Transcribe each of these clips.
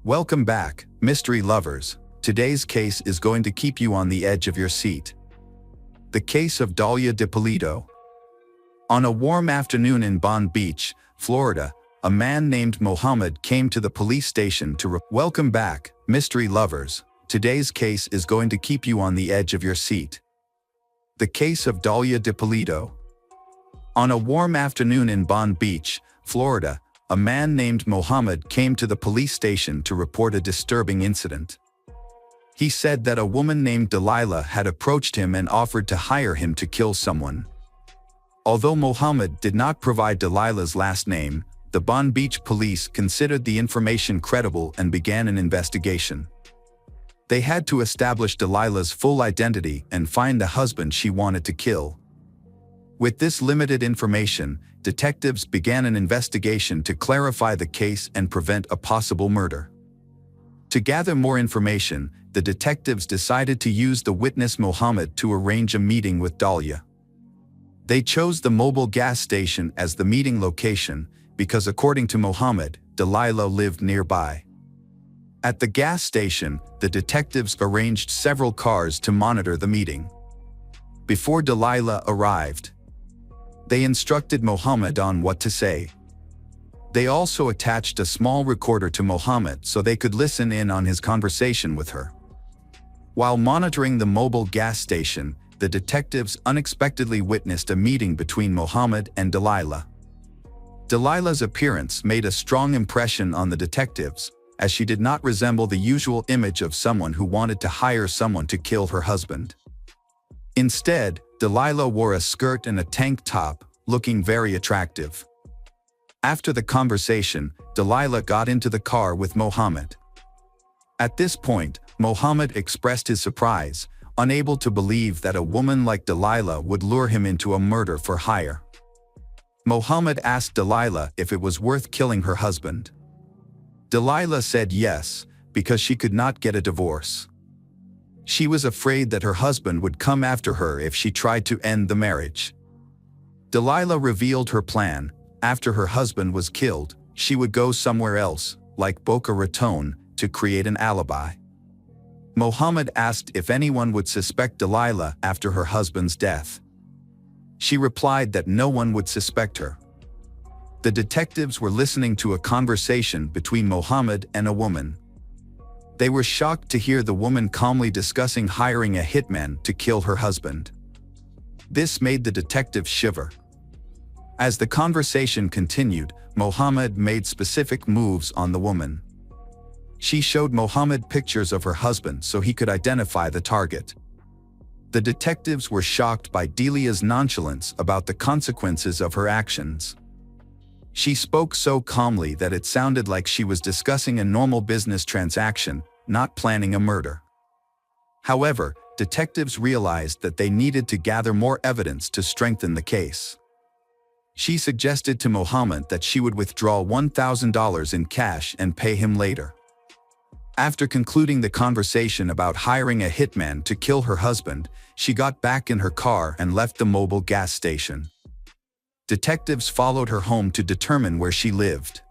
Welcome back, mystery lovers. Today's case is going to keep you on the edge of your seat. The case of Dalia Dippolito. On a warm afternoon in Bond Beach, Florida, a man named Mohammed came to the police station to Welcome back, mystery lovers. Today's case is going to keep you on the edge of your seat. The case of Dalia Dippolito. On a warm afternoon in Bond Beach, Florida, a man named Mohammed came to the police station to report a disturbing incident. He said that a woman named Delilah had approached him and offered to hire him to kill someone. Although Mohammed did not provide Delilah's last name, the Bond Beach police considered the information credible and began an investigation. They had to establish Delilah's full identity and find the husband she wanted to kill. With this limited information, detectives began an investigation to clarify the case and prevent a possible murder. To gather more information, the detectives decided to use the witness Mohammed to arrange a meeting with Dalia. They chose the Mobil gas station as the meeting location because, according to Mohammed, Delilah lived nearby. At the gas station, the detectives arranged several cars to monitor the meeting. Before Delilah arrived, they instructed Mohammed on what to say. They also attached a small recorder to Mohammed so they could listen in on his conversation with her. While monitoring the Mobil gas station, the detectives unexpectedly witnessed a meeting between Mohammed and Delilah. Delilah's appearance made a strong impression on the detectives, as she did not resemble the usual image of someone who wanted to hire someone to kill her husband. Instead, Delilah wore a skirt and a tank top, looking very attractive. After the conversation, Delilah got into the car with Mohammed. At this point, Mohammed expressed his surprise, unable to believe that a woman like Delilah would lure him into a murder for hire. Mohammed asked Delilah if it was worth killing her husband. Delilah said yes, because she could not get a divorce. She was afraid that her husband would come after her if she tried to end the marriage. Delilah revealed her plan. After her husband was killed, she would go somewhere else, like Boca Raton, to create an alibi. Mohammed asked if anyone would suspect Delilah after her husband's death. She replied that no one would suspect her. The detectives were listening to a conversation between Mohammed and a woman. They were shocked to hear the woman calmly discussing hiring a hitman to kill her husband. This made the detectives shiver. As the conversation continued, Mohammed made specific moves on the woman. She showed Mohammed pictures of her husband so he could identify the target. The detectives were shocked by Delia's nonchalance about the consequences of her actions. She spoke so calmly that it sounded like she was discussing a normal business transaction, not planning a murder. However, detectives realized that they needed to gather more evidence to strengthen the case. She suggested to Mohammed that she would withdraw $1,000 in cash and pay him later. After concluding the conversation about hiring a hitman to kill her husband, she got back in her car and left the Mobil gas station. Detectives followed her home to determine where she lived.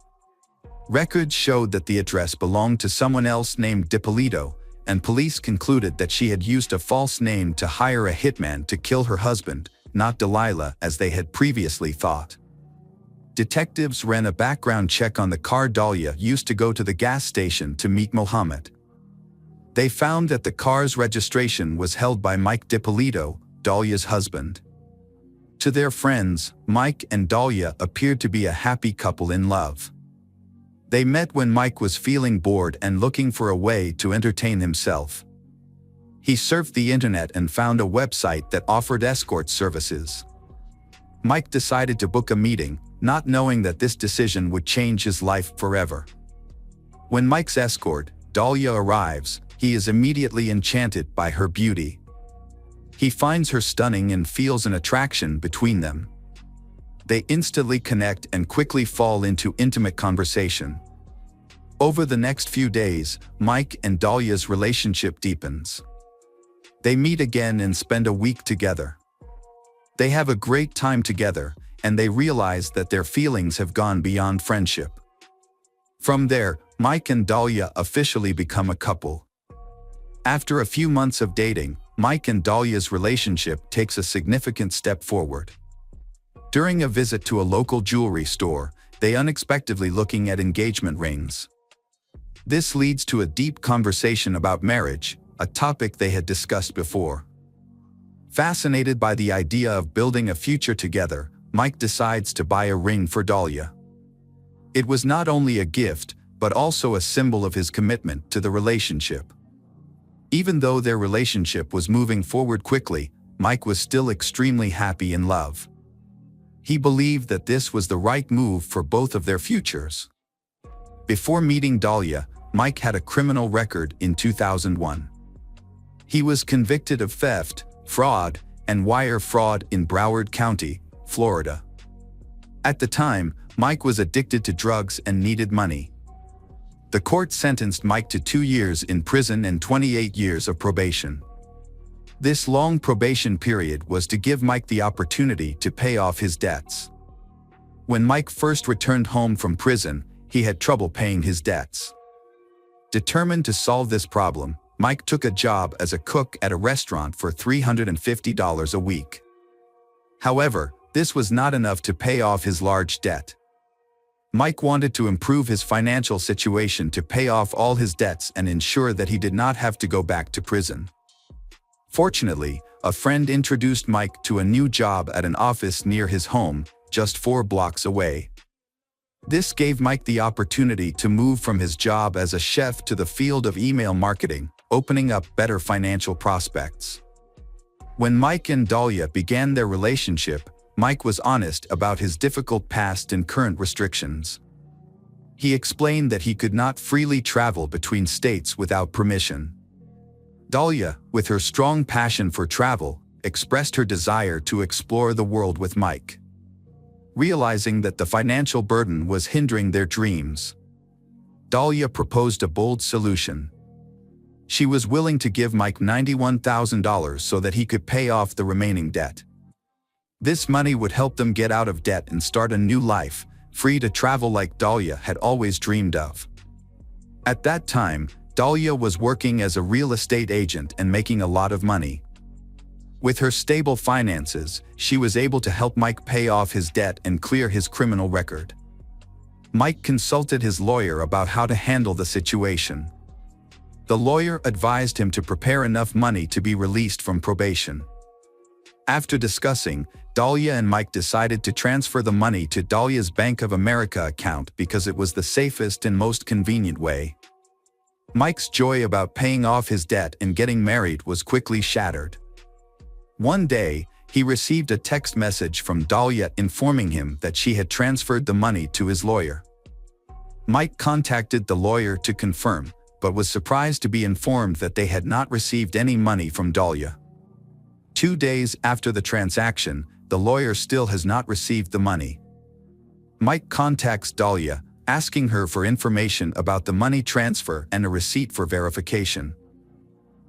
Records showed that the address belonged to someone else named Dippolito, and police concluded that she had used a false name to hire a hitman to kill her husband, not Delilah as they had previously thought. Detectives ran a background check on the car Dalia used to go to the gas station to meet Mohammed. They found that the car's registration was held by Mike Dippolito, Dalia's husband. To their friends, Mike and Dalia appeared to be a happy couple in love. They met when Mike was feeling bored and looking for a way to entertain himself. He surfed the internet and found a website that offered escort services. Mike decided to book a meeting, not knowing that this decision would change his life forever. When Mike's escort, Dalia, arrives, he is immediately enchanted by her beauty. He finds her stunning and feels an attraction between them. They instantly connect and quickly fall into intimate conversation. Over the next few days, Mike and Dalia's relationship deepens. They meet again and spend a week together. They have a great time together, and they realize that their feelings have gone beyond friendship. From there, Mike and Dahlia officially become a couple. After a few months of dating, Mike and Dahlia's relationship takes a significant step forward. During a visit to a local jewelry store, they unexpectedly looking at engagement rings. This leads to a deep conversation about marriage, a topic they had discussed before. Fascinated by the idea of building a future together, Mike decides to buy a ring for Dahlia. It was not only a gift, but also a symbol of his commitment to the relationship. Even though their relationship was moving forward quickly, Mike was still extremely happy in love. He believed that this was the right move for both of their futures. Before meeting Dahlia, Mike had a criminal record in 2001. He was convicted of theft, fraud, and wire fraud in Broward County, Florida. At the time, Mike was addicted to drugs and needed money. The court sentenced Mike to 2 years in prison and 28 years of probation. This long probation period was to give Mike the opportunity to pay off his debts. When Mike first returned home from prison, he had trouble paying his debts. Determined to solve this problem, Mike took a job as a cook at a restaurant for $350 a week. However, this was not enough to pay off his large debt. Mike wanted to improve his financial situation to pay off all his debts and ensure that he did not have to go back to prison. Fortunately, a friend introduced Mike to a new job at an office near his home, just 4 blocks away. This gave Mike the opportunity to move from his job as a chef to the field of email marketing, opening up better financial prospects. When Mike and Dahlia began their relationship, Mike was honest about his difficult past and current restrictions. He explained that he could not freely travel between states without permission. Dahlia, with her strong passion for travel, expressed her desire to explore the world with Mike. Realizing that the financial burden was hindering their dreams, Dahlia proposed a bold solution. She was willing to give Mike $91,000 so that he could pay off the remaining debt. This money would help them get out of debt and start a new life, free to travel like Dahlia had always dreamed of. At that time, Dahlia was working as a real estate agent and making a lot of money. With her stable finances, she was able to help Mike pay off his debt and clear his criminal record. Mike consulted his lawyer about how to handle the situation. The lawyer advised him to prepare enough money to be released from probation. After discussing, Dahlia and Mike decided to transfer the money to Dahlia's Bank of America account because it was the safest and most convenient way. Mike's joy about paying off his debt and getting married was quickly shattered. One day, he received a text message from Dahlia informing him that she had transferred the money to his lawyer. Mike contacted the lawyer to confirm, but was surprised to be informed that they had not received any money from Dahlia. 2 days after the transaction, the lawyer still has not received the money. Mike contacts Dahlia, asking her for information about the money transfer and a receipt for verification.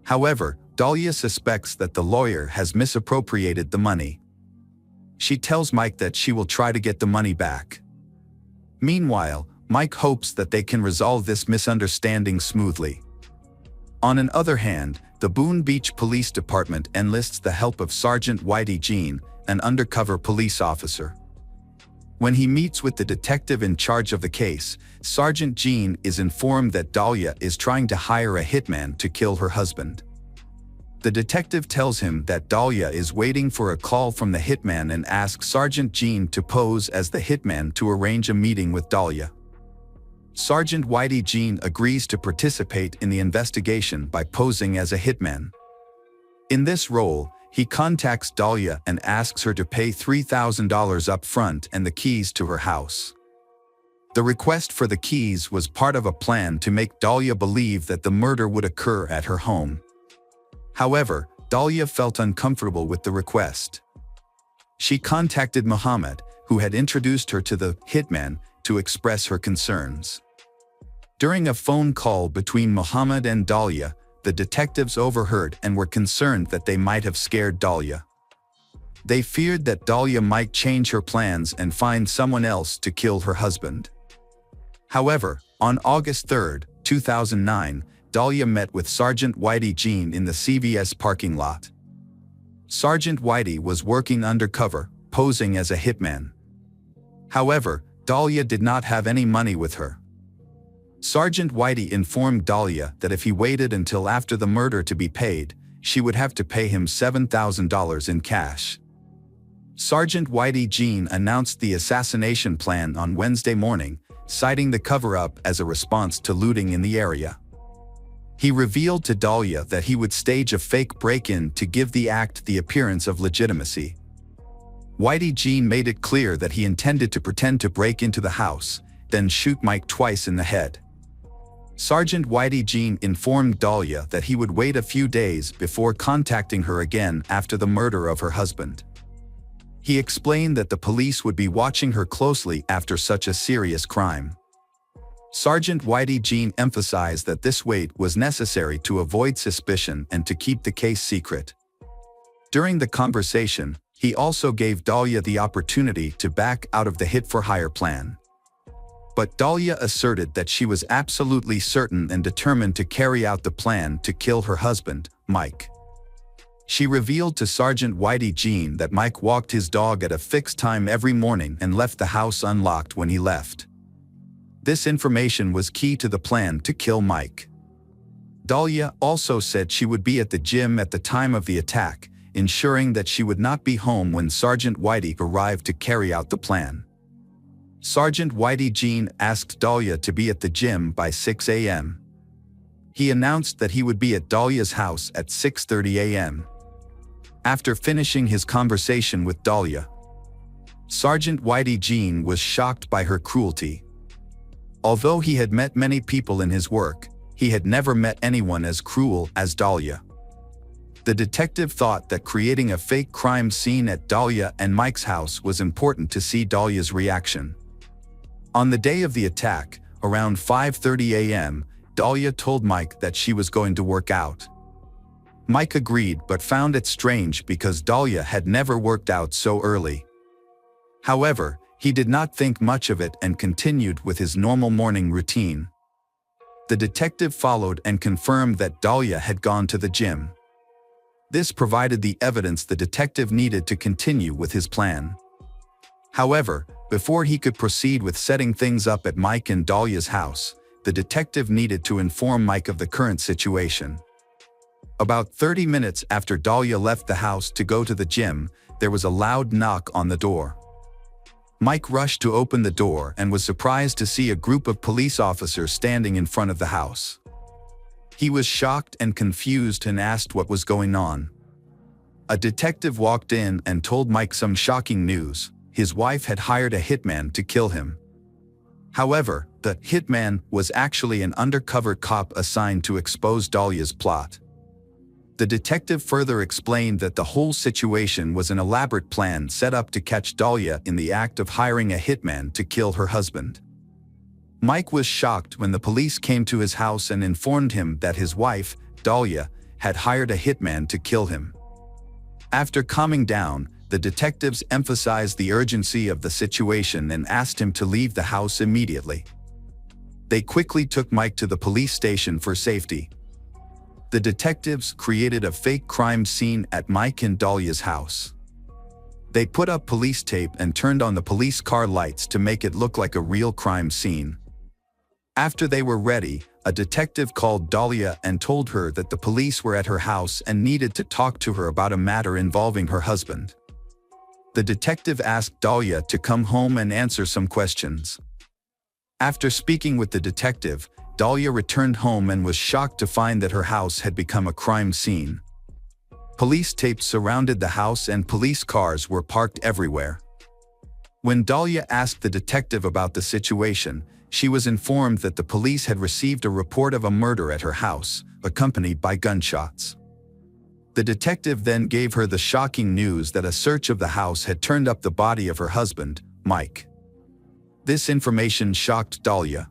However, Dahlia suspects that the lawyer has misappropriated the money. She tells Mike that she will try to get the money back. Meanwhile, Mike hopes that they can resolve this misunderstanding smoothly. On the other hand, the Boone Beach Police Department enlists the help of Sergeant Whitey Jean, an undercover police officer. When he meets with the detective in charge of the case, Sergeant Jean is informed that Dahlia is trying to hire a hitman to kill her husband. The detective tells him that Dahlia is waiting for a call from the hitman and asks Sergeant Jean to pose as the hitman to arrange a meeting with Dahlia. Sergeant Whitey Jean agrees to participate in the investigation by posing as a hitman. In this role, he contacts Dahlia and asks her to pay $3,000 up front and the keys to her house. The request for the keys was part of a plan to make Dahlia believe that the murder would occur at her home. However, Dahlia felt uncomfortable with the request. She contacted Muhammad, who had introduced her to the hitman, to express her concerns. During a phone call between Muhammad and Dahlia, the detectives overheard and were concerned that they might have scared Dahlia. They feared that Dahlia might change her plans and find someone else to kill her husband. However, On August 3, 2009, Dahlia met with Sergeant Whitey Jean in the CVS parking lot. Sergeant Whitey was working undercover, posing as a hitman. However, Dahlia did not have any money with her. Sergeant Whitey informed Dahlia that if he waited until after the murder to be paid, she would have to pay him $7,000 in cash. Sergeant Whitey Jean announced the assassination plan on Wednesday morning, citing the cover-up as a response to looting in the area. He revealed to Dahlia that he would stage a fake break-in to give the act the appearance of legitimacy. Whitey Jean made it clear that he intended to pretend to break into the house, then shoot Mike twice in the head. Sergeant Whitey Jean informed Dahlia that he would wait a few days before contacting her again after the murder of her husband. He explained that the police would be watching her closely after such a serious crime. Sergeant Whitey Jean emphasized that this wait was necessary to avoid suspicion and to keep the case secret. During the conversation, he also gave Dahlia the opportunity to back out of the hit-for-hire plan. But Dahlia asserted that she was absolutely certain and determined to carry out the plan to kill her husband, Mike. She revealed to Sergeant Whitey Jean that Mike walked his dog at a fixed time every morning and left the house unlocked when he left. This information was key to the plan to kill Mike. Dahlia also said she would be at the gym at the time of the attack, ensuring that she would not be home when Sergeant Whitey arrived to carry out the plan. Sergeant Whitey Jean asked Dahlia to be at the gym by 6 a.m. He announced that he would be at Dahlia's house at 6:30 a.m. After finishing his conversation with Dahlia, Sergeant Whitey Jean was shocked by her cruelty. Although he had met many people in his work, he had never met anyone as cruel as Dahlia. The detective thought that creating a fake crime scene at Dahlia and Mike's house was important to see Dahlia's reaction. On the day of the attack, around 5:30 a.m., Dahlia told Mike that she was going to work out. Mike agreed but found it strange because Dahlia had never worked out so early. However, he did not think much of it and continued with his normal morning routine. The detective followed and confirmed that Dahlia had gone to the gym. This provided the evidence the detective needed to continue with his plan. However, before he could proceed with setting things up at Mike and Dahlia's house, the detective needed to inform Mike of the current situation. About 30 minutes after Dahlia left the house to go to the gym, there was a loud knock on the door. Mike rushed to open the door and was surprised to see a group of police officers standing in front of the house. He was shocked and confused and asked what was going on. A detective walked in and told Mike some shocking news. His wife had hired a hitman to kill him. However, the hitman was actually an undercover cop assigned to expose Dahlia's plot. The detective further explained that the whole situation was an elaborate plan set up to catch Dahlia in the act of hiring a hitman to kill her husband. Mike was shocked when the police came to his house and informed him that his wife, Dahlia, had hired a hitman to kill him. After calming down, the detectives emphasized the urgency of the situation and asked him to leave the house immediately. They quickly took Mike to the police station for safety. The detectives created a fake crime scene at Mike and Dahlia's house. They put up police tape and turned on the police car lights to make it look like a real crime scene. After they were ready, a detective called Dahlia and told her that the police were at her house and needed to talk to her about a matter involving her husband. The detective asked Dahlia to come home and answer some questions. After speaking with the detective, Dahlia returned home and was shocked to find that her house had become a crime scene. Police tape surrounded the house and police cars were parked everywhere. When Dahlia asked the detective about the situation, she was informed that the police had received a report of a murder at her house, accompanied by gunshots. The detective then gave her the shocking news that a search of the house had turned up the body of her husband, Mike. This information shocked Dahlia.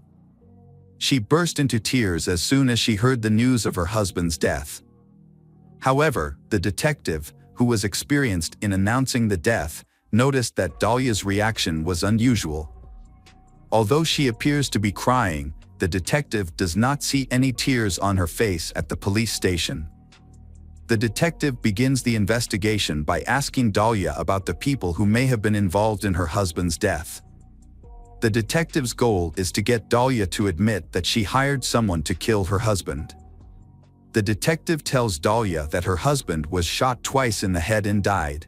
She burst into tears as soon as she heard the news of her husband's death. However, the detective, who was experienced in announcing the death, noticed that Dahlia's reaction was unusual. Although she appears to be crying, the detective does not see any tears on her face at the police station. The detective begins the investigation by asking Dahlia about the people who may have been involved in her husband's death. The detective's goal is to get Dahlia to admit that she hired someone to kill her husband. The detective tells Dahlia that her husband was shot twice in the head and died.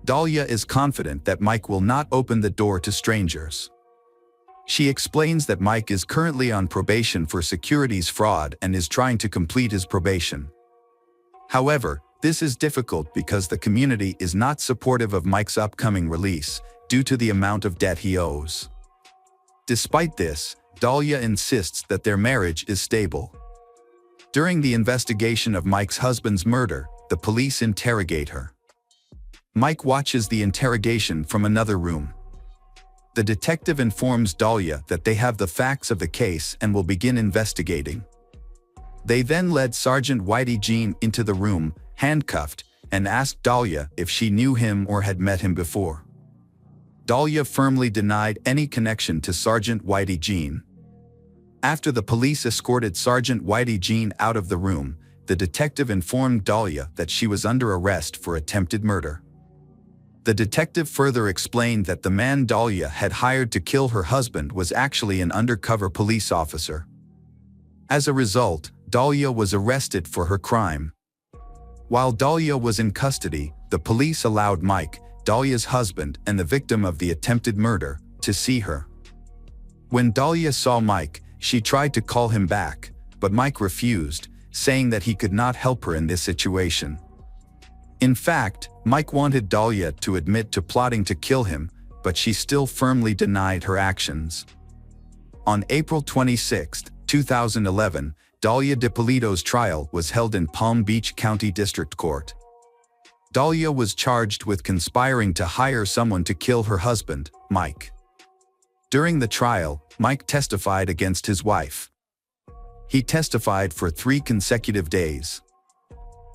Dahlia is confident that Mike will not open the door to strangers. She explains that Mike is currently on probation for securities fraud and is trying to complete his probation. However, this is difficult because the community is not supportive of Mike's upcoming release due to the amount of debt he owes. Despite this, Dahlia insists that their marriage is stable. During the investigation of Mike's husband's murder, the police interrogate her. Mike watches the interrogation from another room. The detective informs Dahlia that they have the facts of the case and will begin investigating. They then led Sergeant Whitey Jean into the room, handcuffed, and asked Dahlia if she knew him or had met him before. Dahlia firmly denied any connection to Sergeant Whitey Jean. After the police escorted Sergeant Whitey Jean out of the room, the detective informed Dahlia that she was under arrest for attempted murder. The detective further explained that the man Dahlia had hired to kill her husband was actually an undercover police officer. As a result, Dahlia was arrested for her crime. While Dahlia was in custody, the police allowed Mike, Dahlia's husband and the victim of the attempted murder, to see her. When Dahlia saw Mike, she tried to call him back, but Mike refused, saying that he could not help her in this situation. In fact, Mike wanted Dahlia to admit to plotting to kill him, but she still firmly denied her actions. On April 26, 2011, Dahlia DiPolito's trial was held in Palm Beach County District Court. Dahlia was charged with conspiring to hire someone to kill her husband, Mike. During the trial, Mike testified against his wife. He testified for 3 consecutive days.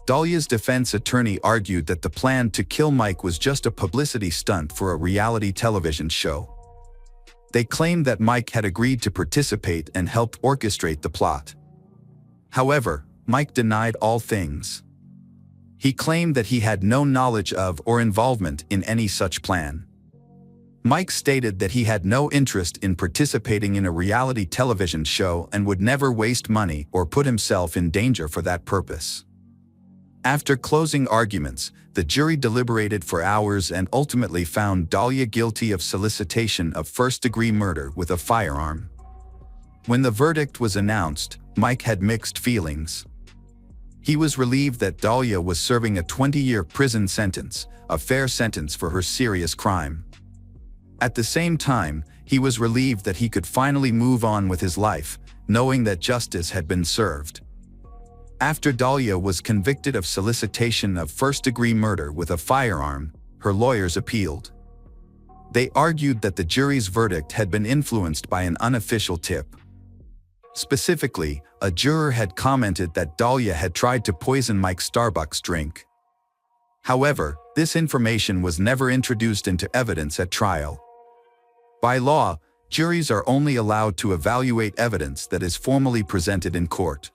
Dahlia's defense attorney argued that the plan to kill Mike was just a publicity stunt for a reality television show. They claimed that Mike had agreed to participate and helped orchestrate the plot. However, Mike denied all things. He claimed that he had no knowledge of or involvement in any such plan. Mike stated that he had no interest in participating in a reality television show and would never waste money or put himself in danger for that purpose. After closing arguments, the jury deliberated for hours and ultimately found Dahlia guilty of solicitation of first-degree murder with a firearm. When the verdict was announced, Mike had mixed feelings. He was relieved that Dahlia was serving a 20-year prison sentence, a fair sentence for her serious crime. At the same time, he was relieved that he could finally move on with his life, knowing that justice had been served. After Dahlia was convicted of solicitation of first-degree murder with a firearm, her lawyers appealed. They argued that the jury's verdict had been influenced by an unofficial tip. Specifically, a juror had commented that Dahlia had tried to poison Mike's Starbucks drink. However, this information was never introduced into evidence at trial. By law, juries are only allowed to evaluate evidence that is formally presented in court.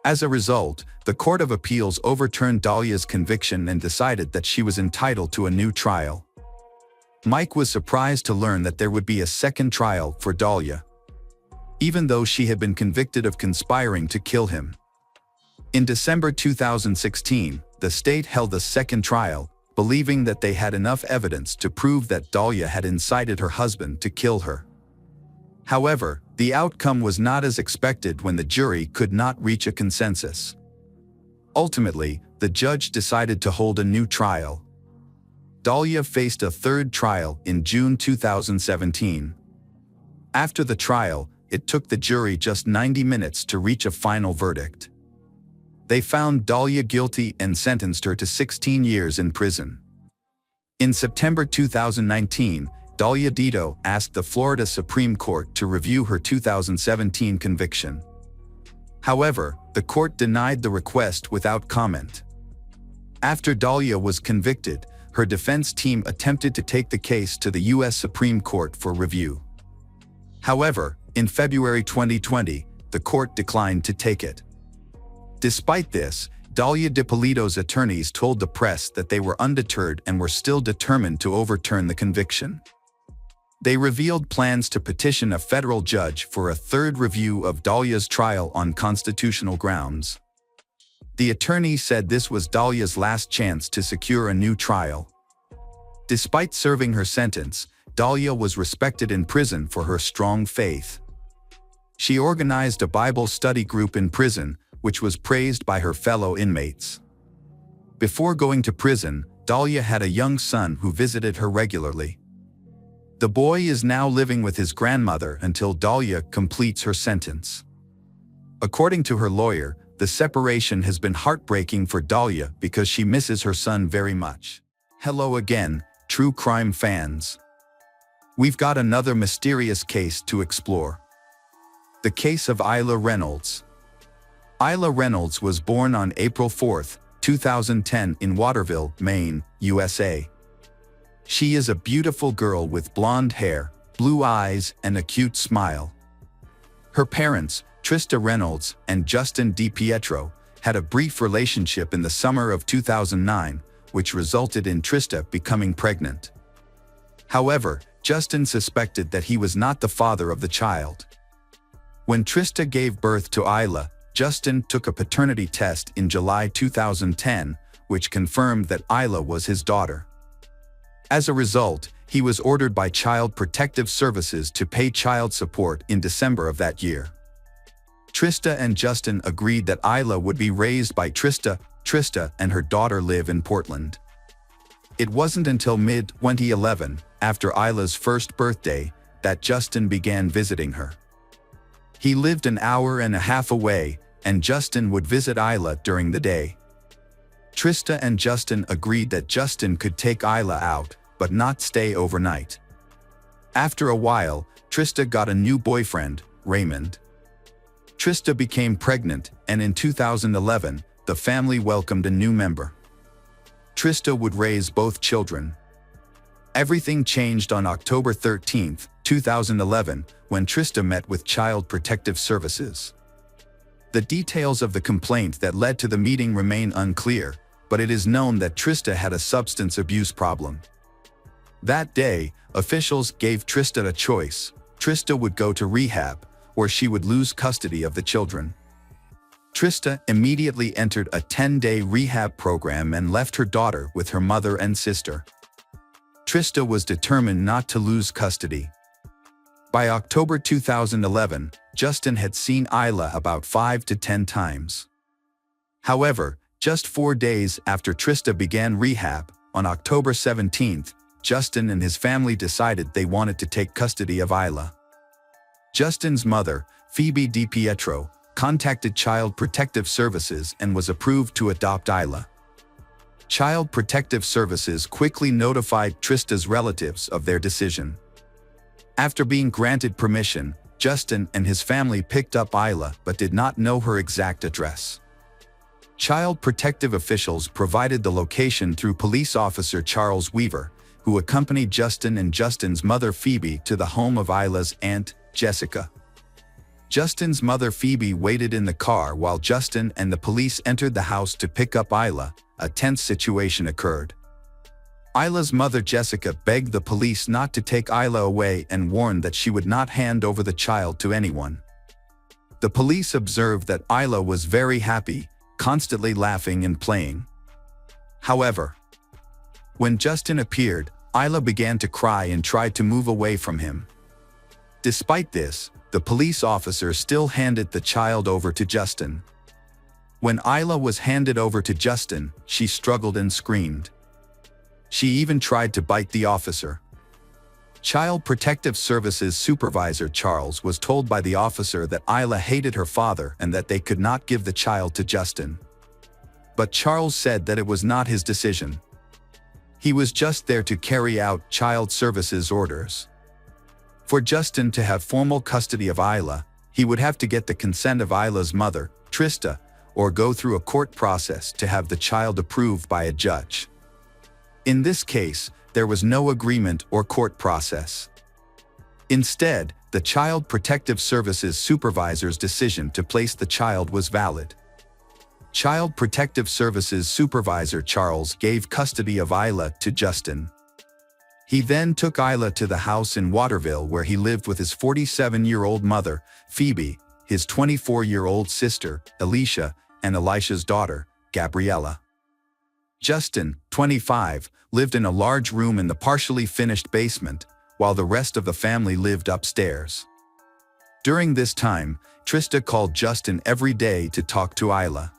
As a result, the Court of Appeals overturned Dahlia's conviction and decided that she was entitled to a new trial. Mike was surprised to learn that there would be a second trial for Dahlia, even though she had been convicted of conspiring to kill him. In December 2016, the state held a second trial, believing that they had enough evidence to prove that Dahlia had incited her husband to kill her. However, the outcome was not as expected when the jury could not reach a consensus. Ultimately, the judge decided to hold a new trial. Dahlia faced a third trial in June 2017. After the trial, it took the jury just 90 minutes to reach a final verdict. They found Dahlia guilty and sentenced her to 16 years in prison. In September 2019, Dahlia Dito asked the Florida Supreme Court to review her 2017 conviction. However, the court denied the request without comment. After Dahlia was convicted, her defense team attempted to take the case to the U.S. Supreme Court for review. However, In February 2020, the court declined to take it. Despite this, Dalia Dippolito's attorneys told the press that they were undeterred and were still determined to overturn the conviction. They revealed plans to petition a federal judge for a third review of Dalia's trial on constitutional grounds. The attorney said this was Dalia's last chance to secure a new trial. Despite serving her sentence, Dalia was respected in prison for her strong faith. She organized a Bible study group in prison, which was praised by her fellow inmates. Before going to prison, Dalia had a young son who visited her regularly. The boy is now living with his grandmother until Dalia completes her sentence. According to her lawyer, the separation has been heartbreaking for Dalia because she misses her son very much. Hello again, true crime fans. We've got another mysterious case to explore. The case of Isla Reynolds. Isla Reynolds was born on April 4, 2010 in Waterville, Maine, USA. She is a beautiful girl with blonde hair, blue eyes, and a cute smile. Her parents, Trista Reynolds and Justin DiPietro, had a brief relationship in the summer of 2009, which resulted in Trista becoming pregnant. However, Justin suspected that he was not the father of the child. When Trista gave birth to Isla, Justin took a paternity test in July 2010, which confirmed that Isla was his daughter. As a result, he was ordered by Child Protective Services to pay child support in December of that year. Trista and Justin agreed that Isla would be raised by Trista. Trista and her daughter live in Portland. It wasn't until mid-2011, after Isla's first birthday, that Justin began visiting her. He lived an hour and a half away, and Justin would visit Isla during the day. Trista and Justin agreed that Justin could take Isla out, but not stay overnight. After a while, Trista got a new boyfriend, Raymond. Trista became pregnant, and in 2011, the family welcomed a new member. Trista would raise both children. Everything changed on October 13, 2011, when Trista met with Child Protective Services. The details of the complaint that led to the meeting remain unclear, but it is known that Trista had a substance abuse problem. That day, officials gave Trista a choice. Trista would go to rehab, or she would lose custody of the children. Trista immediately entered a 10-day rehab program and left her daughter with her mother and sister. Trista was determined not to lose custody. By October 2011, Justin had seen Isla about 5 to 10 times. However, just 4 days after Trista began rehab, on October 17, Justin and his family decided they wanted to take custody of Isla. Justin's mother, Phoebe DiPietro, contacted Child Protective Services and was approved to adopt Isla. Child Protective Services quickly notified Trista's relatives of their decision. After being granted permission, Justin and his family picked up Isla but did not know her exact address. Child Protective officials provided the location through police officer Charles Weaver, who accompanied Justin and Justin's mother Phoebe to the home of Isla's aunt, Jessica. Justin's mother Phoebe waited in the car while Justin and the police entered the house to pick up Isla. A tense situation occurred. Isla's mother Jessica begged the police not to take Isla away and warned that she would not hand over the child to anyone. The police observed that Isla was very happy, constantly laughing and playing. However, when Justin appeared, Isla began to cry and tried to move away from him. Despite this, the police officer still handed the child over to Justin. When Isla was handed over to Justin, she struggled and screamed. She even tried to bite the officer. Child Protective Services supervisor Charles was told by the officer that Isla hated her father and that they could not give the child to Justin. But Charles said that it was not his decision. He was just there to carry out Child Services orders. For Justin to have formal custody of Isla, he would have to get the consent of Isla's mother, Trista, or go through a court process to have the child approved by a judge. In this case, there was no agreement or court process. Instead, The Child Protective Services supervisor's decision to place the child was valid. Child Protective Services supervisor Charles gave custody of Isla to Justin. He then took Isla to the house in Waterville where he lived with his 47-year-old mother, Phoebe, his 24-year-old sister, Alicia, and Elisha's daughter, Gabriella. Justin, 25, lived in a large room in the partially finished basement, while the rest of the family lived upstairs. During this time, Trista called Justin every day to talk to Isla.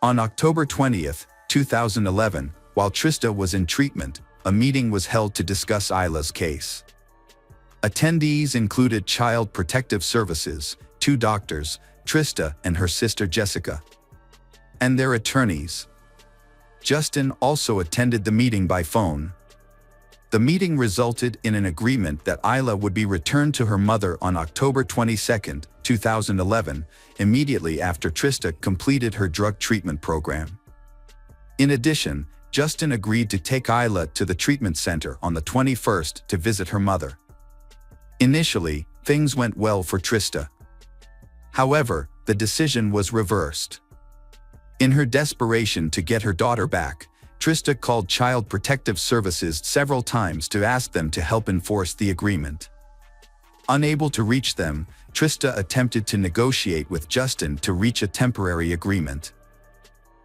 On October 20, 2011, while Trista was in treatment, a meeting was held to discuss Isla's case. Attendees included Child Protective Services, 2 doctors, Trista and her sister Jessica, and their attorneys. Justin also attended the meeting by phone. The meeting resulted in an agreement that Isla would be returned to her mother on October 22, 2011, immediately after Trista completed her drug treatment program. In addition, Justin agreed to take Isla to the treatment center on the 21st to visit her mother. Initially, things went well for Trista. However, the decision was reversed. In her desperation to get her daughter back, Trista called Child Protective Services several times to ask them to help enforce the agreement. Unable to reach them, Trista attempted to negotiate with Justin to reach a temporary agreement.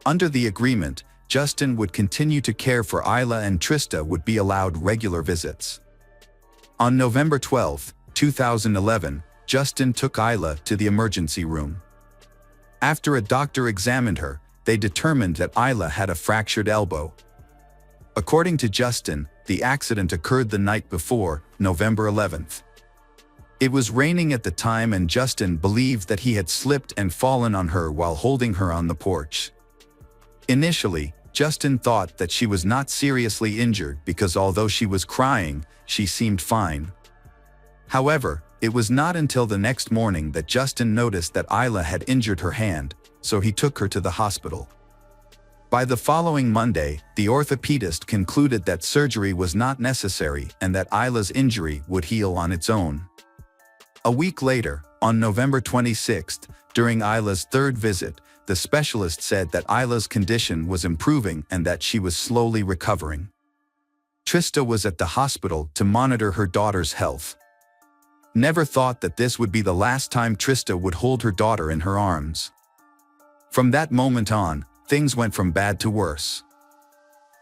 Under the agreement, Justin would continue to care for Isla and Trista would be allowed regular visits. On November 12, 2011, Justin took Isla to the emergency room. After a doctor examined her, they determined that Isla had a fractured elbow. According to Justin, the accident occurred the night before, November 11th. It was raining at the time and Justin believed that he had slipped and fallen on her while holding her on the porch. Initially, Justin thought that she was not seriously injured because although she was crying, she seemed fine. However, it was not until the next morning that Justin noticed that Isla had injured her hand, so he took her to the hospital. By the following Monday, the orthopedist concluded that surgery was not necessary and that Isla's injury would heal on its own. A week later, on November 26, during Isla's 3rd visit, the specialist said that Isla's condition was improving and that she was slowly recovering. Trista was at the hospital to monitor her daughter's health. Never thought that this would be the last time Trista would hold her daughter in her arms. From that moment on, things went from bad to worse.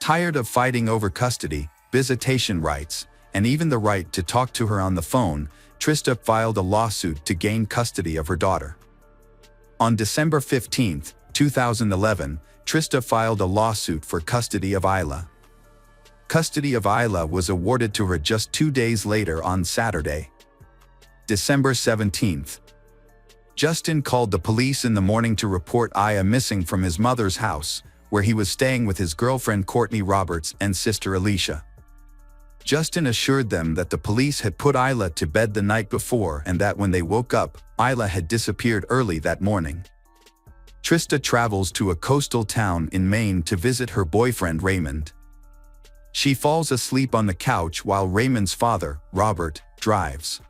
Tired of fighting over custody, visitation rights, and even the right to talk to her on the phone, Trista filed a lawsuit to gain custody of her daughter. On December 15, 2011, Trista filed a lawsuit for custody of Isla. Custody of Isla was awarded to her just 2 days later on Saturday, December 17. Justin called the police in the morning to report Isla missing from his mother's house, where he was staying with his girlfriend Courtney Roberts and sister Alicia. Justin assured them that the police had put Isla to bed the night before and that when they woke up, Isla had disappeared early that morning. Trista travels to a coastal town in Maine to visit her boyfriend Raymond. She falls asleep on the couch while Raymond's father, Robert, drives.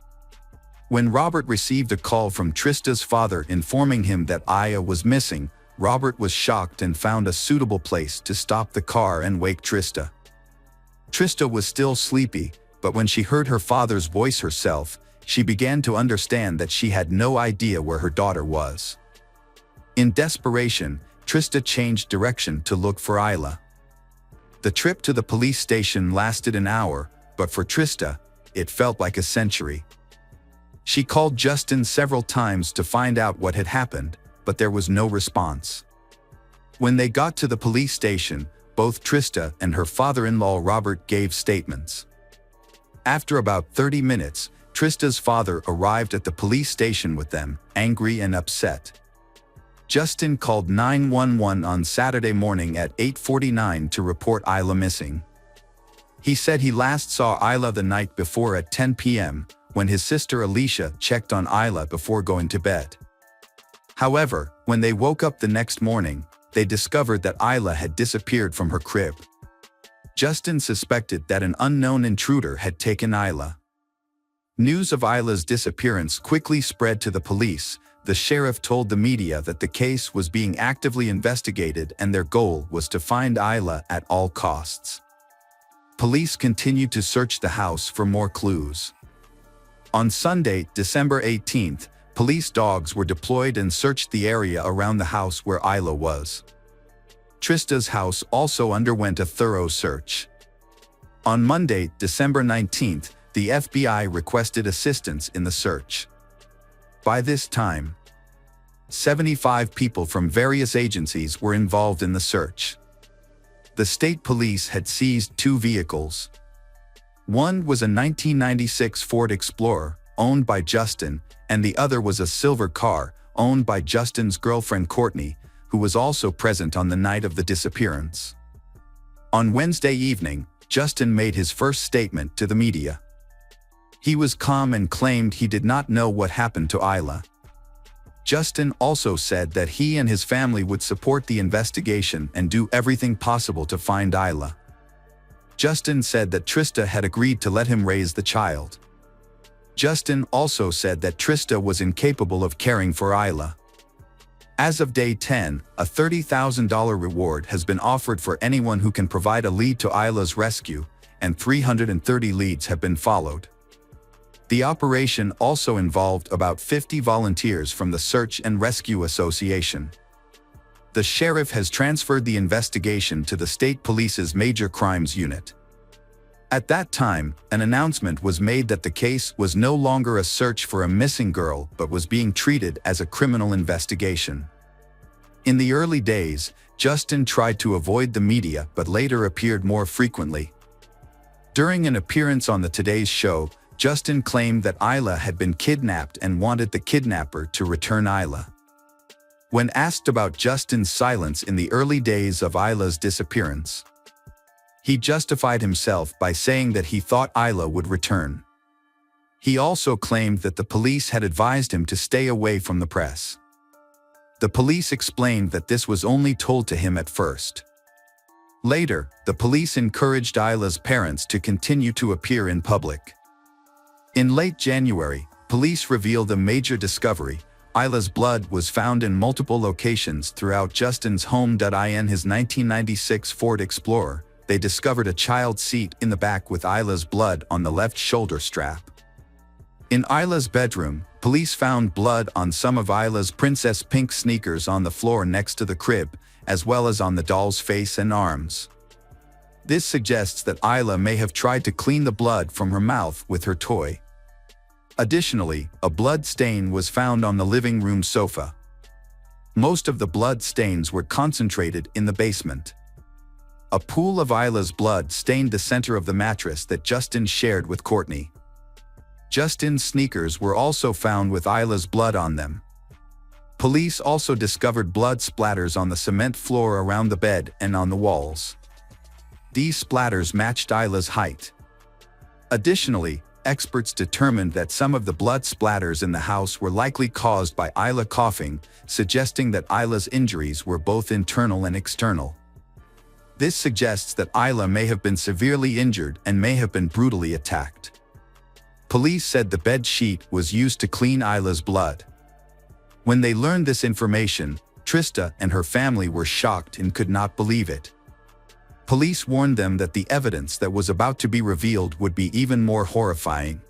When Robert received a call from Trista's father informing him that Isla was missing, Robert was shocked and found a suitable place to stop the car and wake Trista. Trista was still sleepy, but when she heard her father's voice herself, she began to understand that she had no idea where her daughter was. In desperation, Trista changed direction to look for Isla. The trip to the police station lasted an hour, but for Trista, it felt like a century. She called Justin several times to find out what had happened, but there was no response. When they got to the police station, both Trista and her father-in-law Robert gave statements. After about 30 minutes, Trista's father arrived at the police station with them, angry and upset. Justin called 911 on Saturday morning at 8:49 to report Isla missing. He said he last saw Isla the night before at 10 p.m., when his sister Alicia checked on Isla before going to bed. However, when they woke up the next morning, they discovered that Isla had disappeared from her crib. Justin suspected that an unknown intruder had taken Isla. News of Isla's disappearance quickly spread to the police. The sheriff told the media that the case was being actively investigated and their goal was to find Isla at all costs. Police continued to search the house for more clues. On Sunday, December 18th, police dogs were deployed and searched the area around the house where Isla was. Trista's house also underwent a thorough search. On Monday, December 19th, the FBI requested assistance in the search. By this time, 75 people from various agencies were involved in the search. The state police had seized 2 vehicles. One was a 1996 Ford Explorer, owned by Justin, and the other was a silver car, owned by Justin's girlfriend Courtney, who was also present on the night of the disappearance. On Wednesday evening, Justin made his first statement to the media. He was calm and claimed he did not know what happened to Isla. Justin also said that he and his family would support the investigation and do everything possible to find Isla. Justin said that Trista had agreed to let him raise the child. Justin also said that Trista was incapable of caring for Isla. As of day 10, a $30,000 reward has been offered for anyone who can provide a lead to Isla's rescue, and 330 leads have been followed. The operation also involved about 50 volunteers from the Search and Rescue Association. The sheriff has transferred the investigation to the state police's Major Crimes Unit. At that time, an announcement was made that the case was no longer a search for a missing girl but was being treated as a criminal investigation. In the early days, Justin tried to avoid the media but later appeared more frequently. During an appearance on the Today's Show, Justin claimed that Isla had been kidnapped and wanted the kidnapper to return Isla. When asked about Justin's silence in the early days of Isla's disappearance, he justified himself by saying that he thought Isla would return. He also claimed that the police had advised him to stay away from the press. The police explained that this was only told to him at first. Later, the police encouraged Isla's parents to continue to appear in public. In late January, police revealed a major discovery. Isla's blood was found in multiple locations throughout Justin's home. In his 1996 Ford Explorer, they discovered a child's seat in the back with Isla's blood on the left shoulder strap. In Isla's bedroom, police found blood on some of Isla's princess pink sneakers on the floor next to the crib, as well as on the doll's face and arms. This suggests that Isla may have tried to clean the blood from her mouth with her toy. Additionally, a blood stain was found on the living room sofa. Most of the blood stains were concentrated in the basement. A pool of Isla's blood stained the center of the mattress that Justin shared with Courtney. Justin's sneakers were also found with Isla's blood on them. Police also discovered blood splatters on the cement floor around the bed and on the walls. These splatters matched Isla's height. Additionally, experts determined that some of the blood splatters in the house were likely caused by Isla coughing, suggesting that Isla's injuries were both internal and external. This suggests that Isla may have been severely injured and may have been brutally attacked. Police said the bed sheet was used to clean Isla's blood. When they learned this information, Trista and her family were shocked and could not believe it. Police warned them that the evidence that was about to be revealed would be even more horrifying.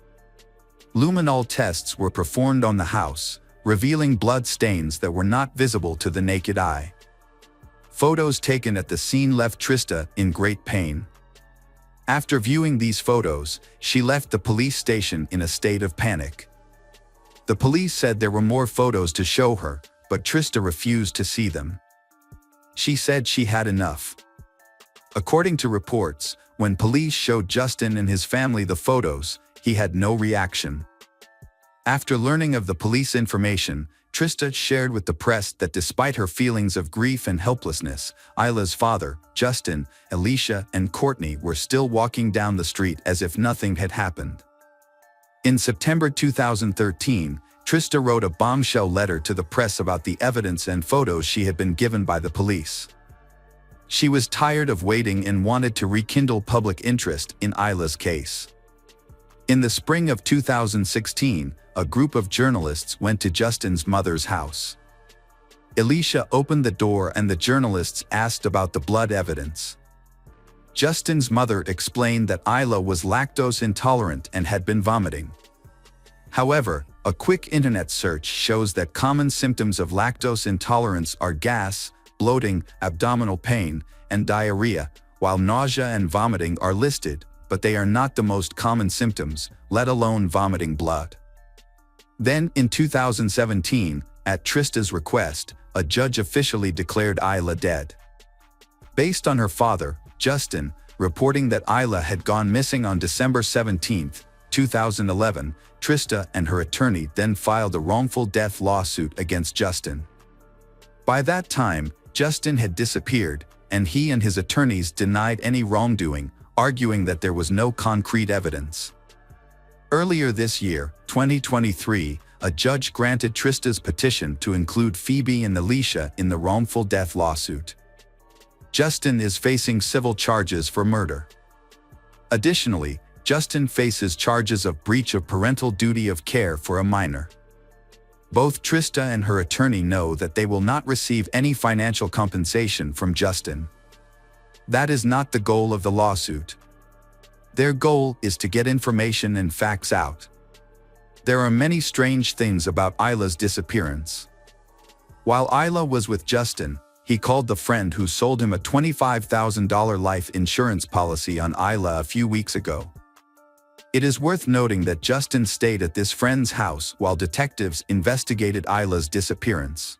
Luminol tests were performed on the house, revealing blood stains that were not visible to the naked eye. Photos taken at the scene left Trista in great pain. After viewing these photos, she left the police station in a state of panic. The police said there were more photos to show her, but Trista refused to see them. She said she had enough. According to reports, when police showed Justin and his family the photos, he had no reaction. After learning of the police information, Trista shared with the press that despite her feelings of grief and helplessness, Isla's father, Justin, Alicia, and Courtney were still walking down the street as if nothing had happened. In September 2013, Trista wrote a bombshell letter to the press about the evidence and photos she had been given by the police. She was tired of waiting and wanted to rekindle public interest in Isla's case. In the spring of 2016, a group of journalists went to Justin's mother's house. Alicia opened the door and the journalists asked about the blood evidence. Justin's mother explained that Isla was lactose intolerant and had been vomiting. However, a quick internet search shows that common symptoms of lactose intolerance are gas, bloating, abdominal pain, and diarrhea, while nausea and vomiting are listed, but they are not the most common symptoms, let alone vomiting blood. Then, in 2017, at Trista's request, a judge officially declared Isla dead. Based on her father, Justin, reporting that Isla had gone missing on December 17, 2011, Trista and her attorney then filed a wrongful death lawsuit against Justin. By that time, Justin had disappeared, and he and his attorneys denied any wrongdoing, arguing that there was no concrete evidence. Earlier this year, 2023, a judge granted Trista's petition to include Phoebe and Alicia in the wrongful death lawsuit. Justin is facing civil charges for murder. Additionally, Justin faces charges of breach of parental duty of care for a minor. Both Trista and her attorney know that they will not receive any financial compensation from Justin. That is not the goal of the lawsuit. Their goal is to get information and facts out. There are many strange things about Isla's disappearance. While Isla was with Justin, he called the friend who sold him a $25,000 life insurance policy on Isla a few weeks ago. It is worth noting that Justin stayed at this friend's house while detectives investigated Isla's disappearance.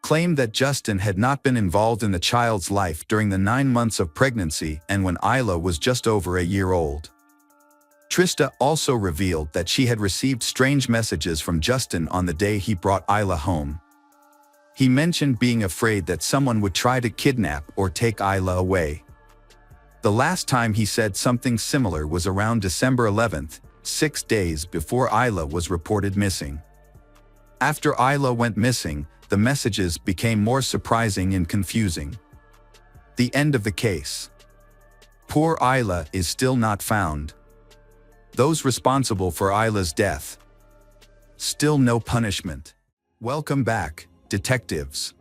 Claimed that Justin had not been involved in the child's life during the 9 months of pregnancy and when Isla was just over a year old. Trista also revealed that she had received strange messages from Justin on the day he brought Isla home. He mentioned being afraid that someone would try to kidnap or take Isla away. The last time he said something similar was around December 11th, 6 days before Isla was reported missing. After Isla went missing, the messages became more surprising and confusing. The end of the case. Poor Isla is still not found. Those responsible for Isla's death. Still no punishment. Welcome back, detectives.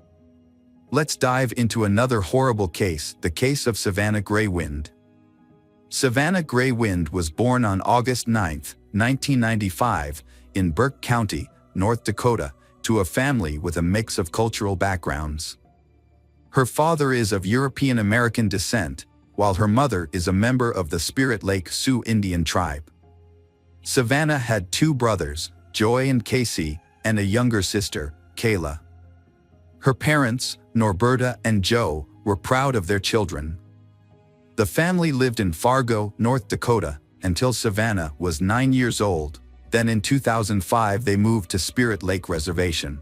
Let's dive into another horrible case, the case of Savannah Greywind. Savannah Greywind was born on August 9, 1995, in Burke County, North Dakota, to a family with a mix of cultural backgrounds. Her father is of European American descent, while her mother is a member of the Spirit Lake Sioux Indian tribe. Savannah had 2 brothers, Joy and Casey, and a younger sister, Kayla. Her parents, Norberta and Joe, were proud of their children. The family lived in Fargo, North Dakota, until Savannah was 9 years old. Then in 2005 they moved to Spirit Lake Reservation.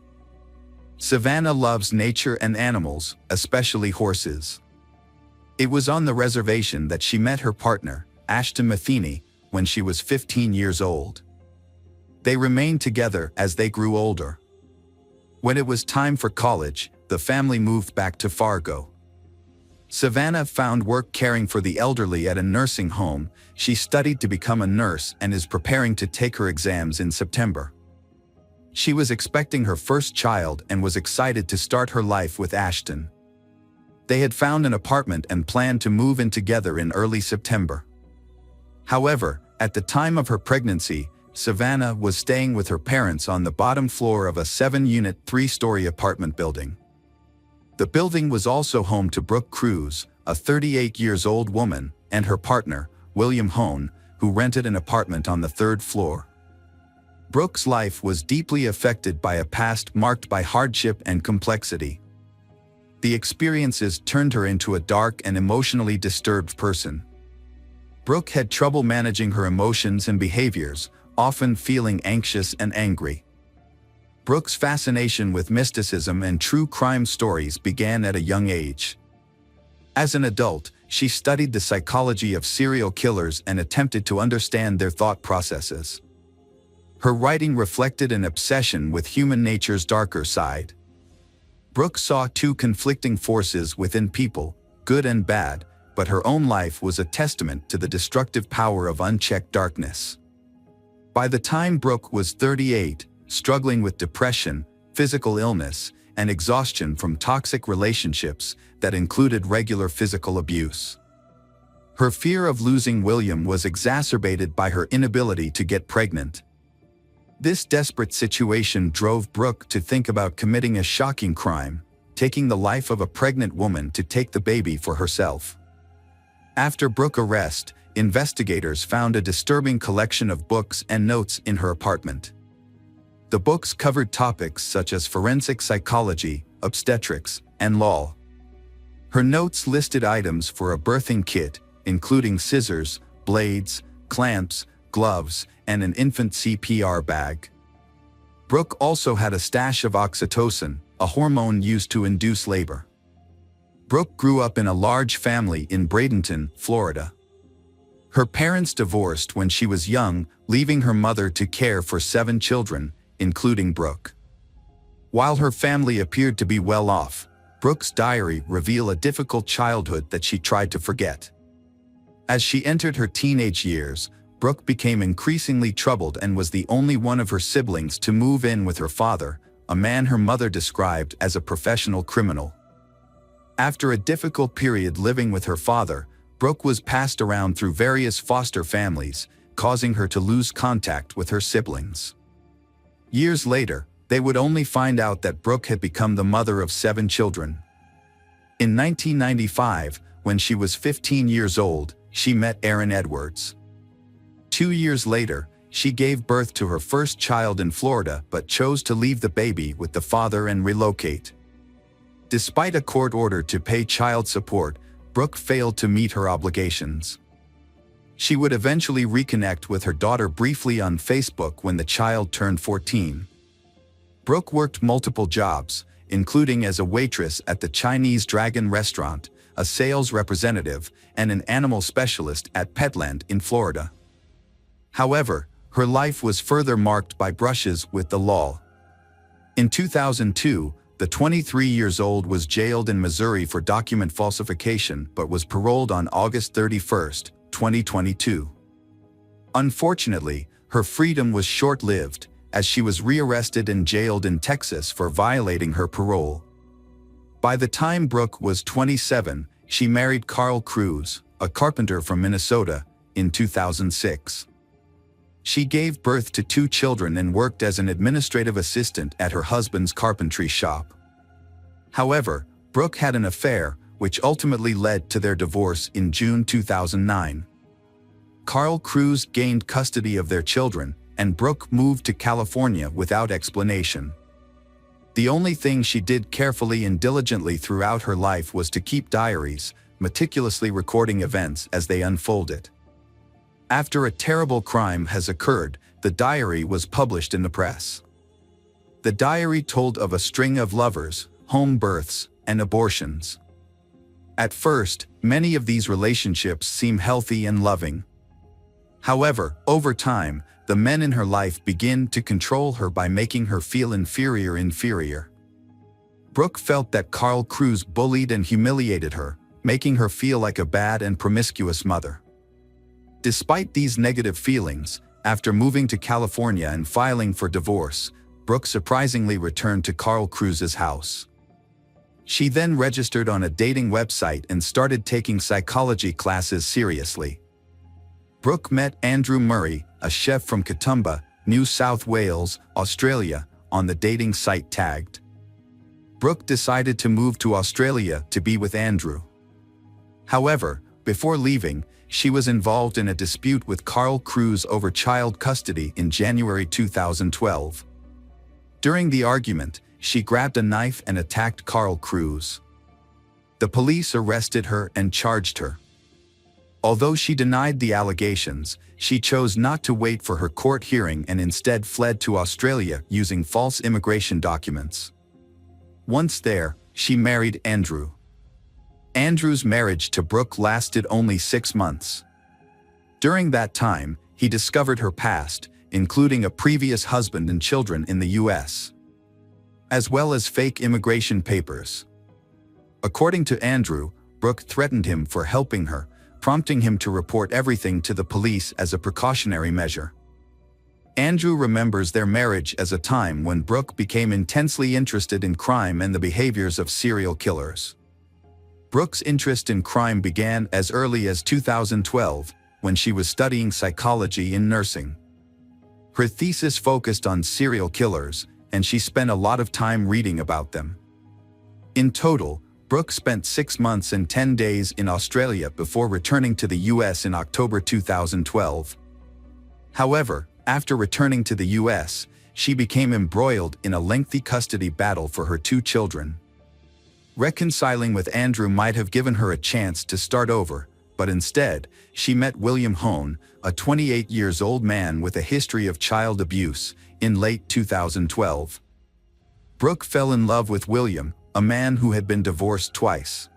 Savannah loves nature and animals, especially horses. It was on the reservation that she met her partner, Ashton Matheny, when she was 15 years old. They remained together as they grew older. When it was time for college, the family moved back to Fargo. Savannah found work caring for the elderly at a nursing home. She studied to become a nurse and is preparing to take her exams in September. She was expecting her first child and was excited to start her life with Ashton. They had found an apartment and planned to move in together in early September. However, at the time of her pregnancy, Savannah was staying with her parents on the bottom floor of a 7-unit, 3-story apartment building. The building was also home to Brooke Cruz, a 38-year-old woman, and her partner, William Hone, who rented an apartment on the 3rd floor. Brooke's life was deeply affected by a past marked by hardship and complexity. The experiences turned her into a dark and emotionally disturbed person. Brooke had trouble managing her emotions and behaviors, often feeling anxious and angry. Brooke's fascination with mysticism and true crime stories began at a young age. As an adult, she studied the psychology of serial killers and attempted to understand their thought processes. Her writing reflected an obsession with human nature's darker side. Brooke saw 2 conflicting forces within people, good and bad, but her own life was a testament to the destructive power of unchecked darkness. By the time Brooke was 38, struggling with depression, physical illness, and exhaustion from toxic relationships that included regular physical abuse. Her fear of losing William was exacerbated by her inability to get pregnant. This desperate situation drove Brooke to think about committing a shocking crime, taking the life of a pregnant woman to take the baby for herself. After Brooke's arrest, investigators found a disturbing collection of books and notes in her apartment. The books covered topics such as forensic psychology, obstetrics, and law. Her notes listed items for a birthing kit, including scissors, blades, clamps, gloves, and an infant CPR bag. Brooke also had a stash of oxytocin, a hormone used to induce labor. Brooke grew up in a large family in Bradenton, Florida. Her parents divorced when she was young, leaving her mother to care for 7 children, including Brooke. While her family appeared to be well off, Brooke's diary revealed a difficult childhood that she tried to forget. As she entered her teenage years, Brooke became increasingly troubled and was the only one of her siblings to move in with her father, a man her mother described as a professional criminal. After a difficult period living with her father, Brooke was passed around through various foster families, causing her to lose contact with her siblings. Years later, they would only find out that Brooke had become the mother of 7 children. In 1995, when she was 15 years old, she met Aaron Edwards. 2 years later, she gave birth to her first child in Florida but chose to leave the baby with the father and relocate. Despite a court order to pay child support, Brooke failed to meet her obligations. She would eventually reconnect with her daughter briefly on Facebook when the child turned 14. Brooke worked multiple jobs, including as a waitress at the Chinese Dragon restaurant, a sales representative, and an animal specialist at Petland in Florida. However, her life was further marked by brushes with the law. In 2002, the 23-year-old was jailed in Missouri for document falsification but was paroled on August 31, 2022. Unfortunately, her freedom was short-lived, as she was rearrested and jailed in Texas for violating her parole. By the time Brooke was 27, she married Carl Cruz, a carpenter from Minnesota, in 2006. She gave birth to 2 children and worked as an administrative assistant at her husband's carpentry shop. However, Brooke had an affair, which ultimately led to their divorce in June 2009. Carl Cruz gained custody of their children, and Brooke moved to California without explanation. The only thing she did carefully and diligently throughout her life was to keep diaries, meticulously recording events as they unfolded. After a terrible crime has occurred, the diary was published in the press. The diary told of a string of lovers, home births, and abortions. At first, many of these relationships seem healthy and loving. However, over time, the men in her life begin to control her by making her feel inferior. Brooke felt that Carl Cruz bullied and humiliated her, making her feel like a bad and promiscuous mother. Despite these negative feelings, after moving to California and filing for divorce, Brooke surprisingly returned to Carl Cruz's house. She then registered on a dating website and started taking psychology classes seriously. Brooke met Andrew Murray, a chef from Katoomba, New South Wales, Australia, on the dating site Tagged. Brooke decided to move to Australia to be with Andrew. However, before leaving, she was involved in a dispute with Carl Cruz over child custody in January 2012. During the argument, she grabbed a knife and attacked Carl Cruz. The police arrested her and charged her. Although she denied the allegations, she chose not to wait for her court hearing and instead fled to Australia using false immigration documents. Once there, she married Andrew. Andrew's marriage to Brooke lasted only 6 months. During that time, he discovered her past, including a previous husband and children in the U.S., as well as fake immigration papers. According to Andrew, Brooke threatened him for helping her, prompting him to report everything to the police as a precautionary measure. Andrew remembers their marriage as a time when Brooke became intensely interested in crime and the behaviors of serial killers. Brooke's interest in crime began as early as 2012, when she was studying psychology in nursing. Her thesis focused on serial killers, and she spent a lot of time reading about them. In total, Brooke spent 6 months and 10 days in Australia before returning to the US in October 2012. However, after returning to the US, she became embroiled in a lengthy custody battle for her 2 children. Reconciling with Andrew might have given her a chance to start over, but instead, she met William Hone, a 28-year-old man with a history of child abuse, in late 2012. Brooke fell in love with William, a man who had been divorced twice.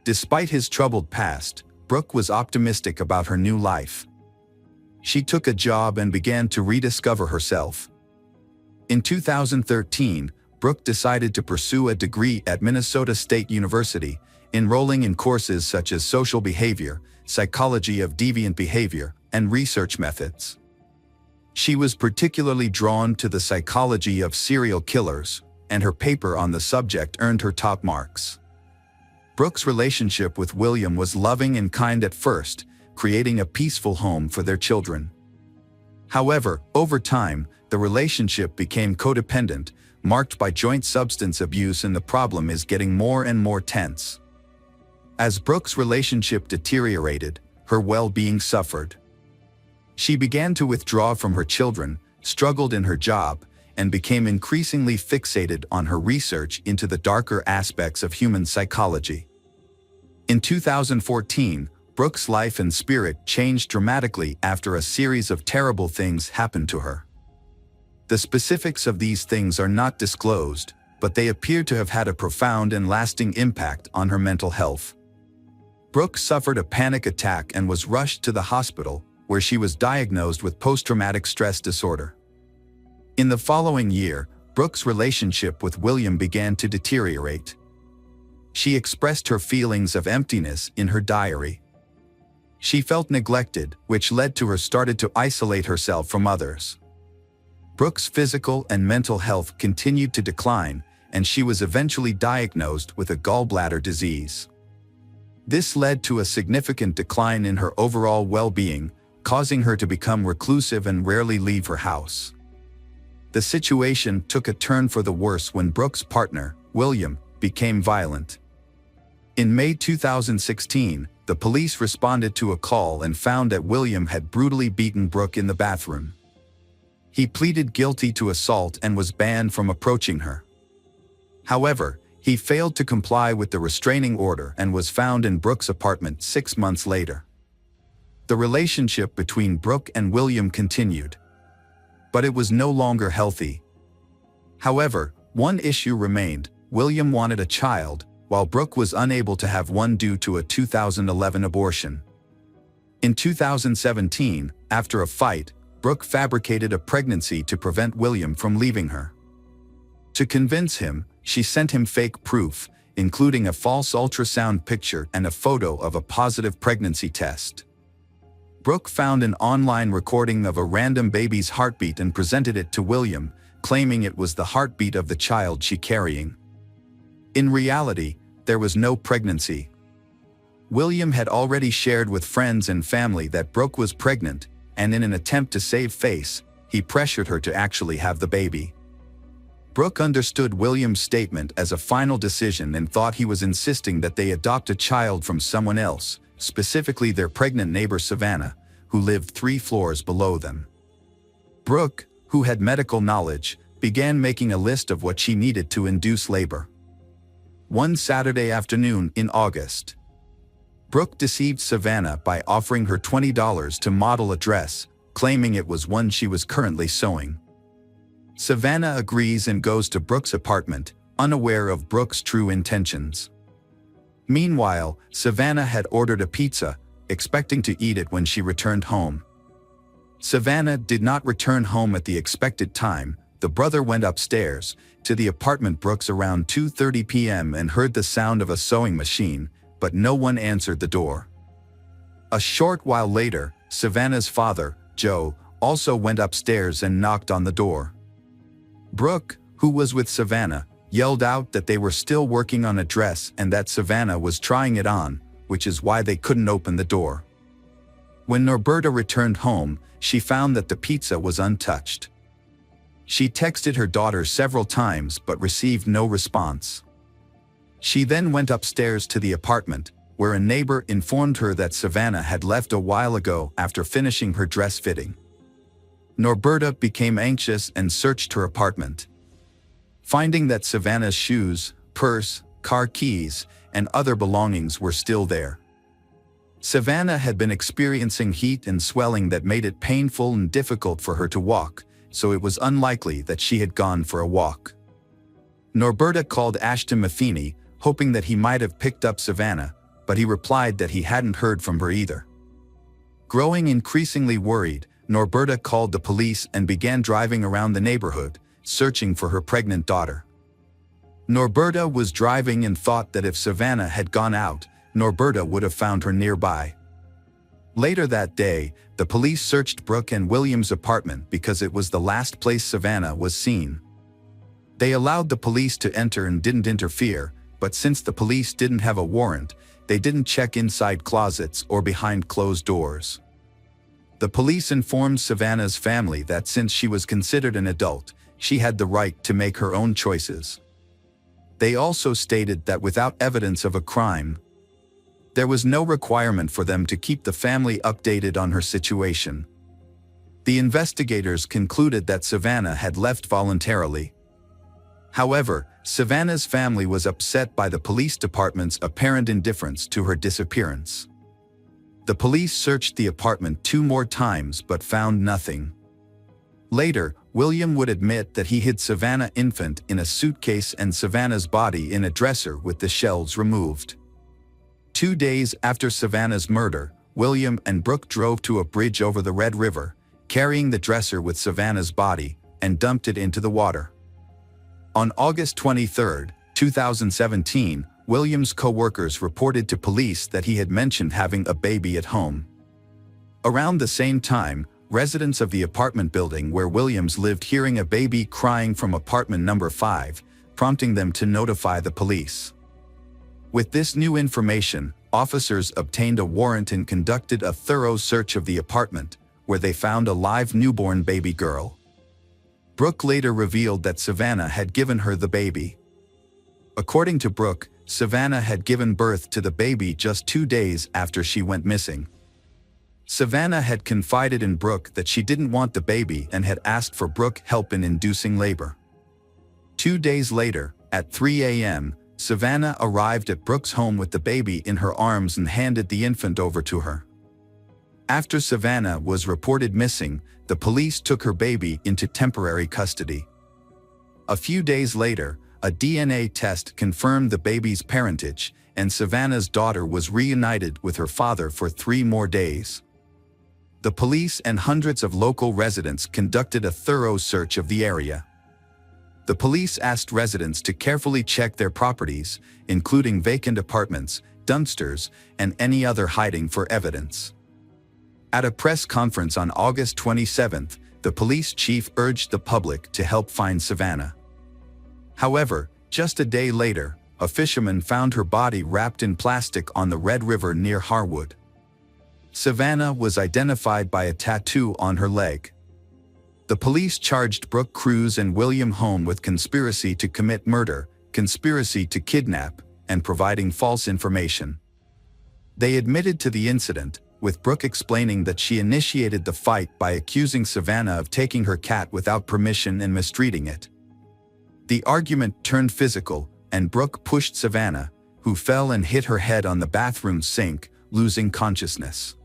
Despite his troubled past, Brooke was optimistic about her new life. She took a job and began to rediscover herself. In 2013, Brooke decided to pursue a degree at Minnesota State University, enrolling in courses such as social behavior, psychology of deviant behavior, and research methods. She was particularly drawn to the psychology of serial killers, and her paper on the subject earned her top marks. Brooke's relationship with William was loving and kind at first, creating a peaceful home for their children. However, over time, the relationship became codependent, marked by joint substance abuse, and the problem is getting more and more tense. As Brooke's relationship deteriorated, her well-being suffered. She began to withdraw from her children, struggled in her job, and became increasingly fixated on her research into the darker aspects of human psychology. In 2014, Brooke's life and spirit changed dramatically after a series of terrible things happened to her. The specifics of these things are not disclosed, but they appear to have had a profound and lasting impact on her mental health. Brooke suffered a panic attack and was rushed to the hospital, where she was diagnosed with post-traumatic stress disorder. In the following year, Brooke's relationship with William began to deteriorate. She expressed her feelings of emptiness in her diary. She felt neglected, which led to her started to isolate herself from others. Brooke's physical and mental health continued to decline, and she was eventually diagnosed with a gallbladder disease. This led to a significant decline in her overall well-being, causing her to become reclusive and rarely leave her house. The situation took a turn for the worse when Brooke's partner, William, became violent. In May 2016, the police responded to a call and found that William had brutally beaten Brooke in the bathroom. He pleaded guilty to assault and was banned from approaching her. However, he failed to comply with the restraining order and was found in Brooke's apartment 6 months later. The relationship between Brooke and William continued, but it was no longer healthy. However, one issue remained: William wanted a child, while Brooke was unable to have one due to a 2011 abortion. In 2017, after a fight, Brooke fabricated a pregnancy to prevent William from leaving her. To convince him, she sent him fake proof, including a false ultrasound picture and a photo of a positive pregnancy test. Brooke found an online recording of a random baby's heartbeat and presented it to William, claiming it was the heartbeat of the child she carrying. In reality, there was no pregnancy. William had already shared with friends and family that Brooke was pregnant, and in an attempt to save face, he pressured her to actually have the baby. Brooke understood William's statement as a final decision and thought he was insisting that they adopt a child from someone else, specifically their pregnant neighbor Savannah, who lived 3 floors below them. Brooke, who had medical knowledge, began making a list of what she needed to induce labor. One Saturday afternoon in August, Brooke deceived Savannah by offering her $20 to model a dress, claiming it was one she was currently sewing. Savannah agrees and goes to Brooke's apartment, unaware of Brooke's true intentions. Meanwhile, Savannah had ordered a pizza, expecting to eat it when she returned home. Savannah did not return home at the expected time. The brother went upstairs to the apartment Brooke's around 2:30 p.m. and heard the sound of a sewing machine, but no one answered the door. A short while later, Savannah's father, Joe, also went upstairs and knocked on the door. Brooke, who was with Savannah, yelled out that they were still working on a dress and that Savannah was trying it on, which is why they couldn't open the door. When Norberta returned home, she found that the pizza was untouched. She texted her daughter several times but received no response. She then went upstairs to the apartment, where a neighbor informed her that Savannah had left a while ago after finishing her dress fitting. Norberta became anxious and searched her apartment. Finding that Savannah's shoes, purse, car keys, and other belongings were still there. Savannah had been experiencing heat and swelling that made it painful and difficult for her to walk, so it was unlikely that she had gone for a walk. Norberta called Ashton Matheny, hoping that he might have picked up Savannah, but he replied that he hadn't heard from her either. Growing increasingly worried, Norberta called the police and began driving around the neighborhood, searching for her pregnant daughter. Norberta was driving and thought that if Savannah had gone out, Norberta would have found her nearby. Later that day, the police searched Brooke and William's apartment because it was the last place Savannah was seen. They allowed the police to enter and didn't interfere, but since the police didn't have a warrant, they didn't check inside closets or behind closed doors. The police informed Savannah's family that since she was considered an adult, she had the right to make her own choices. They also stated that without evidence of a crime, there was no requirement for them to keep the family updated on her situation. The investigators concluded that Savannah had left voluntarily. However, Savannah's family was upset by the police department's apparent indifference to her disappearance. The police searched the apartment 2 more times but found nothing. Later, William would admit that he hid Savannah infant in a suitcase and Savannah's body in a dresser with the shelves removed. 2 days after Savannah's murder, William and Brooke drove to a bridge over the Red River, carrying the dresser with Savannah's body, and dumped it into the water. On August 23, 2017, William's co-workers reported to police that he had mentioned having a baby at home. Around the same time, residents of the apartment building where Williams lived hearing a baby crying from apartment number 5, prompting them to notify the police. With this new information, officers obtained a warrant and conducted a thorough search of the apartment, where they found a live newborn baby girl. Brooke later revealed that Savannah had given her the baby. According to Brooke, Savannah had given birth to the baby just 2 days after she went missing. Savannah had confided in Brooke that she didn't want the baby and had asked for Brooke help in inducing labor. 2 days later, at 3 a.m., Savannah arrived at Brooke's home with the baby in her arms and handed the infant over to her. After Savannah was reported missing, the police took her baby into temporary custody. A few days later, a DNA test confirmed the baby's parentage, and Savannah's daughter was reunited with her father for 3 more days. The police and hundreds of local residents conducted a thorough search of the area. The police asked residents to carefully check their properties, including vacant apartments, dumpsters, and any other hiding for evidence. At a press conference on August 27, the police chief urged the public to help find Savannah. However, just a day later, a fisherman found her body wrapped in plastic on the Red River near Harwood. Savannah was identified by a tattoo on her leg. The police charged Brooke Cruz and William Home with conspiracy to commit murder, conspiracy to kidnap, and providing false information. They admitted to the incident, with Brooke explaining that she initiated the fight by accusing Savannah of taking her cat without permission and mistreating it. The argument turned physical, and Brooke pushed Savannah, who fell and hit her head on the bathroom sink, losing consciousness.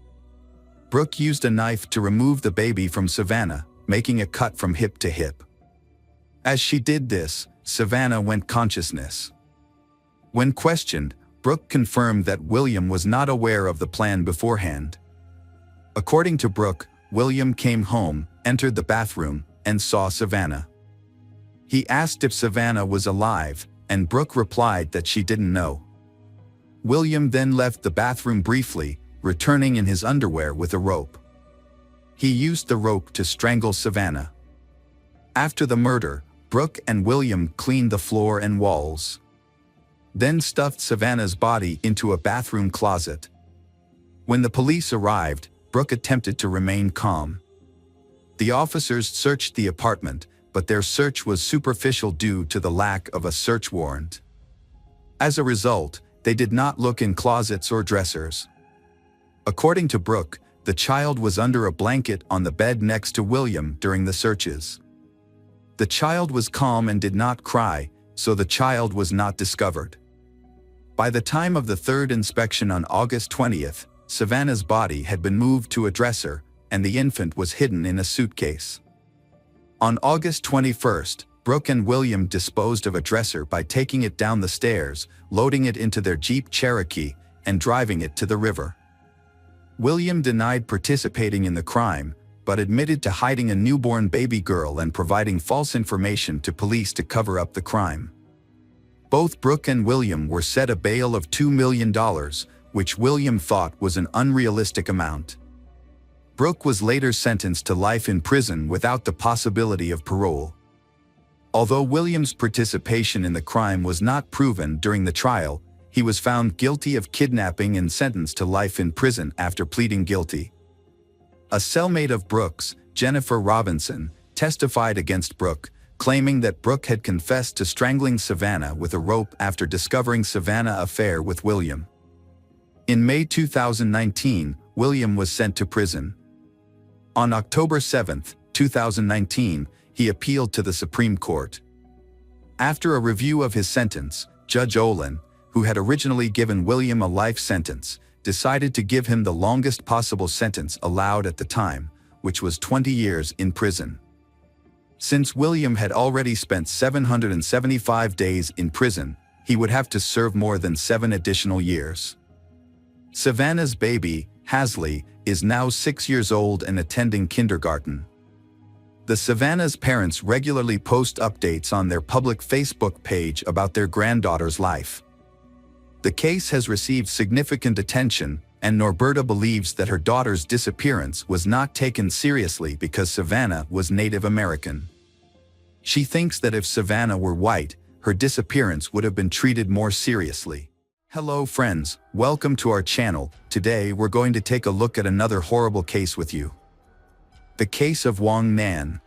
Brooke used a knife to remove the baby from Savannah, making a cut from hip to hip. As she did this, Savannah went consciousness. When questioned, Brooke confirmed that William was not aware of the plan beforehand. According to Brooke, William came home, entered the bathroom, and saw Savannah. He asked if Savannah was alive, and Brooke replied that she didn't know. William then left the bathroom briefly, returning in his underwear with a rope. He used the rope to strangle Savannah. After the murder, Brooke and William cleaned the floor and walls. Then stuffed Savannah's body into a bathroom closet. When the police arrived, Brooke attempted to remain calm. The officers searched the apartment, but their search was superficial due to the lack of a search warrant. As a result, they did not look in closets or dressers. According to Brooke, the child was under a blanket on the bed next to William during the searches. The child was calm and did not cry, so the child was not discovered. By the time of the third inspection on August 20th, Savannah's body had been moved to a dresser, and the infant was hidden in a suitcase. On August 21st, Brooke and William disposed of a dresser by taking it down the stairs, loading it into their Jeep Cherokee, and driving it to the river. William denied participating in the crime, but admitted to hiding a newborn baby girl and providing false information to police to cover up the crime. Both Brooke and William were set a bail of $2 million, which William thought was an unrealistic amount. Brooke was later sentenced to life in prison without the possibility of parole. Although William's participation in the crime was not proven during the trial, he was found guilty of kidnapping and sentenced to life in prison after pleading guilty. A cellmate of Brooke's, Jennifer Robinson, testified against Brooke, claiming that Brooke had confessed to strangling Savannah with a rope after discovering Savannah's affair with William. In May 2019, William was sent to prison. On October 7, 2019, he appealed to the Supreme Court. After a review of his sentence, Judge Olin, who had originally given William a life sentence, decided to give him the longest possible sentence allowed at the time, which was 20 years in prison. Since William had already spent 775 days in prison, he would have to serve more than 7 additional years. Savannah's baby, Hasley, is now 6 years old and attending kindergarten. The Savannah's parents regularly post updates on their public Facebook page about their granddaughter's life. The case has received significant attention, and Norberta believes that her daughter's disappearance was not taken seriously because Savannah was Native American. She thinks that if Savannah were white, her disappearance would have been treated more seriously. Hello friends, welcome to our channel. Today we're going to take a look at another horrible case with you. The case of Wang Nan.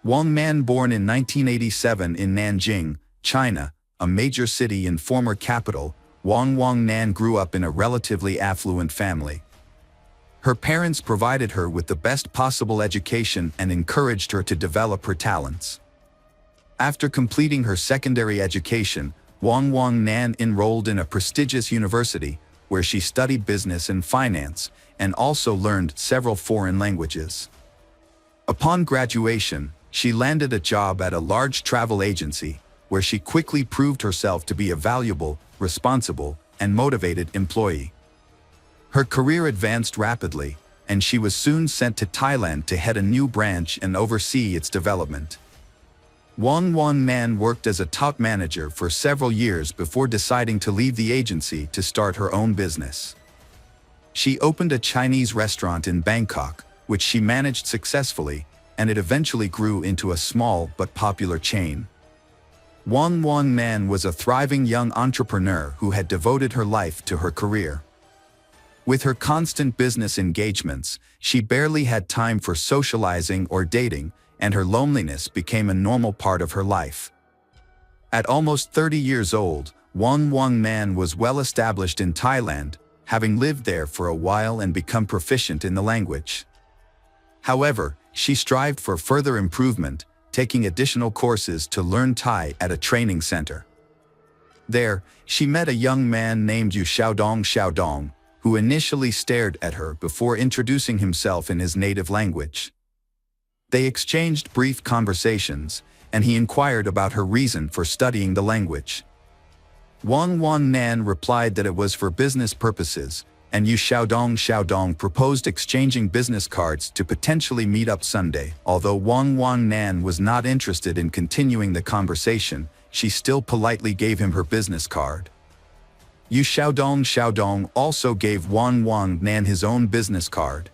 Wang Nan, born in 1987 in Nanjing, China, a major city and former capital, Wang Nan grew up in a relatively affluent family. Her parents provided her with the best possible education and encouraged her to develop her talents. After completing her secondary education, Wang Nan enrolled in a prestigious university, where she studied business and finance, and also learned several foreign languages. Upon graduation, she landed a job at a large travel agency, where she quickly proved herself to be a valuable, responsible, and motivated employee. Her career advanced rapidly, and she was soon sent to Thailand to head a new branch and oversee its development. Wang Nan worked as a top manager for several years before deciding to leave the agency to start her own business. She opened a Chinese restaurant in Bangkok, which she managed successfully, and it eventually grew into a small but popular chain. Wang Nan was a thriving young entrepreneur who had devoted her life to her career. With her constant business engagements, she barely had time for socializing or dating, and her loneliness became a normal part of her life. At almost 30 years old, Wang Nan was well established in Thailand, having lived there for a while and become proficient in the language. However, she strived for further improvement, taking additional courses to learn Thai at a training center. There, she met a young man named Yu Xiaodong, who initially stared at her before introducing himself in his native language. They exchanged brief conversations, and he inquired about her reason for studying the language. Wang Nan replied that it was for business purposes, and Yu Xiaodong proposed exchanging business cards to potentially meet up Sunday. Although Wang Nan was not interested in continuing the conversation, she still politely gave him her business card. Yu Xiaodong also gave Wang Nan his own business card,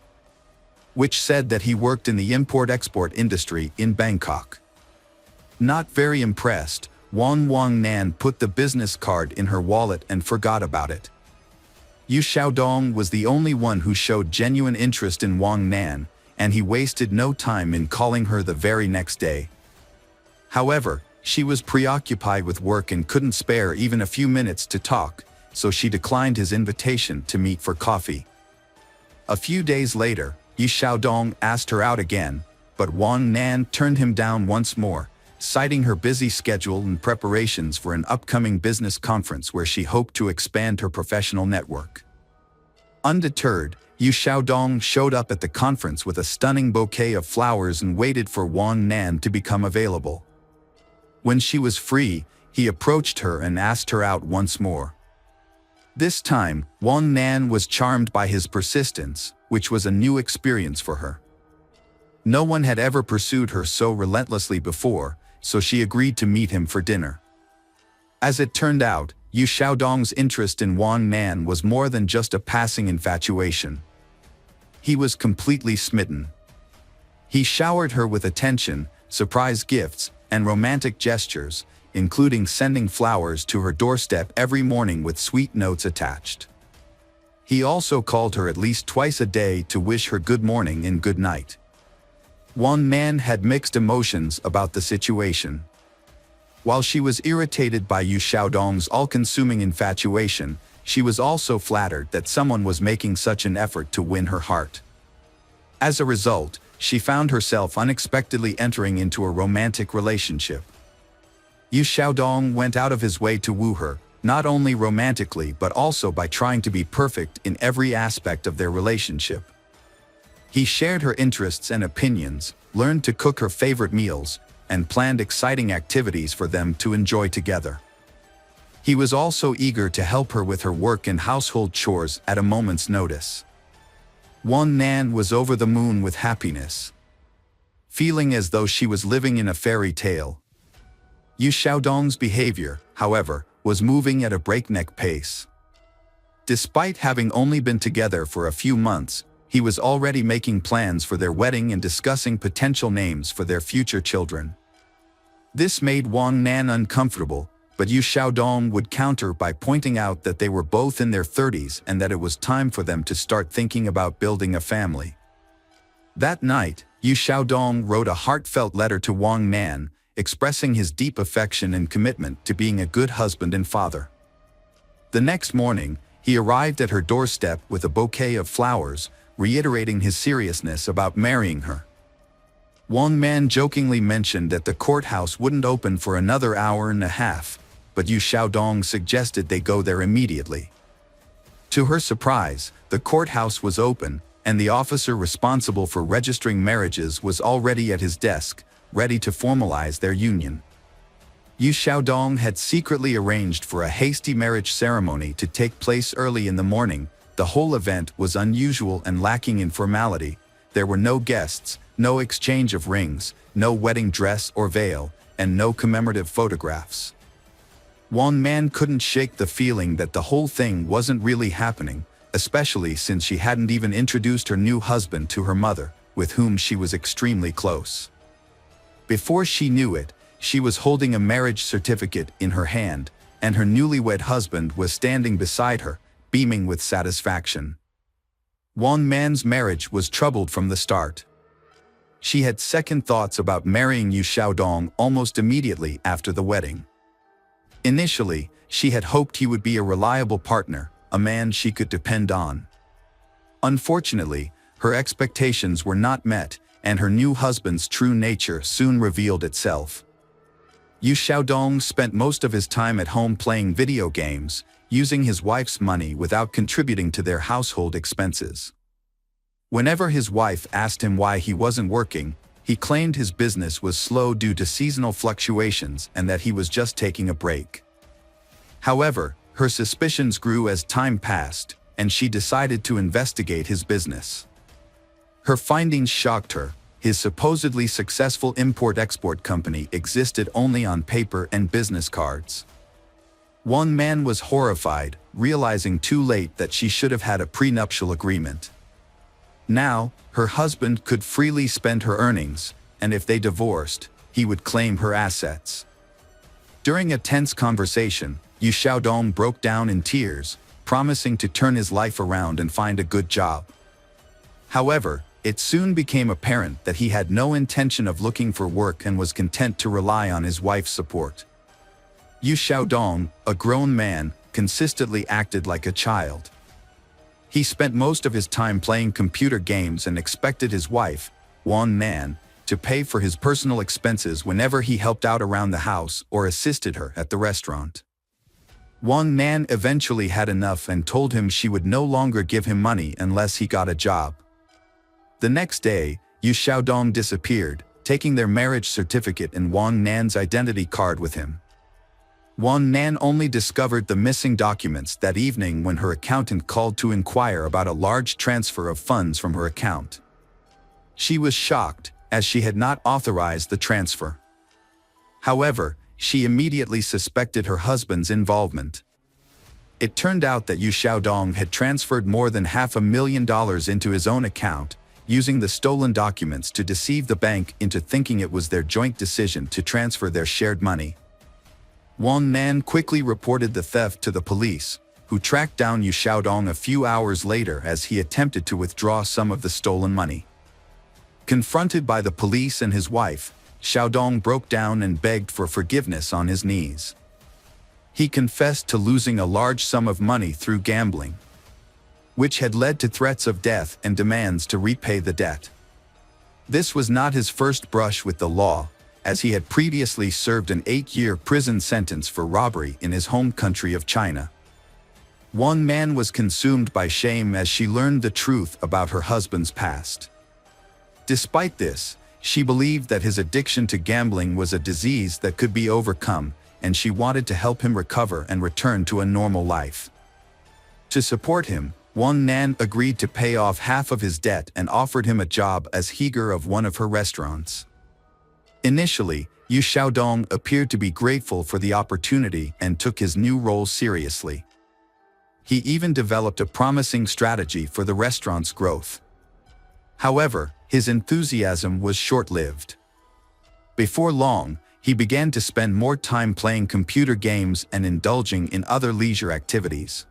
which said that he worked in the import-export industry in Bangkok. Not very impressed, Wang Nan put the business card in her wallet and forgot about it. Yu Xiaodong was the only one who showed genuine interest in Wang Nan, and he wasted no time in calling her the very next day. However, she was preoccupied with work and couldn't spare even a few minutes to talk, so she declined his invitation to meet for coffee. A few days later, Yu Xiaodong asked her out again, but Wang Nan turned him down once more, citing her busy schedule and preparations for an upcoming business conference where she hoped to expand her professional network. Undeterred, Yu Xiaodong showed up at the conference with a stunning bouquet of flowers and waited for Wang Nan to become available. When she was free, he approached her and asked her out once more. This time, Wang Nan was charmed by his persistence, which was a new experience for her. No one had ever pursued her so relentlessly before, so she agreed to meet him for dinner. As it turned out, Yu Xiaodong's interest in Wang Nan was more than just a passing infatuation. He was completely smitten. He showered her with attention, surprise gifts, and romantic gestures, including sending flowers to her doorstep every morning with sweet notes attached. He also called her at least twice a day to wish her good morning and good night. Wang Nan had mixed emotions about the situation. While she was irritated by Yu Xiaodong's all-consuming infatuation, she was also flattered that someone was making such an effort to win her heart. As a result, she found herself unexpectedly entering into a romantic relationship. Yu Xiaodong went out of his way to woo her, not only romantically but also by trying to be perfect in every aspect of their relationship. He shared her interests and opinions, learned to cook her favorite meals, and planned exciting activities for them to enjoy together. He was also eager to help her with her work and household chores at a moment's notice. Wang Nan was over the moon with happiness, feeling as though she was living in a fairy tale. Yu Xiaodong's behavior, however, was moving at a breakneck pace. Despite having only been together for a few months, he was already making plans for their wedding and discussing potential names for their future children. This made Wang Nan uncomfortable, but Yu Xiaodong would counter by pointing out that they were both in their 30s and that it was time for them to start thinking about building a family. That night, Yu Xiaodong wrote a heartfelt letter to Wang Nan, expressing his deep affection and commitment to being a good husband and father. The next morning, he arrived at her doorstep with a bouquet of flowers, reiterating his seriousness about marrying her. Wang Nan jokingly mentioned that the courthouse wouldn't open for another hour and a half, but Yu Xiaodong suggested they go there immediately. To her surprise, the courthouse was open, and the officer responsible for registering marriages was already at his desk, ready to formalize their union. Yu Xiaodong had secretly arranged for a hasty marriage ceremony to take place early in the morning. The whole event was unusual and lacking in formality. There were no guests, no exchange of rings, no wedding dress or veil, and no commemorative photographs. Wang Nan couldn't shake the feeling that the whole thing wasn't really happening, especially since she hadn't even introduced her new husband to her mother, with whom she was extremely close. Before she knew it, she was holding a marriage certificate in her hand, and her newlywed husband was standing beside her, beaming with satisfaction. Wang Nan's marriage was troubled from the start. She had second thoughts about marrying Yu Xiaodong almost immediately after the wedding. Initially, she had hoped he would be a reliable partner, a man she could depend on. Unfortunately, her expectations were not met, and her new husband's true nature soon revealed itself. Yu Xiaodong spent most of his time at home playing video games, using his wife's money without contributing to their household expenses. Whenever his wife asked him why he wasn't working, he claimed his business was slow due to seasonal fluctuations and that he was just taking a break. However, her suspicions grew as time passed, and she decided to investigate his business. Her findings shocked her. His supposedly successful import-export company existed only on paper and business cards. One man was horrified, realizing too late that she should have had a prenuptial agreement. Now, her husband could freely spend her earnings, and if they divorced, he would claim her assets. During a tense conversation, Yu Xiaodong broke down in tears, promising to turn his life around and find a good job. However, it soon became apparent that he had no intention of looking for work and was content to rely on his wife's support. Yu Xiaodong, a grown man, consistently acted like a child. He spent most of his time playing computer games and expected his wife, Wang Nan, to pay for his personal expenses whenever he helped out around the house or assisted her at the restaurant. Wang Nan eventually had enough and told him she would no longer give him money unless he got a job. The next day, Yu Xiaodong disappeared, taking their marriage certificate and Wang Nan's identity card with him. Wang Nan only discovered the missing documents that evening when her accountant called to inquire about a large transfer of funds from her account. She was shocked, as she had not authorized the transfer. However, she immediately suspected her husband's involvement. It turned out that Yu Xiaodong had transferred more than $500,000 into his own account, using the stolen documents to deceive the bank into thinking it was their joint decision to transfer their shared money. Wang Nan quickly reported the theft to the police, who tracked down Yu Xiaodong a few hours later as he attempted to withdraw some of the stolen money. Confronted by the police and his wife, Xiaodong broke down and begged for forgiveness on his knees. He confessed to losing a large sum of money through gambling, which had led to threats of death and demands to repay the debt. This was not his first brush with the law, as he had previously served an 8-year prison sentence for robbery in his home country of China. Wang Nan was consumed by shame as she learned the truth about her husband's past. Despite this, she believed that his addiction to gambling was a disease that could be overcome, and she wanted to help him recover and return to a normal life. To support him, Wang Nan agreed to pay off half of his debt and offered him a job as heger of one of her restaurants. Initially, Yu Xiaodong appeared to be grateful for the opportunity and took his new role seriously. He even developed a promising strategy for the restaurant's growth. However, his enthusiasm was short-lived. Before long, he began to spend more time playing computer games and indulging in other leisure activities.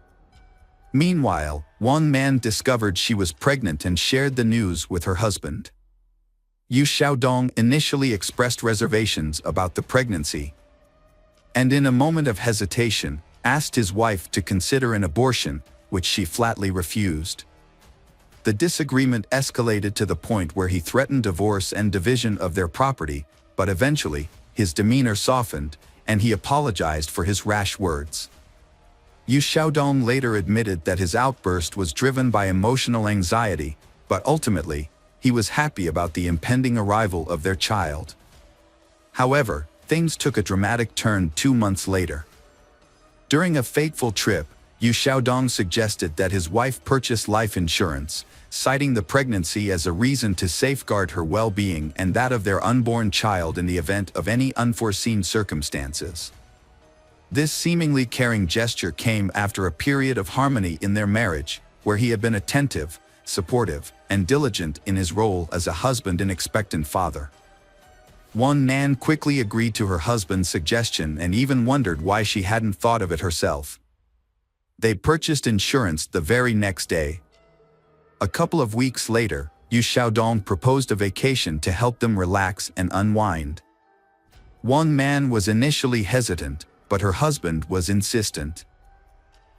Meanwhile, Wang Nan discovered she was pregnant and shared the news with her husband. Yu Xiaodong initially expressed reservations about the pregnancy, and in a moment of hesitation, asked his wife to consider an abortion, which she flatly refused. The disagreement escalated to the point where he threatened divorce and division of their property, but eventually, his demeanor softened, and he apologized for his rash words. Yu Xiaodong later admitted that his outburst was driven by emotional anxiety, but ultimately, he was happy about the impending arrival of their child. However, things took a dramatic turn 2 months later. During a fateful trip, Yu Xiaodong suggested that his wife purchase life insurance, citing the pregnancy as a reason to safeguard her well-being and that of their unborn child in the event of any unforeseen circumstances. This seemingly caring gesture came after a period of harmony in their marriage, where he had been attentive, supportive, and diligent in his role as a husband and expectant father. Wang Nan quickly agreed to her husband's suggestion and even wondered why she hadn't thought of it herself. They purchased insurance the very next day. A couple of weeks later, Yu Xiaodong proposed a vacation to help them relax and unwind. Wang Nan was initially hesitant, but her husband was insistent.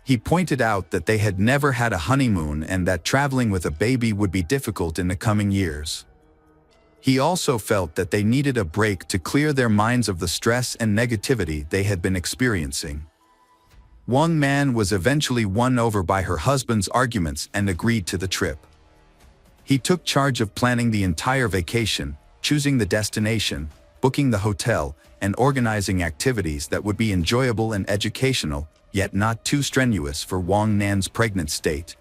He pointed out that they had never had a honeymoon and that traveling with a baby would be difficult in the coming years. He also felt that they needed a break to clear their minds of the stress and negativity they had been experiencing. Wang Nan was eventually won over by her husband's arguments and agreed to the trip. He took charge of planning the entire vacation, choosing the destination, booking the hotel, and organizing activities that would be enjoyable and educational, yet not too strenuous for Wang Nan's pregnant state.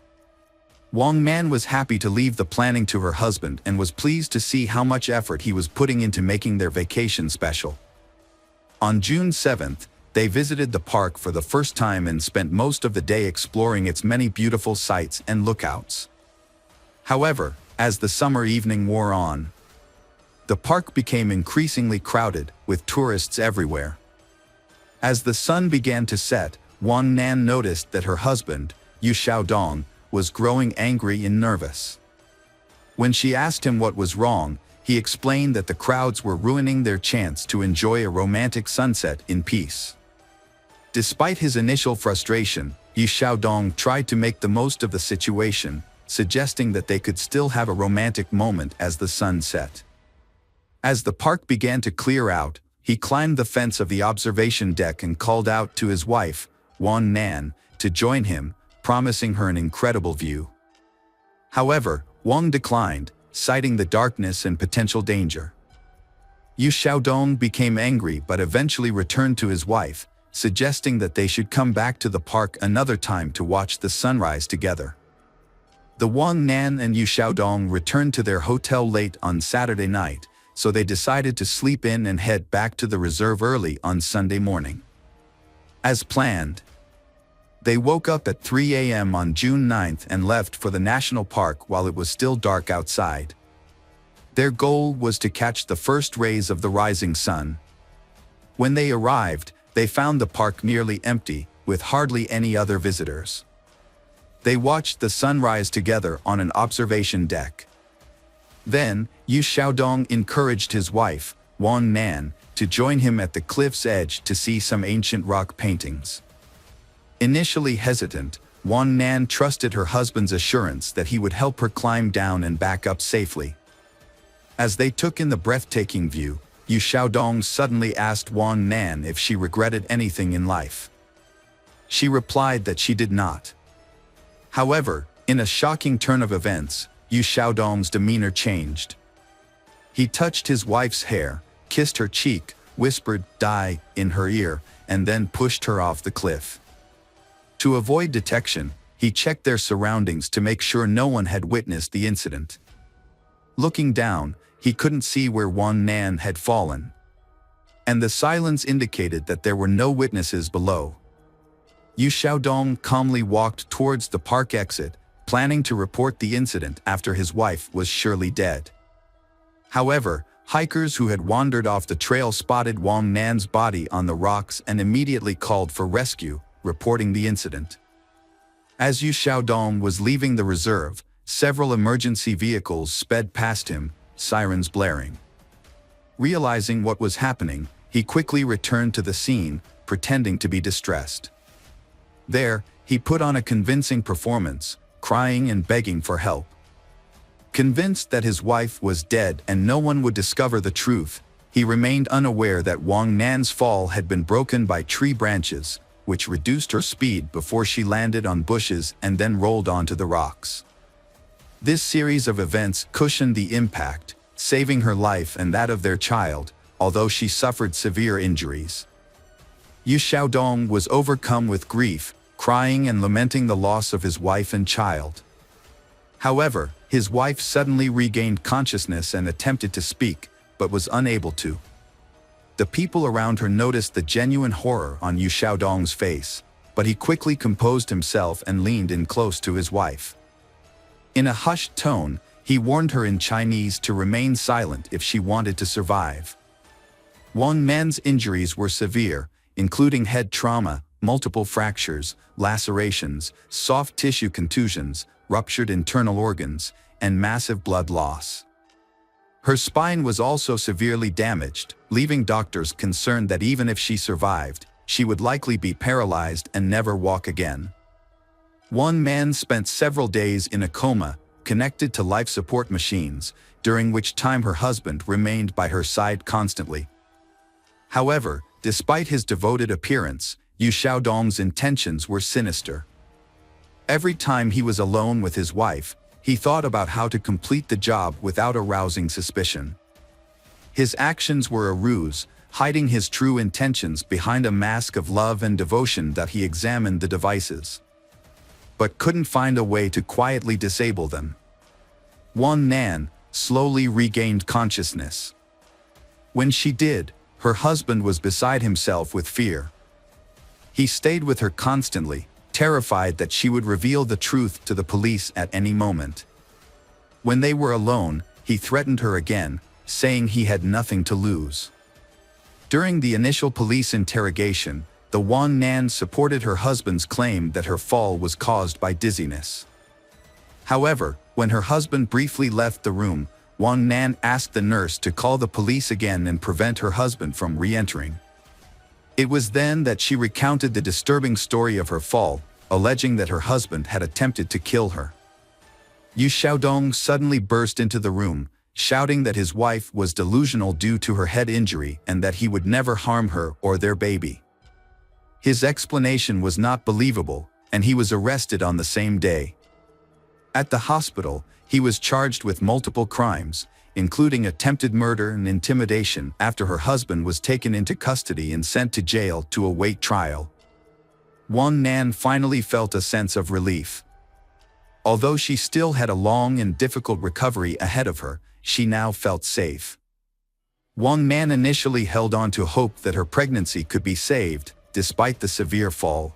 Wang Nan was happy to leave the planning to her husband and was pleased to see how much effort he was putting into making their vacation special. On June 7th, They visited the park for the first time and spent most of the day exploring its many beautiful sights and lookouts. However, as the summer evening wore on, the park became increasingly crowded, with tourists everywhere. As the sun began to set, Wang Nan noticed that her husband, Yu Xiaodong, was growing angry and nervous. When she asked him what was wrong, he explained that the crowds were ruining their chance to enjoy a romantic sunset in peace. Despite his initial frustration, Yu Xiaodong tried to make the most of the situation, suggesting that they could still have a romantic moment as the sun set. As the park began to clear out, he climbed the fence of the observation deck and called out to his wife, Wang Nan, to join him, promising her an incredible view. However, Wang declined, citing the darkness and potential danger. Yu Xiaodong became angry but eventually returned to his wife, suggesting that they should come back to the park another time to watch the sunrise together. The Wang Nan and Yu Xiaodong returned to their hotel late on Saturday night, so they decided to sleep in and head back to the reserve early on Sunday morning. As planned, they woke up at 3 a.m. on June 9th and left for the national park while it was still dark outside. Their goal was to catch the first rays of the rising sun. When they arrived, they found the park nearly empty, with hardly any other visitors. They watched the sunrise together on an observation deck. Then, Yu Xiaodong encouraged his wife, Wang Nan, to join him at the cliff's edge to see some ancient rock paintings. Initially hesitant, Wang Nan trusted her husband's assurance that he would help her climb down and back up safely. As they took in the breathtaking view, Yu Xiaodong suddenly asked Wang Nan if she regretted anything in life. She replied that she did not. However, in a shocking turn of events, Yu Xiaodong's demeanor changed. He touched his wife's hair, kissed her cheek, whispered "die" in her ear, and then pushed her off the cliff. To avoid detection, he checked their surroundings to make sure no one had witnessed the incident. Looking down, he couldn't see where Wang Nan had fallen, and the silence indicated that there were no witnesses below. Yu Xiaodong calmly walked towards the park exit, planning to report the incident after his wife was surely dead. However, hikers who had wandered off the trail spotted Wang Nan's body on the rocks and immediately called for rescue, reporting the incident. As Yu Xiaodong was leaving the reserve, several emergency vehicles sped past him, sirens blaring. Realizing what was happening, he quickly returned to the scene, pretending to be distressed. There, he put on a convincing performance, crying and begging for help. Convinced that his wife was dead and no one would discover the truth, he remained unaware that Wang Nan's fall had been broken by tree branches, which reduced her speed before she landed on bushes and then rolled onto the rocks. This series of events cushioned the impact, saving her life and that of their child, although she suffered severe injuries. Yu Xiaodong was overcome with grief, crying and lamenting the loss of his wife and child. However, his wife suddenly regained consciousness and attempted to speak, but was unable to. The people around her noticed the genuine horror on Yu Xiaodong's face, but he quickly composed himself and leaned in close to his wife. In a hushed tone, he warned her in Chinese to remain silent if she wanted to survive. Wang Nan's injuries were severe, including head trauma, multiple fractures, lacerations, soft tissue contusions, ruptured internal organs, and massive blood loss. Her spine was also severely damaged, leaving doctors concerned that even if she survived, she would likely be paralyzed and never walk again. Wang Nan spent several days in a coma, connected to life support machines, during which time her husband remained by her side constantly. However, despite his devoted appearance, Yu Xiaodong's intentions were sinister. Every time he was alone with his wife, he thought about how to complete the job without arousing suspicion. His actions were a ruse, hiding his true intentions behind a mask of love and devotion that he examined the devices, but couldn't find a way to quietly disable them. Wang Nan slowly regained consciousness. When she did, her husband was beside himself with fear. He stayed with her constantly, terrified that she would reveal the truth to the police at any moment. When they were alone, he threatened her again, saying he had nothing to lose. During the initial police interrogation, the Wang Nan supported her husband's claim that her fall was caused by dizziness. However, when her husband briefly left the room, Wang Nan asked the nurse to call the police again and prevent her husband from re-entering. It was then that she recounted the disturbing story of her fall, alleging that her husband had attempted to kill her. Yu Xiaodong suddenly burst into the room, shouting that his wife was delusional due to her head injury and that he would never harm her or their baby. His explanation was not believable, and he was arrested on the same day. At the hospital, he was charged with multiple crimes, including attempted murder and intimidation after her husband was taken into custody and sent to jail to await trial. Wang Nan finally felt a sense of relief. Although she still had a long and difficult recovery ahead of her, she now felt safe. Wang Nan initially held on to hope that her pregnancy could be saved, despite the severe fall.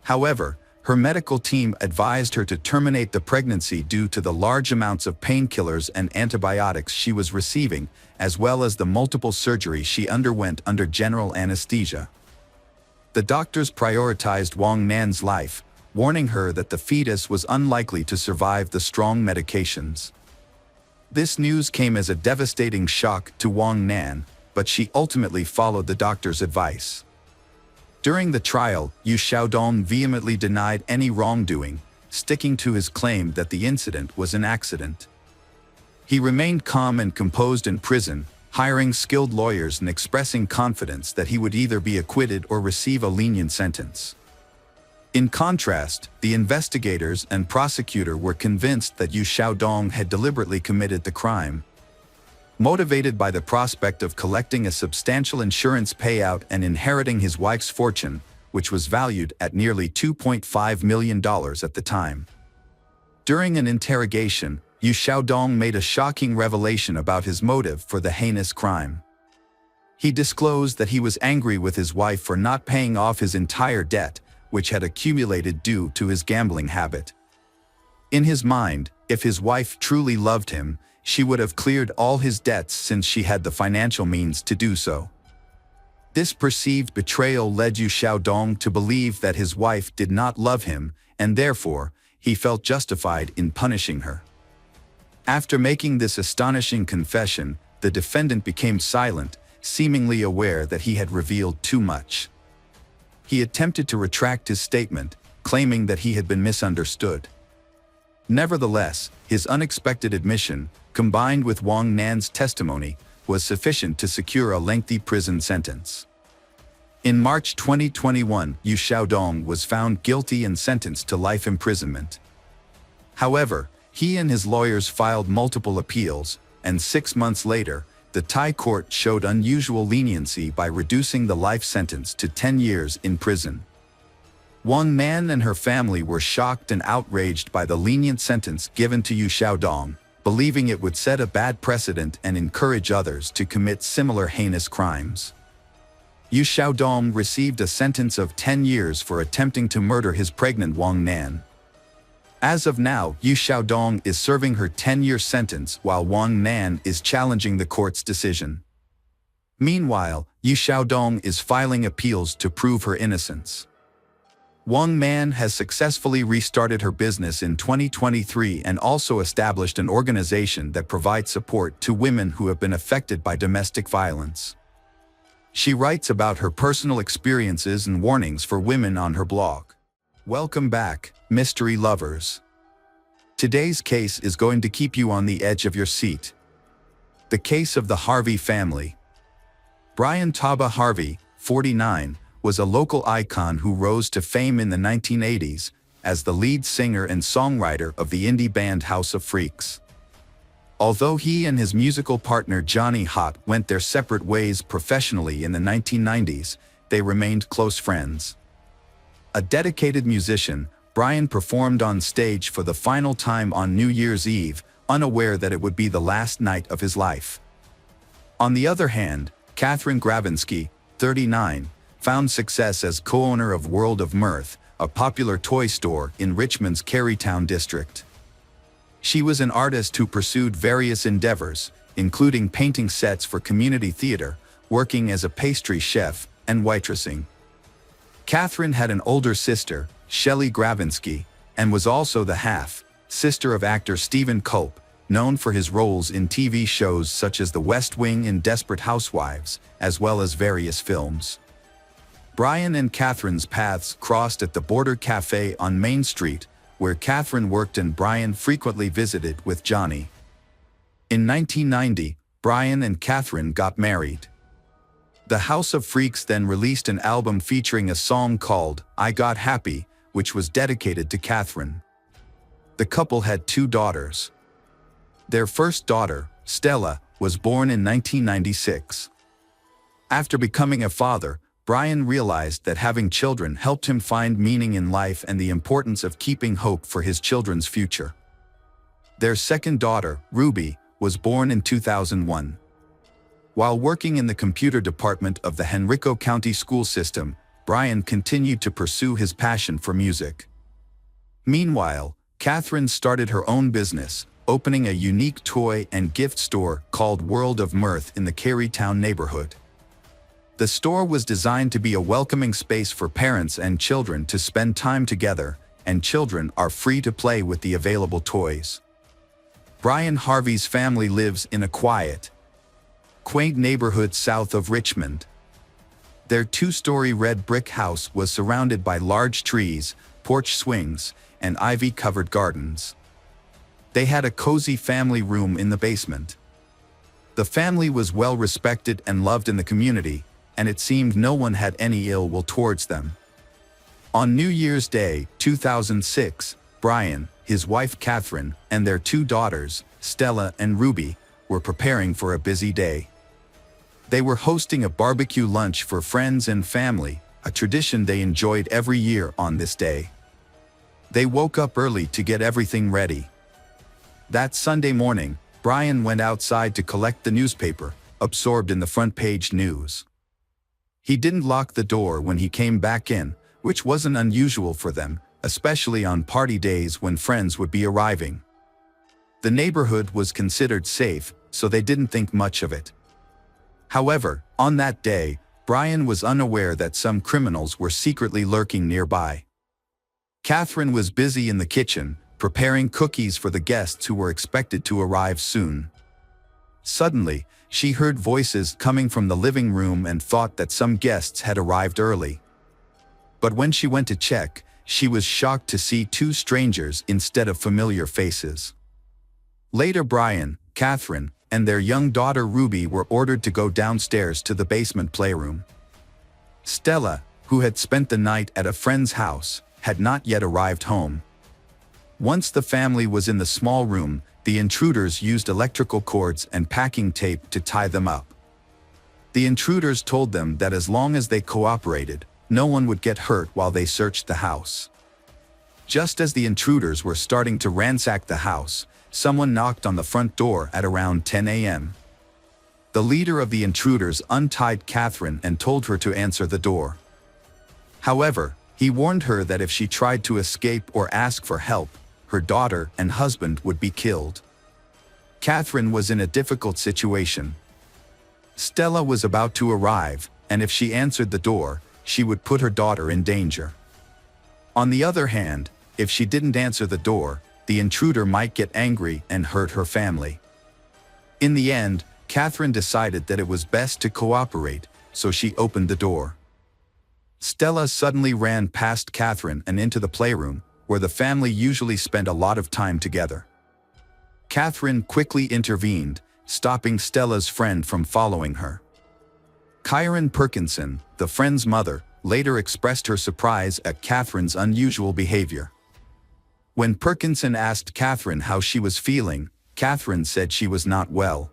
However, her medical team advised her to terminate the pregnancy due to the large amounts of painkillers and antibiotics she was receiving, as well as the multiple surgeries she underwent under general anesthesia. The doctors prioritized Wang Nan's life, warning her that the fetus was unlikely to survive the strong medications. This news came as a devastating shock to Wang Nan, but she ultimately followed the doctor's advice. During the trial, Yu Xiaodong vehemently denied any wrongdoing, sticking to his claim that the incident was an accident. He remained calm and composed in prison, hiring skilled lawyers and expressing confidence that he would either be acquitted or receive a lenient sentence. In contrast, the investigators and prosecutor were convinced that Yu Xiaodong had deliberately committed the crime. Motivated by the prospect of collecting a substantial insurance payout and inheriting his wife's fortune, which was valued at nearly $2.5 million at the time. During an interrogation, Yu Xiaodong made a shocking revelation about his motive for the heinous crime. He disclosed that he was angry with his wife for not paying off his entire debt, which had accumulated due to his gambling habit. In his mind, if his wife truly loved him, she would have cleared all his debts since she had the financial means to do so. This perceived betrayal led Yu Xiaodong to believe that his wife did not love him, and therefore, he felt justified in punishing her. After making this astonishing confession, the defendant became silent, seemingly aware that he had revealed too much. He attempted to retract his statement, claiming that he had been misunderstood. Nevertheless, his unexpected admission, combined with Wang Nan's testimony, was sufficient to secure a lengthy prison sentence. In March 2021, Yu Xiaodong was found guilty and sentenced to life imprisonment. However, he and his lawyers filed multiple appeals, and 6 months later, the Thai court showed unusual leniency by reducing the life sentence to 10 years in prison. Wang Nan and her family were shocked and outraged by the lenient sentence given to Yu Xiaodong, believing it would set a bad precedent and encourage others to commit similar heinous crimes. Yu Xiaodong received a sentence of 10 years for attempting to murder his pregnant Wang Nan. As of now, Yu Xiaodong is serving her 10-year sentence while Wang Nan is challenging the court's decision. Meanwhile, Yu Xiaodong is filing appeals to prove her innocence. Wang Nan has successfully restarted her business in 2023 and also established an organization that provides support to women who have been affected by domestic violence. She writes about her personal experiences and warnings for women on her blog. Welcome back, mystery lovers. Today's case is going to keep you on the edge of your seat. The case of the Harvey family. Brian Taba Harvey, 49, was a local icon who rose to fame in the 1980s as the lead singer and songwriter of the indie band House of Freaks. Although he and his musical partner Johnny Hott went their separate ways professionally in the 1990s, they remained close friends. A dedicated musician, Brian performed on stage for the final time on New Year's Eve, unaware that it would be the last night of his life. On the other hand, Catherine Gravinsky, 39, found success as co-owner of World of Mirth, a popular toy store in Richmond's Carytown district. She was an artist who pursued various endeavors, including painting sets for community theater, working as a pastry chef, and waitressing. Catherine had an older sister, Shelley Gravinsky, and was also the half-sister of actor Stephen Culp, known for his roles in TV shows such as The West Wing and Desperate Housewives, as well as various films. Brian and Catherine's paths crossed at the Border Cafe on Main Street, where Catherine worked and Brian frequently visited with Johnny. In 1990, Brian and Catherine got married. The House of Freaks then released an album featuring a song called I Got Happy, which was dedicated to Catherine. The couple had 2 daughters. Their first daughter, Stella, was born in 1996. After becoming a father, Brian realized that having children helped him find meaning in life and the importance of keeping hope for his children's future. Their second daughter, Ruby, was born in 2001. While working in the computer department of the Henrico County School System, Brian continued to pursue his passion for music. Meanwhile, Catherine started her own business, opening a unique toy and gift store called World of Mirth in the Carytown neighborhood. The store was designed to be a welcoming space for parents and children to spend time together, and children are free to play with the available toys. Brian Harvey's family lives in a quiet, quaint neighborhood south of Richmond. Their 2-story red brick house was surrounded by large trees, porch swings, and ivy-covered gardens. They had a cozy family room in the basement. The family was well respected and loved in the community, and it seemed no one had any ill will towards them. On New Year's Day, 2006, Brian, his wife Catherine, and their 2 daughters, Stella and Ruby, were preparing for a busy day. They were hosting a barbecue lunch for friends and family, a tradition they enjoyed every year on this day. They woke up early to get everything ready. That Sunday morning, Brian went outside to collect the newspaper, absorbed in the front page news. He didn't lock the door when he came back in, which wasn't unusual for them, especially on party days when friends would be arriving. The neighborhood was considered safe, so they didn't think much of it. However, on that day, Brian was unaware that some criminals were secretly lurking nearby. Catherine was busy in the kitchen, preparing cookies for the guests who were expected to arrive soon. Suddenly, she heard voices coming from the living room and thought that some guests had arrived early. But when she went to check, she was shocked to see 2 strangers instead of familiar faces. Later, Brian, Catherine, and their young daughter Ruby were ordered to go downstairs to the basement playroom. Stella, who had spent the night at a friend's house, had not yet arrived home. Once the family was in the small room, the intruders used electrical cords and packing tape to tie them up. The intruders told them that as long as they cooperated, no one would get hurt while they searched the house. Just as the intruders were starting to ransack the house, someone knocked on the front door at around 10 a.m. The leader of the intruders untied Catherine and told her to answer the door. However, he warned her that if she tried to escape or ask for help, her daughter and husband would be killed. Catherine was in a difficult situation. Stella was about to arrive, and if she answered the door, she would put her daughter in danger. On the other hand, if she didn't answer the door, the intruder might get angry and hurt her family. In the end, Catherine decided that it was best to cooperate, so she opened the door. Stella suddenly ran past Catherine and into the playroom, where the family usually spent a lot of time together. Catherine quickly intervened, stopping Stella's friend from following her. Kyron Perkinson, the friend's mother, later expressed her surprise at Catherine's unusual behavior. When Perkinson asked Catherine how she was feeling, Catherine said she was not well.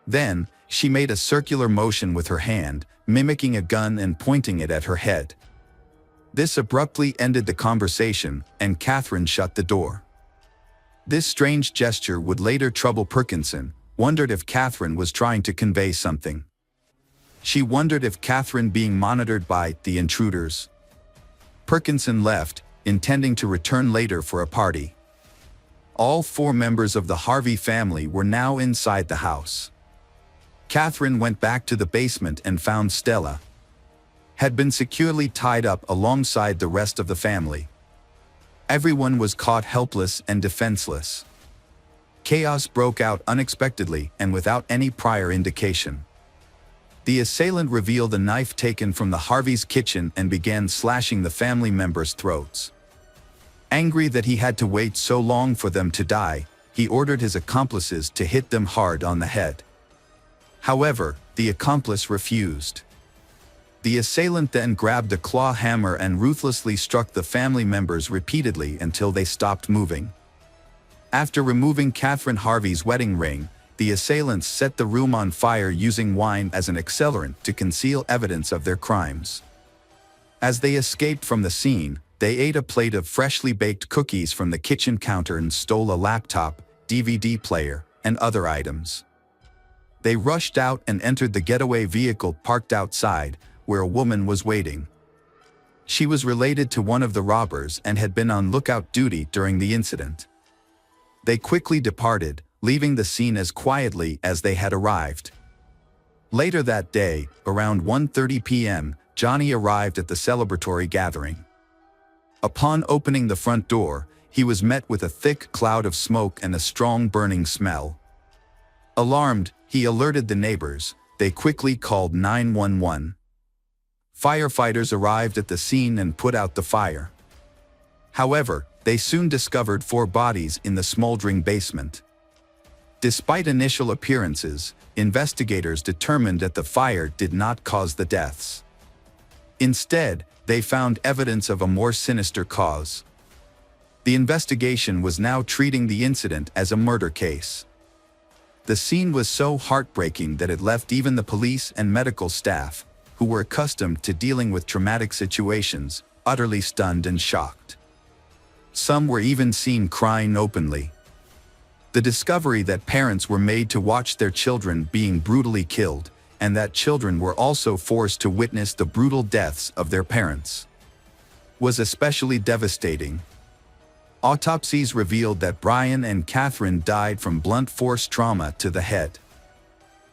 Then, she made a circular motion with her hand, mimicking a gun and pointing it at her head. This abruptly ended the conversation, and Catherine shut the door. This strange gesture would later trouble Perkinson, wondered if Catherine was trying to convey something. She wondered if Catherine being monitored by the intruders. Perkinson left, intending to return later for a party. All 4 members of the Harvey family were now inside the house. Catherine went back to the basement and found Stella had been securely tied up alongside the rest of the family. Everyone was caught helpless and defenseless. Chaos broke out unexpectedly and without any prior indication. The assailant revealed a knife taken from the Harvey's kitchen and began slashing the family members' throats. Angry that he had to wait so long for them to die, he ordered his accomplices to hit them hard on the head. However, the accomplice refused. The assailant then grabbed a claw hammer and ruthlessly struck the family members repeatedly until they stopped moving. After removing Catherine Harvey's wedding ring, the assailants set the room on fire using wine as an accelerant to conceal evidence of their crimes. As they escaped from the scene, they ate a plate of freshly baked cookies from the kitchen counter and stole a laptop, DVD player, and other items. They rushed out and entered the getaway vehicle parked outside, where a woman was waiting. She was related to one of the robbers and had been on lookout duty during the incident. They quickly departed, leaving the scene as quietly as they had arrived. Later that day, around 1:30 p.m., Johnny arrived at the celebratory gathering. Upon opening the front door, he was met with a thick cloud of smoke and a strong burning smell. Alarmed, he alerted the neighbors. They quickly called 911. Firefighters arrived at the scene and put out the fire. However, they soon discovered 4 bodies in the smoldering basement. Despite initial appearances, investigators determined that the fire did not cause the deaths. Instead, they found evidence of a more sinister cause. The investigation was now treating the incident as a murder case. The scene was so heartbreaking that it left even the police and medical staff, who were accustomed to dealing with traumatic situations, utterly stunned and shocked. Some were even seen crying openly. The discovery that parents were made to watch their children being brutally killed, and that children were also forced to witness the brutal deaths of their parents, was especially devastating. Autopsies revealed that Brian and Catherine died from blunt force trauma to the head.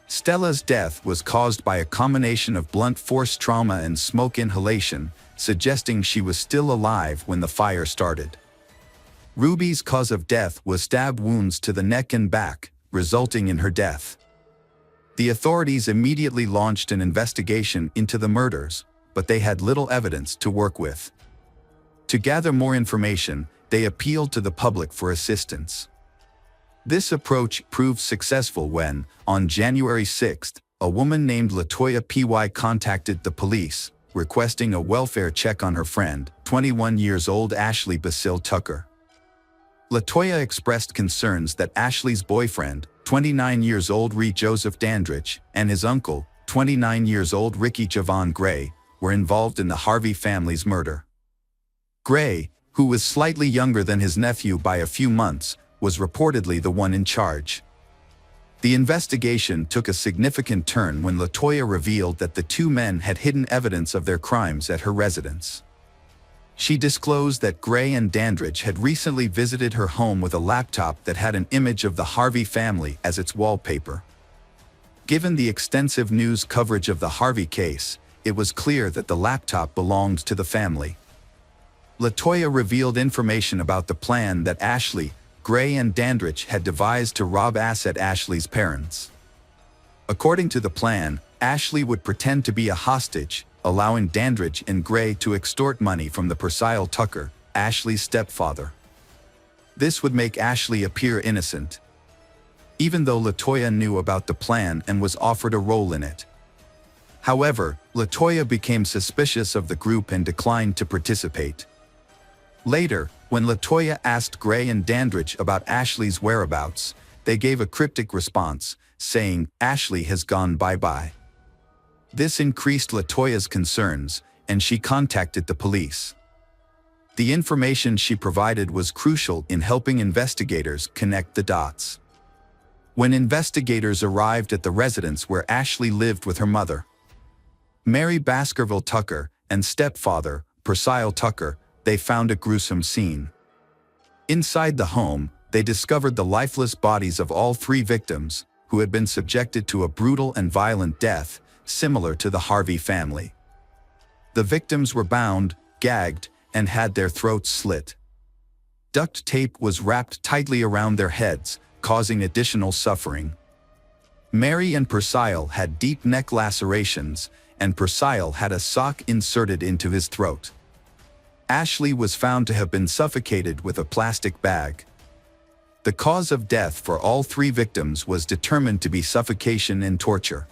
Stella's death was caused by a combination of blunt force trauma and smoke inhalation, suggesting she was still alive when the fire started. Ruby's cause of death was stab wounds to the neck and back, resulting in her death. The authorities immediately launched an investigation into the murders, but they had little evidence to work with. To gather more information, they appealed to the public for assistance. This approach proved successful when, on January 6, a woman named Latoya P.Y. contacted the police, requesting a welfare check on her friend, 21 years old Ashley Basil Tucker. Latoya expressed concerns that Ashley's boyfriend, 29 years old Ree Joseph Dandridge, and his uncle, 29 years old Ricky Javon Gray, were involved in the Harvey family's murder. Gray, who was slightly younger than his nephew by a few months, was reportedly the one in charge. The investigation took a significant turn when Latoya revealed that the 2 men had hidden evidence of their crimes at her residence. She disclosed that Gray and Dandridge had recently visited her home with a laptop that had an image of the Harvey family as its wallpaper. Given the extensive news coverage of the Harvey case, it was clear that the laptop belonged to the family. Latoya revealed information about the plan that Ashley, Gray and Dandridge had devised to rob Ashley's parents. According to the plan, Ashley would pretend to be a hostage, allowing Dandridge and Gray to extort money from the Percile Tucker, Ashley's stepfather. This would make Ashley appear innocent, even though Latoya knew about the plan and was offered a role in it. However, Latoya became suspicious of the group and declined to participate. Later, when Latoya asked Gray and Dandridge about Ashley's whereabouts, they gave a cryptic response, saying, "Ashley has gone bye-bye." This increased Latoya's concerns, and she contacted the police. The information she provided was crucial in helping investigators connect the dots. When investigators arrived at the residence where Ashley lived with her mother, Mary Baskerville Tucker and stepfather, Persile Tucker, they found a gruesome scene. Inside the home, they discovered the lifeless bodies of all three victims, who had been subjected to a brutal and violent death, similar to the Harvey family. The victims were bound, gagged, and had their throats slit. Duct tape was wrapped tightly around their heads, causing additional suffering. Mary and Persile had deep neck lacerations, and Persile had a sock inserted into his throat. Ashley was found to have been suffocated with a plastic bag. The cause of death for all three victims was determined to be suffocation and torture.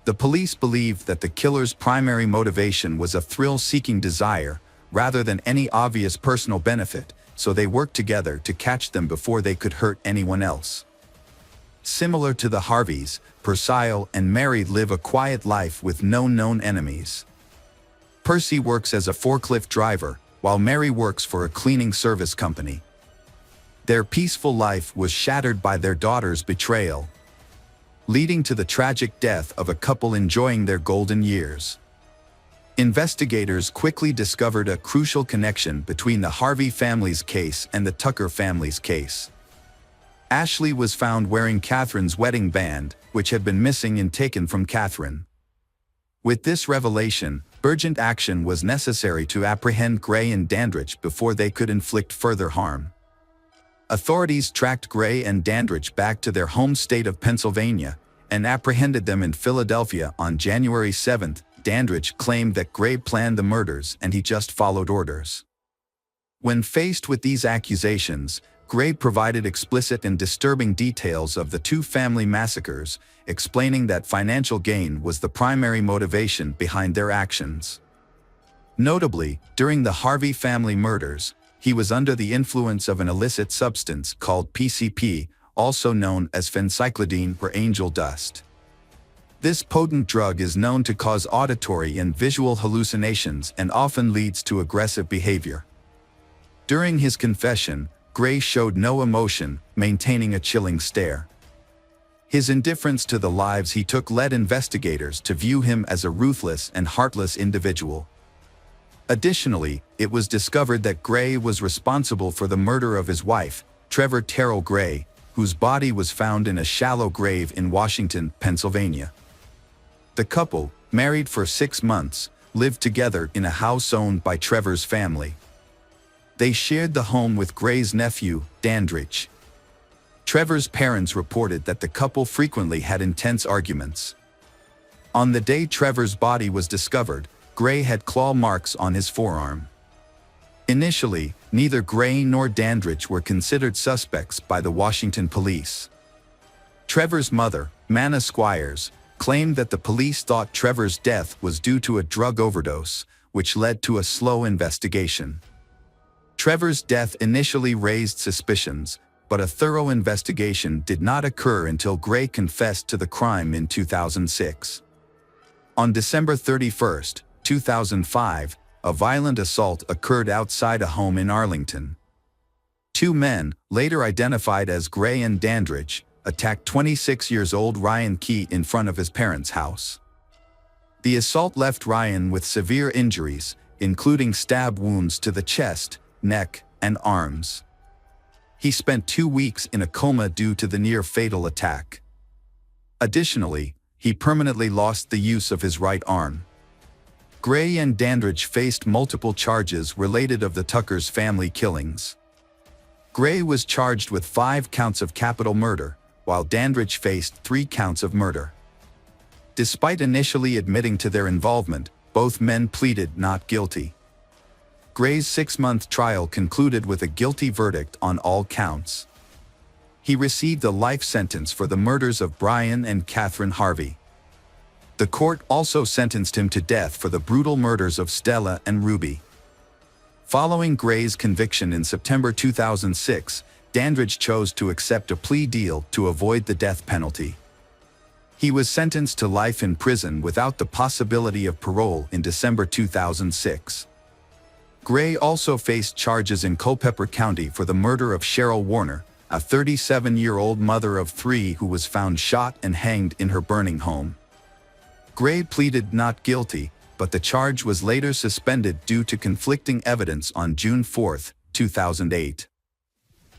The police believed that the killer's primary motivation was a thrill-seeking desire, rather than any obvious personal benefit, so they worked together to catch them before they could hurt anyone else. Similar to the Harveys, Persile and Mary live a quiet life with no known enemies. Percy works as a forklift driver, while Mary works for a cleaning service company. Their peaceful life was shattered by their daughter's betrayal, leading to the tragic death of a couple enjoying their golden years. Investigators quickly discovered a crucial connection between the Harvey family's case and the Tucker family's case. Ashley was found wearing Catherine's wedding band, which had been missing and taken from Catherine. With this revelation, urgent action was necessary to apprehend Gray and Dandridge before they could inflict further harm. Authorities tracked Gray and Dandridge back to their home state of Pennsylvania and apprehended them in Philadelphia on January 7. Dandridge claimed that Gray planned the murders and he just followed orders. When faced with these accusations, Gray provided explicit and disturbing details of the two family massacres, explaining that financial gain was the primary motivation behind their actions. Notably, during the Harvey family murders, he was under the influence of an illicit substance called PCP, also known as phencyclidine or angel dust. This potent drug is known to cause auditory and visual hallucinations and often leads to aggressive behavior. During his confession, Gray showed no emotion, maintaining a chilling stare. His indifference to the lives he took led investigators to view him as a ruthless and heartless individual. Additionally, it was discovered that Gray was responsible for the murder of his wife, Trevor Terrell Gray, whose body was found in a shallow grave in Washington, Pennsylvania. The couple, married for 6 months, lived together in a house owned by Trevor's family. They shared the home with Gray's nephew, Dandridge. Trevor's parents reported that the couple frequently had intense arguments. On the day Trevor's body was discovered, Gray had claw marks on his forearm. Initially, neither Gray nor Dandridge were considered suspects by the Washington police. Trevor's mother, Manna Squires, claimed that the police thought Trevor's death was due to a drug overdose, which led to a slow investigation. Trevor's death initially raised suspicions, but a thorough investigation did not occur until Gray confessed to the crime in 2006. On December 31, 2005, a violent assault occurred outside a home in Arlington. Two men, later identified as Gray and Dandridge, attacked 26-year-old Ryan Key in front of his parents' house. The assault left Ryan with severe injuries, including stab wounds to the chest, neck, and arms. He spent 2 weeks in a coma due to the near-fatal attack. Additionally, he permanently lost the use of his right arm. Gray and Dandridge faced multiple charges related of the Tucker's family killings. Gray was charged with 5 counts of capital murder, while Dandridge faced 3 counts of murder. Despite initially admitting to their involvement, both men pleaded not guilty. Gray's 6-month trial concluded with a guilty verdict on all counts. He received a life sentence for the murders of Brian and Catherine Harvey. The court also sentenced him to death for the brutal murders of Stella and Ruby. Following Gray's conviction in September 2006, Dandridge chose to accept a plea deal to avoid the death penalty. He was sentenced to life in prison without the possibility of parole in December 2006. Gray also faced charges in Culpeper County for the murder of Cheryl Warner, a 37-year-old mother of 3 who was found shot and hanged in her burning home. Gray pleaded not guilty, but the charge was later suspended due to conflicting evidence on June 4, 2008.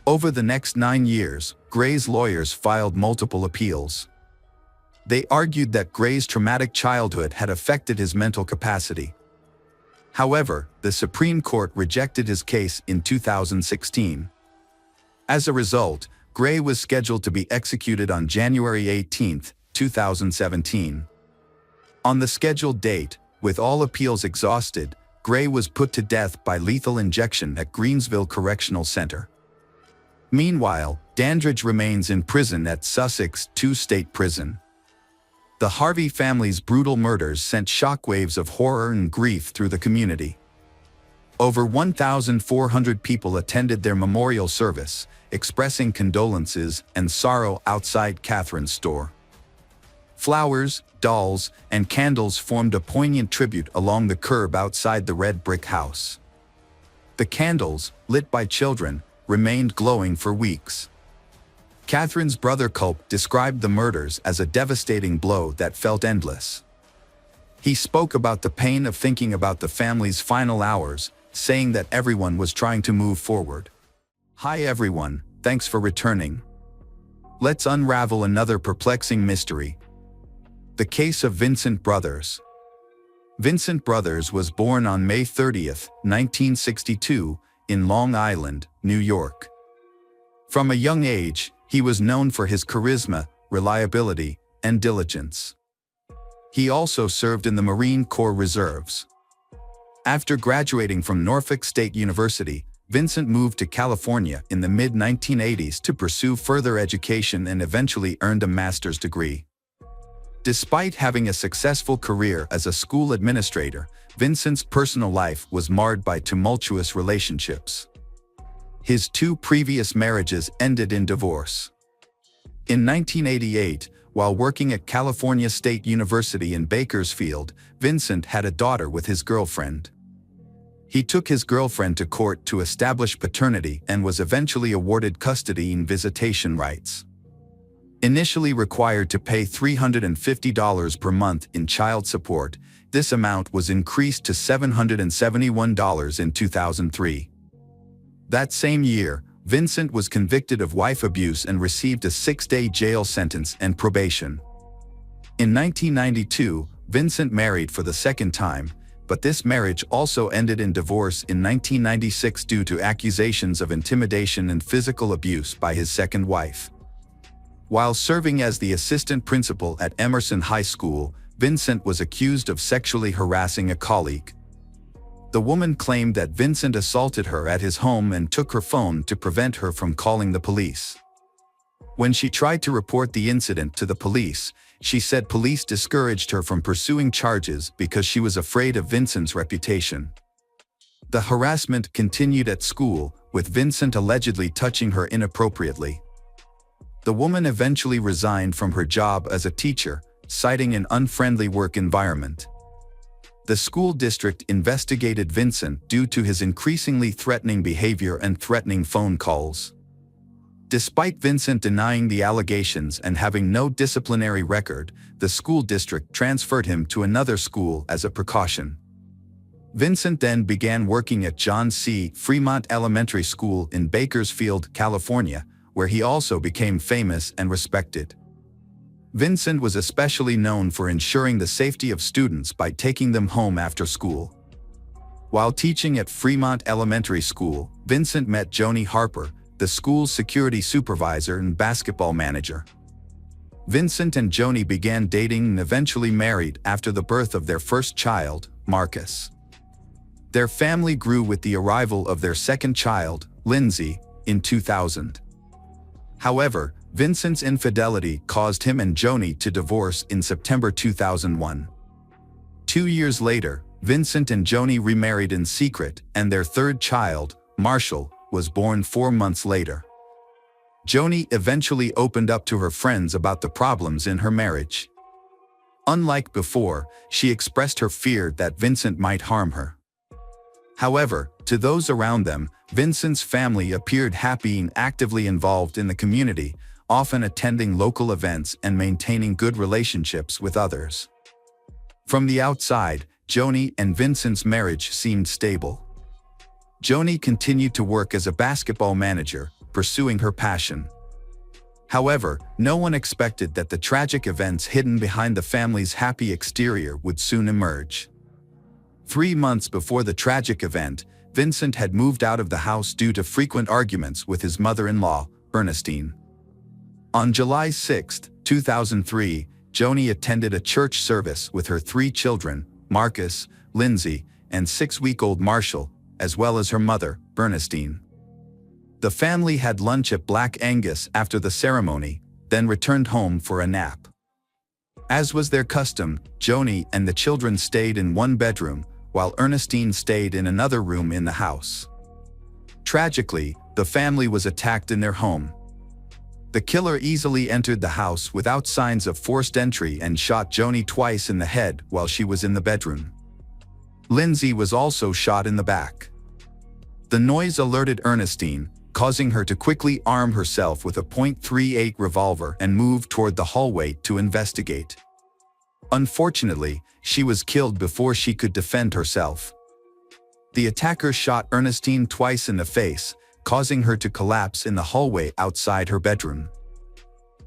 Over the next 9 years, Gray's lawyers filed multiple appeals. They argued that Gray's traumatic childhood had affected his mental capacity. However, the Supreme Court rejected his case in 2016. As a result, Gray was scheduled to be executed on January 18, 2017. On the scheduled date, with all appeals exhausted, Gray was put to death by lethal injection at Greensville Correctional Center. Meanwhile, Dandridge remains in prison at Sussex II State Prison. The Harvey family's brutal murders sent shockwaves of horror and grief through the community. Over 1,400 people attended their memorial service, expressing condolences and sorrow outside Catherine's store. Flowers, dolls, and candles formed a poignant tribute along the curb outside the red brick house. The candles, lit by children, remained glowing for weeks. Catherine's brother Culp described the murders as a devastating blow that felt endless. He spoke about the pain of thinking about the family's final hours, saying that everyone was trying to move forward. Hi everyone, thanks for returning. Let's unravel another perplexing mystery. The case of Vincent Brothers. Vincent Brothers was born on May 30, 1962, in Long Island, New York. From a young age, he was known for his charisma, reliability, and diligence. He also served in the Marine Corps Reserves. After graduating from Norfolk State University, Vincent moved to California in the mid-1980s to pursue further education and eventually earned a master's degree. Despite having a successful career as a school administrator, Vincent's personal life was marred by tumultuous relationships. His 2 previous marriages ended in divorce. In 1988, while working at California State University in Bakersfield, Vincent had a daughter with his girlfriend. He took his girlfriend to court to establish paternity and was eventually awarded custody and visitation rights. Initially required to pay $350 per month in child support, this amount was increased to $771 in 2003. That same year, Vincent was convicted of wife abuse and received a 6-day jail sentence and probation. In 1992, Vincent married for the second time, but this marriage also ended in divorce in 1996 due to accusations of intimidation and physical abuse by his second wife. While serving as the assistant principal at Emerson High School, Vincent was accused of sexually harassing a colleague. The woman claimed that Vincent assaulted her at his home and took her phone to prevent her from calling the police. When she tried to report the incident to the police, she said police discouraged her from pursuing charges because she was afraid of Vincent's reputation. The harassment continued at school, with Vincent allegedly touching her inappropriately. The woman eventually resigned from her job as a teacher, citing an unfriendly work environment. The school district investigated Vincent due to his increasingly threatening behavior and threatening phone calls. Despite Vincent denying the allegations and having no disciplinary record, the school district transferred him to another school as a precaution. Vincent then began working at John C. Fremont Elementary School in Bakersfield, California, where he also became famous and respected. Vincent was especially known for ensuring the safety of students by taking them home after school. While teaching at Fremont Elementary School, Vincent met Joni Harper, the school's security supervisor and basketball manager. Vincent and Joni began dating and eventually married after the birth of their first child, Marcus. Their family grew with the arrival of their second child, Lindsay, in 2000. However, Vincent's infidelity caused him and Joni to divorce in September 2001. 2 years later, Vincent and Joni remarried in secret, and their third child, Marshall, was born 4 months later. Joni eventually opened up to her friends about the problems in her marriage. Unlike before, she expressed her fear that Vincent might harm her. However, to those around them, Vincent's family appeared happy and actively involved in the community, often attending local events and maintaining good relationships with others. From the outside, Joni and Vincent's marriage seemed stable. Joni continued to work as a basketball manager, pursuing her passion. However, no one expected that the tragic events hidden behind the family's happy exterior would soon emerge. 3 months before the tragic event, Vincent had moved out of the house due to frequent arguments with his mother-in-law, Ernestine. On July 6, 2003, Joni attended a church service with her 3 children, Marcus, Lindsay, and 6-week-old Marshall, as well as her mother, Ernestine. The family had lunch at Black Angus after the ceremony, then returned home for a nap. As was their custom, Joni and the children stayed in one bedroom, while Ernestine stayed in another room in the house. Tragically, the family was attacked in their home. The killer easily entered the house without signs of forced entry and shot Joni twice in the head while she was in the bedroom. Lindsay was also shot in the back. The noise alerted Ernestine, causing her to quickly arm herself with a .38 revolver and move toward the hallway to investigate. Unfortunately, she was killed before she could defend herself. The attacker shot Ernestine twice in the face, causing her to collapse in the hallway outside her bedroom.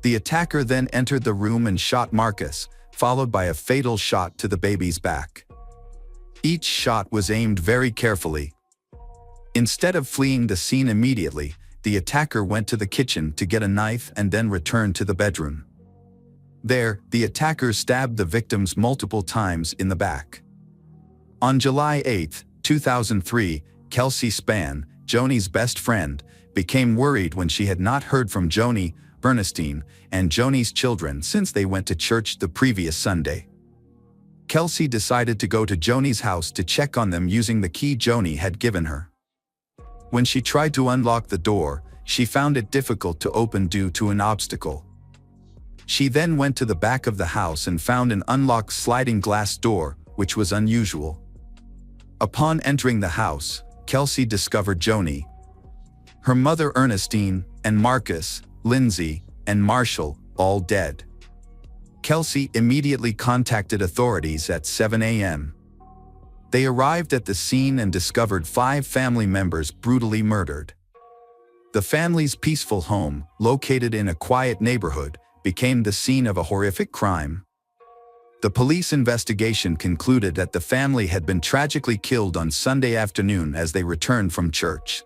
The attacker then entered the room and shot Marcus, followed by a fatal shot to the baby's back. Each shot was aimed very carefully. Instead of fleeing the scene immediately, the attacker went to the kitchen to get a knife and then returned to the bedroom. There, the attacker stabbed the victims multiple times in the back. On July 8, 2003, Kelsey Spann, Joni's best friend, became worried when she had not heard from Joni, Ernestine, and Joni's children since they went to church the previous Sunday. Kelsey decided to go to Joni's house to check on them using the key Joni had given her. When she tried to unlock the door, she found it difficult to open due to an obstacle. She then went to the back of the house and found an unlocked sliding glass door, which was unusual. Upon entering the house, Kelsey discovered Joni, her mother Ernestine, and Marcus, Lindsay, and Marshall, all dead. Kelsey immediately contacted authorities at 7 a.m. They arrived at the scene and discovered 5 family members brutally murdered. The family's peaceful home, located in a quiet neighborhood, became the scene of a horrific crime. The police investigation concluded that the family had been tragically killed on Sunday afternoon as they returned from church.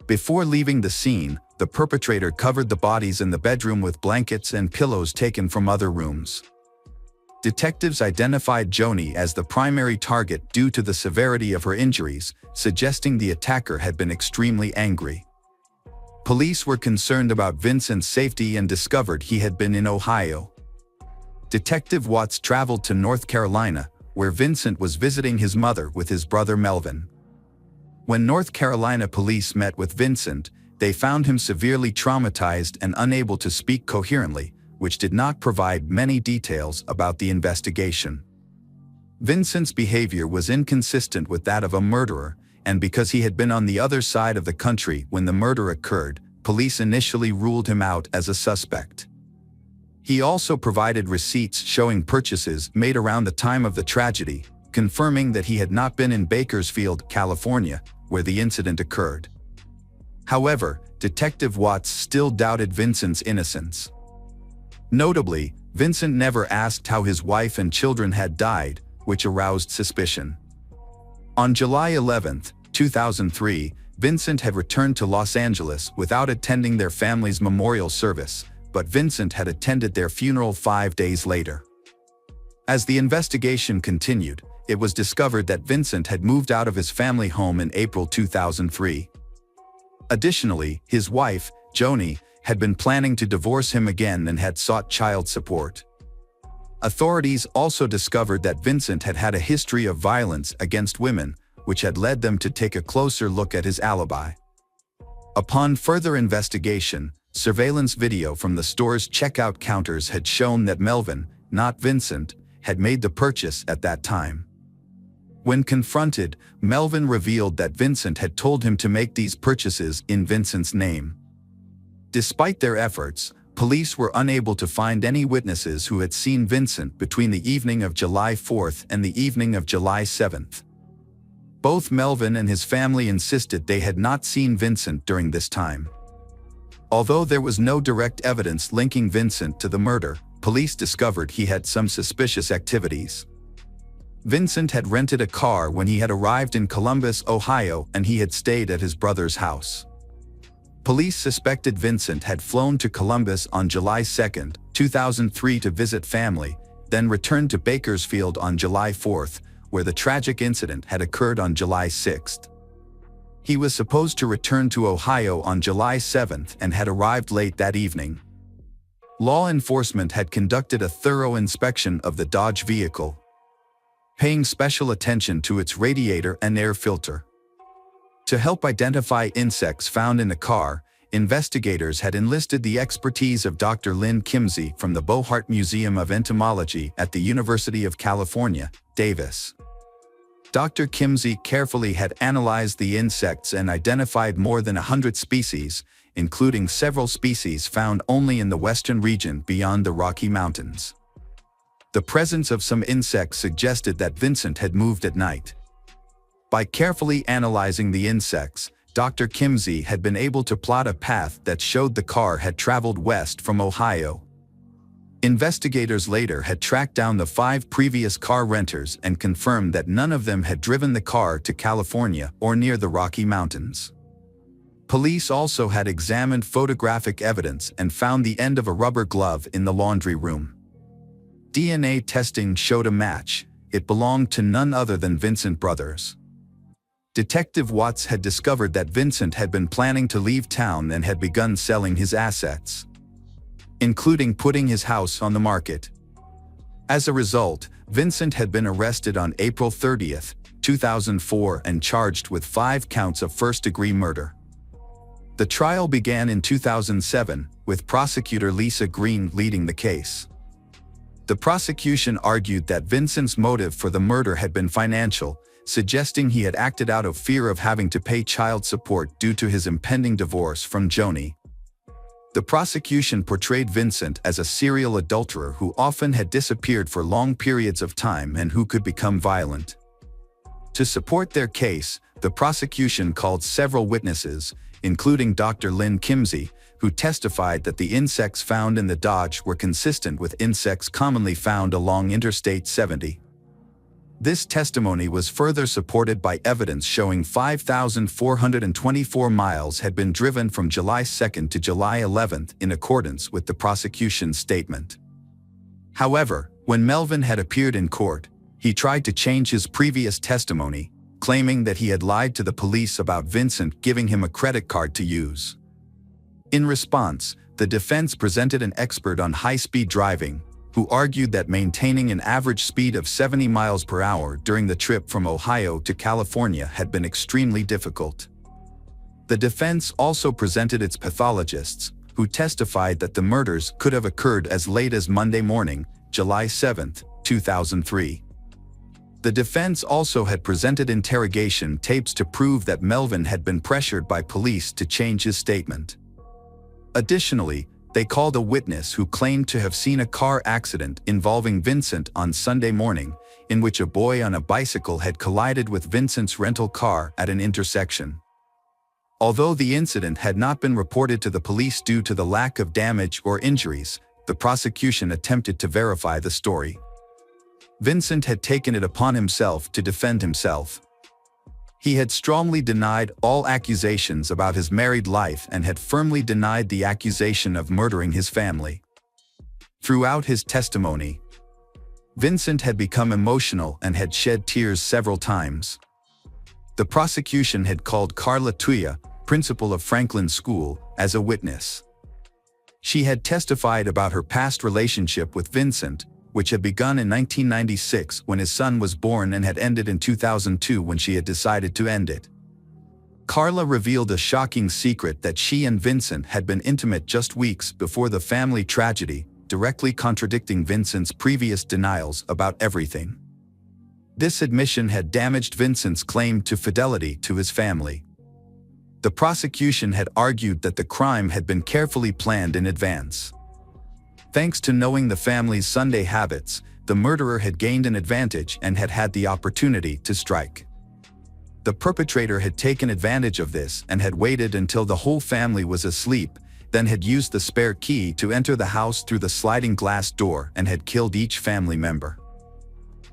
Before leaving the scene, the perpetrator covered the bodies in the bedroom with blankets and pillows taken from other rooms. Detectives identified Joni as the primary target due to the severity of her injuries, suggesting the attacker had been extremely angry. Police were concerned about Vincent's safety and discovered he had been in Ohio. Detective Watts traveled to North Carolina, where Vincent was visiting his mother with his brother Melvin. When North Carolina police met with Vincent, they found him severely traumatized and unable to speak coherently, which did not provide many details about the investigation. Vincent's behavior was inconsistent with that of a murderer, and because he had been on the other side of the country when the murder occurred, police initially ruled him out as a suspect. He also provided receipts showing purchases made around the time of the tragedy, confirming that he had not been in Bakersfield, California, where the incident occurred. However, Detective Watts still doubted Vincent's innocence. Notably, Vincent never asked how his wife and children had died, which aroused suspicion. On July 11, 2003, Vincent had returned to Los Angeles without attending their family's memorial service, but Vincent had attended their funeral 5 days later. As the investigation continued, it was discovered that Vincent had moved out of his family home in April 2003. Additionally, his wife, Joni, had been planning to divorce him again and had sought child support. Authorities also discovered that Vincent had had a history of violence against women, which had led them to take a closer look at his alibi. Upon further investigation, surveillance video from the store's checkout counters had shown that Melvin, not Vincent, had made the purchase at that time. When confronted, Melvin revealed that Vincent had told him to make these purchases in Vincent's name. Despite their efforts, police were unable to find any witnesses who had seen Vincent between the evening of July 4th and the evening of July 7th. Both Melvin and his family insisted they had not seen Vincent during this time. Although there was no direct evidence linking Vincent to the murder, police discovered he had some suspicious activities. Vincent had rented a car when he had arrived in Columbus, Ohio, and he had stayed at his brother's house. Police suspected Vincent had flown to Columbus on July 2, 2003 to visit family, then returned to Bakersfield on July 4th, where the tragic incident had occurred on July 6th. He was supposed to return to Ohio on July 7th and had arrived late that evening. Law enforcement had conducted a thorough inspection of the Dodge vehicle, paying special attention to its radiator and air filter. To help identify insects found in the car, investigators had enlisted the expertise of Dr. Lynn Kimsey from the Bohart Museum of Entomology at the University of California, Davis. Dr. Kimsey carefully had analyzed the insects and identified more than 100 species, including several species found only in the western region beyond the Rocky Mountains. The presence of some insects suggested that Vincent had moved at night. By carefully analyzing the insects, Dr. Kimsey had been able to plot a path that showed the car had traveled west from Ohio. Investigators later had tracked down the 5 previous car renters and confirmed that none of them had driven the car to California or near the Rocky Mountains. Police also had examined photographic evidence and found the end of a rubber glove in the laundry room. DNA testing showed a match. It belonged to none other than Vincent Brothers. Detective Watts had discovered that Vincent had been planning to leave town and had begun selling his assets, including putting his house on the market. As a result, Vincent had been arrested on April 30, 2004 and charged with 5 counts of first-degree murder. The trial began in 2007, with prosecutor Lisa Green leading the case. The prosecution argued that Vincent's motive for the murder had been financial, suggesting he had acted out of fear of having to pay child support due to his impending divorce from Joni. The prosecution portrayed Vincent as a serial adulterer who often had disappeared for long periods of time and who could become violent. To support their case, the prosecution called several witnesses, including Dr. Lynn Kimsey, who testified that the insects found in the Dodge were consistent with insects commonly found along Interstate 70. This testimony was further supported by evidence showing 5,424 miles had been driven from July 2 to July 11 in accordance with the prosecution's statement. However, when Melvin had appeared in court, he tried to change his previous testimony, claiming that he had lied to the police about Vincent giving him a credit card to use. In response, the defense presented an expert on high-speed driving, who argued that maintaining an average speed of 70 miles per hour during the trip from Ohio to California had been extremely difficult. The defense also presented its pathologists, who testified that the murders could have occurred as late as Monday morning, July 7, 2003. The defense also had presented interrogation tapes to prove that Melvin had been pressured by police to change his statement. Additionally, they called a witness who claimed to have seen a car accident involving Vincent on Sunday morning, in which a boy on a bicycle had collided with Vincent's rental car at an intersection. Although the incident had not been reported to the police due to the lack of damage or injuries, the prosecution attempted to verify the story. Vincent had taken it upon himself to defend himself. He had strongly denied all accusations about his married life and had firmly denied the accusation of murdering his family. Throughout his testimony, Vincent had become emotional and had shed tears several times. The prosecution had called Carla Tuya, principal of Franklin School, as a witness. She had testified about her past relationship with Vincent, which had begun in 1996 when his son was born and had ended in 2002 when she had decided to end it. Carla revealed a shocking secret that she and Vincent had been intimate just weeks before the family tragedy, directly contradicting Vincent's previous denials about everything. This admission had damaged Vincent's claim to fidelity to his family. The prosecution had argued that the crime had been carefully planned in advance. Thanks to knowing the family's Sunday habits, the murderer had gained an advantage and had had the opportunity to strike. The perpetrator had taken advantage of this and had waited until the whole family was asleep, then had used the spare key to enter the house through the sliding glass door and had killed each family member.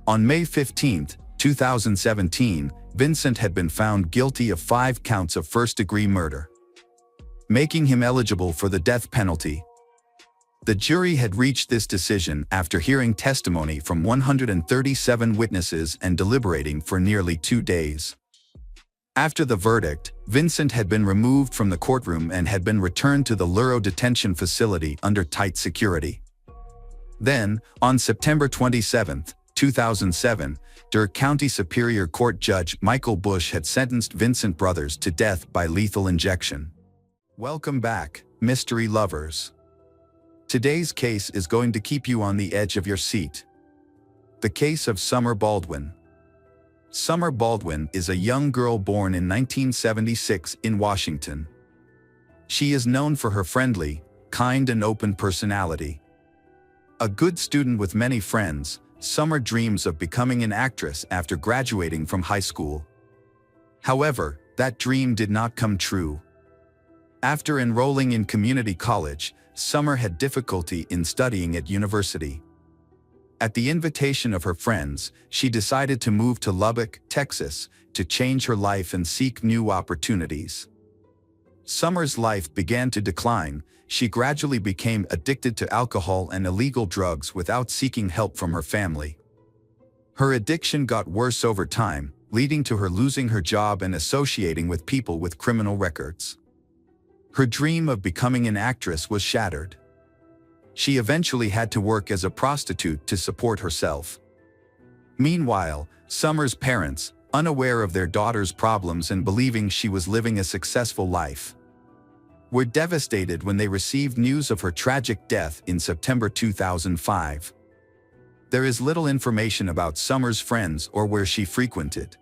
On May 15, 2017, Vincent had been found guilty of 5 counts of first-degree murder, making him eligible for the death penalty. The jury had reached this decision after hearing testimony from 137 witnesses and deliberating for nearly 2 days. After the verdict, Vincent had been removed from the courtroom and had been returned to the Luro detention facility under tight security. Then, on September 27, 2007, Durr County Superior Court Judge Michael Bush had sentenced Vincent Brothers to death by lethal injection. Welcome back, mystery lovers. Today's case is going to keep you on the edge of your seat. The case of Summer Baldwin. Summer Baldwin is a young girl born in 1976 in Washington. She is known for her friendly, kind and open personality. A good student with many friends, Summer dreams of becoming an actress after graduating from high school. However, that dream did not come true. After enrolling in community college, Summer had difficulty in studying at university. At the invitation of her friends, she decided to move to Lubbock, Texas, to change her life and seek new opportunities. Summer's life began to decline. She gradually became addicted to alcohol and illegal drugs without seeking help from her family. Her addiction got worse over time, leading to her losing her job and associating with people with criminal records. Her dream of becoming an actress was shattered. She eventually had to work as a prostitute to support herself. Meanwhile, Summer's parents, unaware of their daughter's problems and believing she was living a successful life, were devastated when they received news of her tragic death in September 2005. There is little information about Summer's friends or where she frequented.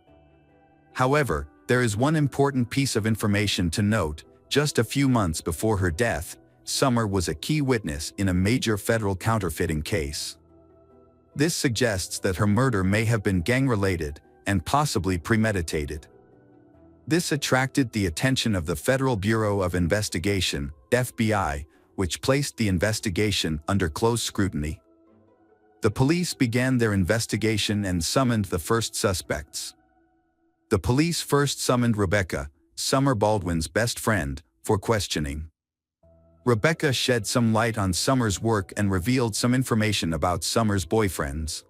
However, there is one important piece of information to note. Just a few months before her death, Summer was a key witness in a major federal counterfeiting case. This suggests that her murder may have been gang-related and possibly premeditated. This attracted the attention of the Federal Bureau of Investigation, FBI, which placed the investigation under close scrutiny. The police began their investigation and summoned the first suspects. The police first summoned Rebecca, Summer Baldwin's best friend, for questioning. Rebecca shed some light on Summer's work and revealed some information about Summer's boyfriends.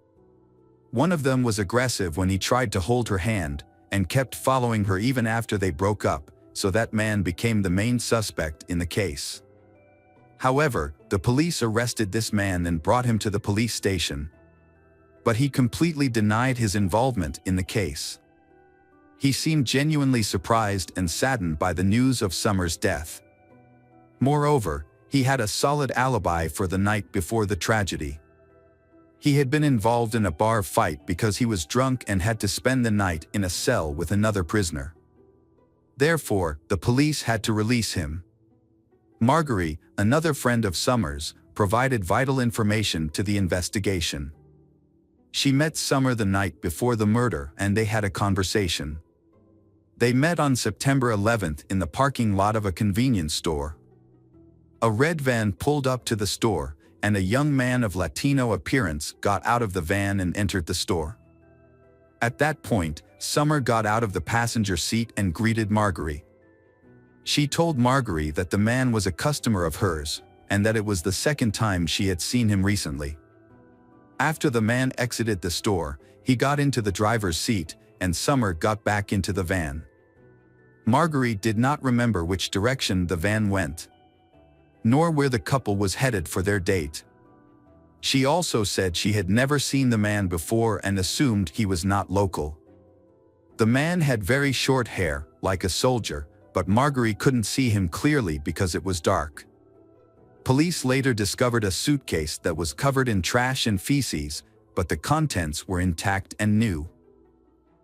One of them was aggressive when he tried to hold her hand, and kept following her even after they broke up, so that man became the main suspect in the case. However, the police arrested this man and brought him to the police station. But he completely denied his involvement in the case. He seemed genuinely surprised and saddened by the news of Summer's death. Moreover, he had a solid alibi for the night before the tragedy. He had been involved in a bar fight because he was drunk and had to spend the night in a cell with another prisoner. Therefore, the police had to release him. Marguerite, another friend of Summer's, provided vital information to the investigation. She met Summer the night before the murder and they had a conversation. They met on September 11th in the parking lot of a convenience store. A red van pulled up to the store, and a young man of Latino appearance got out of the van and entered the store. At that point, Summer got out of the passenger seat and greeted Marguerite. She told Marguerite that the man was a customer of hers, and that it was the second time she had seen him recently. After the man exited the store, he got into the driver's seat, and Summer got back into the van. Marguerite did not remember which direction the van went, nor where the couple was headed for their date. She also said she had never seen the man before and assumed he was not local. The man had very short hair, like a soldier, but Marguerite couldn't see him clearly because it was dark. Police later discovered a suitcase that was covered in trash and feces, but the contents were intact and new.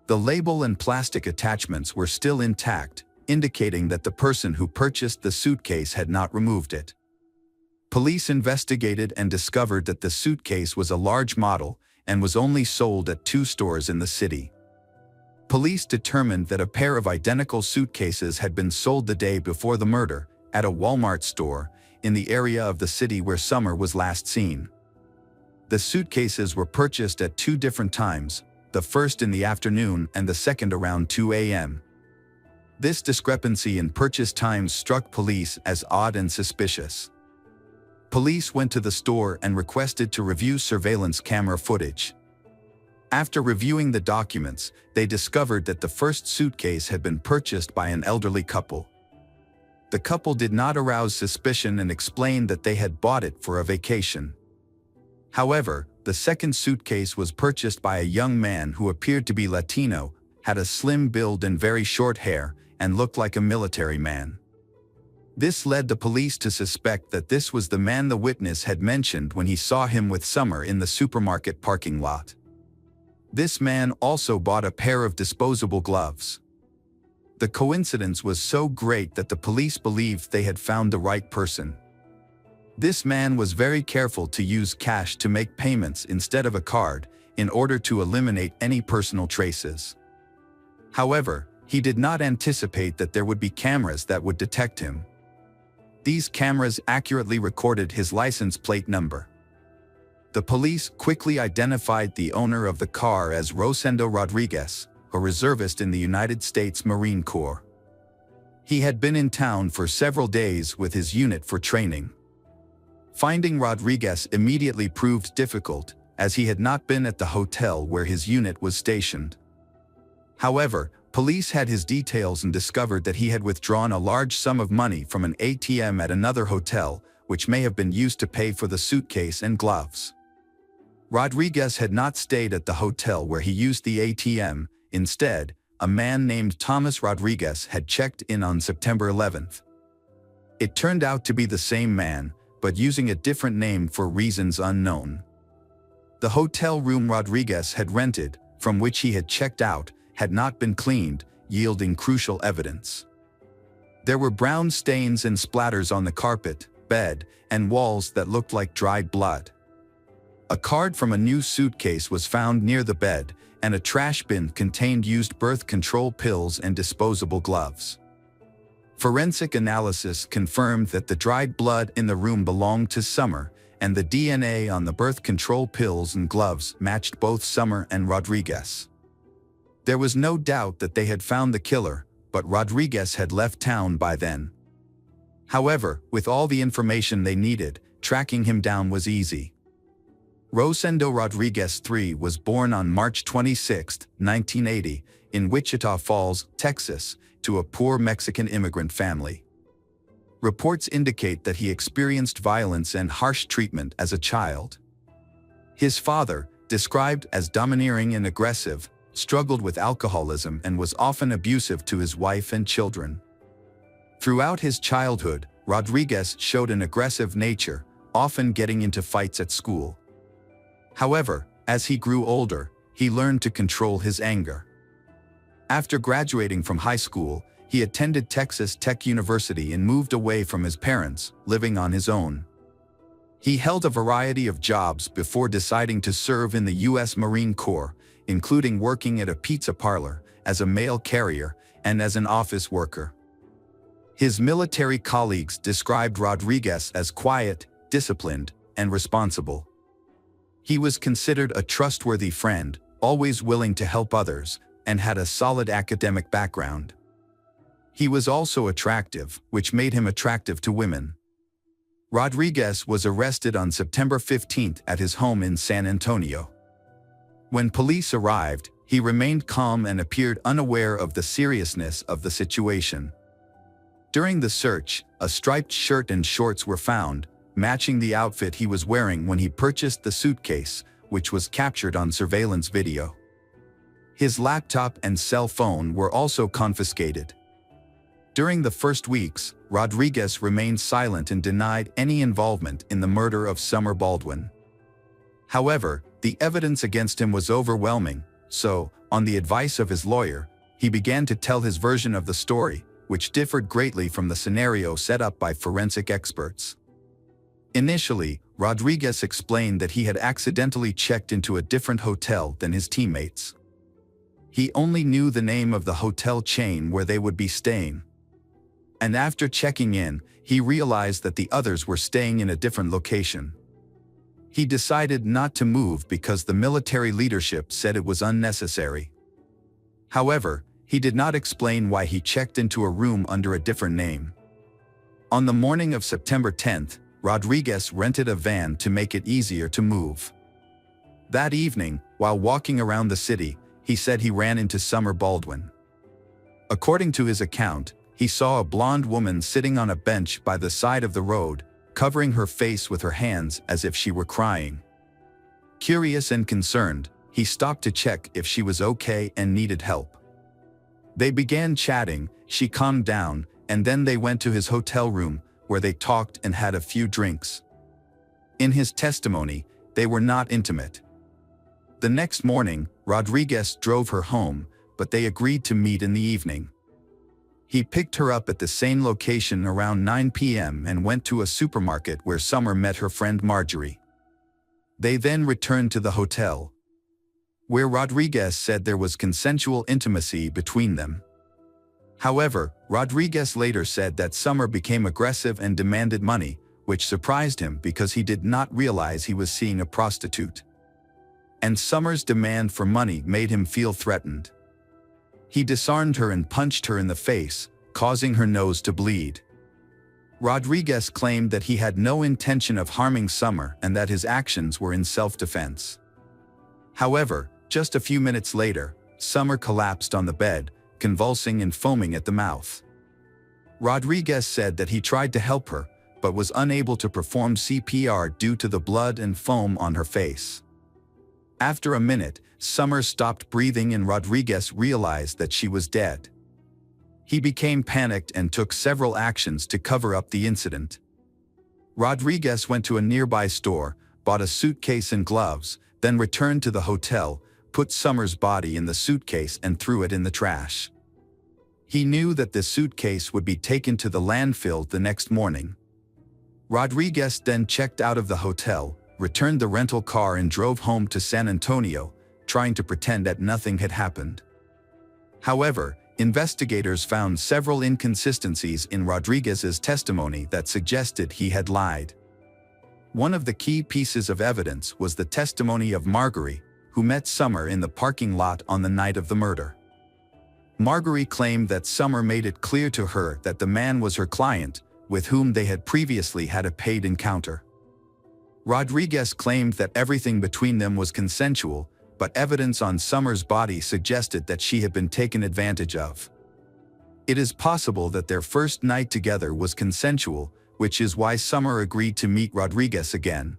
The label and plastic attachments were still intact, indicating that the person who purchased the suitcase had not removed it. Police investigated and discovered that the suitcase was a large model and was only sold at 2 stores in the city. Police determined that a pair of identical suitcases had been sold the day before the murder at a Walmart store in the area of the city where Summer was last seen. The suitcases were purchased at 2 different times, the first in the afternoon and the second around 2 a.m. This discrepancy in purchase times struck police as odd and suspicious. Police went to the store and requested to review surveillance camera footage. After reviewing the documents, they discovered that the first suitcase had been purchased by an elderly couple. The couple did not arouse suspicion and explained that they had bought it for a vacation. However, the second suitcase was purchased by a young man who appeared to be Latino, had a slim build and very short hair, and looked like a military man. This led the police to suspect that this was the man the witness had mentioned when he saw him with Summer in the supermarket parking lot. This man also bought a pair of disposable gloves. The coincidence was so great that the police believed they had found the right person. This man was very careful to use cash to make payments instead of a card in order to eliminate any personal traces. However, he did not anticipate that there would be cameras that would detect him. These cameras accurately recorded his license plate number. The police quickly identified the owner of the car as Rosendo Rodriguez, a reservist in the United States Marine Corps. He had been in town for several days with his unit for training. Finding Rodriguez immediately proved difficult, as he had not been at the hotel where his unit was stationed. However, police had his details and discovered that he had withdrawn a large sum of money from an ATM at another hotel, which may have been used to pay for the suitcase and gloves. Rodriguez had not stayed at the hotel where he used the ATM. Instead, a man named Thomas Rodriguez had checked in on September 11th. It turned out to be the same man, but using a different name for reasons unknown. The hotel room Rodriguez had rented, from which he had checked out, had not been cleaned, yielding crucial evidence. There were brown stains and splatters on the carpet, bed, and walls that looked like dried blood. A card from a new suitcase was found near the bed, and a trash bin contained used birth control pills and disposable gloves. Forensic analysis confirmed that the dried blood in the room belonged to Summer, and the DNA on the birth control pills and gloves matched both Summer and Rodriguez. There was no doubt that they had found the killer, but Rodriguez had left town by then. However, with all the information they needed, tracking him down was easy. Rosendo Rodriguez III was born on March 26, 1980, in Wichita Falls, Texas, to a poor Mexican immigrant family. Reports indicate that he experienced violence and harsh treatment as a child. His father, described as domineering and aggressive, struggled with alcoholism and was often abusive to his wife and children. Throughout his childhood, Rodriguez showed an aggressive nature, often getting into fights at school. However, as he grew older, he learned to control his anger. After graduating from high school, he attended Texas Tech University and moved away from his parents, living on his own. He held a variety of jobs before deciding to serve in the U.S. Marine Corps, including working at a pizza parlor, as a mail carrier, and as an office worker. His military colleagues described Rodriguez as quiet, disciplined, and responsible. He was considered a trustworthy friend, always willing to help others, and had a solid academic background. He was also attractive, which made him attractive to women. Rodriguez was arrested on September 15 at his home in San Antonio. When police arrived, he remained calm and appeared unaware of the seriousness of the situation. During the search, a striped shirt and shorts were found, matching the outfit he was wearing when he purchased the suitcase, which was captured on surveillance video. His laptop and cell phone were also confiscated. During the first weeks, Rodriguez remained silent and denied any involvement in the murder of Summer Baldwin. However, the evidence against him was overwhelming, so, on the advice of his lawyer, he began to tell his version of the story, which differed greatly from the scenario set up by forensic experts. Initially, Rodriguez explained that he had accidentally checked into a different hotel than his teammates. He only knew the name of the hotel chain where they would be staying. And after checking in, he realized that the others were staying in a different location. He decided not to move because the military leadership said it was unnecessary. However, he did not explain why he checked into a room under a different name. On the morning of September 10th, Rodriguez rented a van to make it easier to move. That evening, while walking around the city, he said he ran into Summer Baldwin. According to his account, he saw a blonde woman sitting on a bench by the side of the road, covering her face with her hands as if she were crying. Curious and concerned, he stopped to check if she was okay and needed help. They began chatting, she calmed down, and then they went to his hotel room, where they talked and had a few drinks. In his testimony, they were not intimate. The next morning, Rodriguez drove her home, but they agreed to meet in the evening. He picked her up at the same location around 9 p.m. and went to a supermarket where Summer met her friend Marjorie. They then returned to the hotel, where Rodriguez said there was consensual intimacy between them. However, Rodriguez later said that Summer became aggressive and demanded money, which surprised him because he did not realize he was seeing a prostitute. And Summer's demand for money made him feel threatened. He disarmed her and punched her in the face, causing her nose to bleed. Rodriguez claimed that he had no intention of harming Summer and that his actions were in self-defense. However, just a few minutes later, Summer collapsed on the bed, convulsing and foaming at the mouth. Rodriguez said that he tried to help her, but was unable to perform CPR due to the blood and foam on her face. After a minute, Summer stopped breathing and Rodriguez realized that she was dead. He became panicked and took several actions to cover up the incident. Rodriguez went to a nearby store, bought a suitcase and gloves, then returned to the hotel, put Summer's body in the suitcase and threw it in the trash. He knew that the suitcase would be taken to the landfill the next morning. Rodriguez then checked out of the hotel, returned the rental car and drove home to San Antonio, trying to pretend that nothing had happened. However, investigators found several inconsistencies in Rodriguez's testimony that suggested he had lied. One of the key pieces of evidence was the testimony of Marjorie, who met Summer in the parking lot on the night of the murder. Marjorie claimed that Summer made it clear to her that the man was her client, with whom they had previously had a paid encounter. Rodriguez claimed that everything between them was consensual, but evidence on Summer's body suggested that she had been taken advantage of. It is possible that their first night together was consensual, which is why Summer agreed to meet Rodriguez again.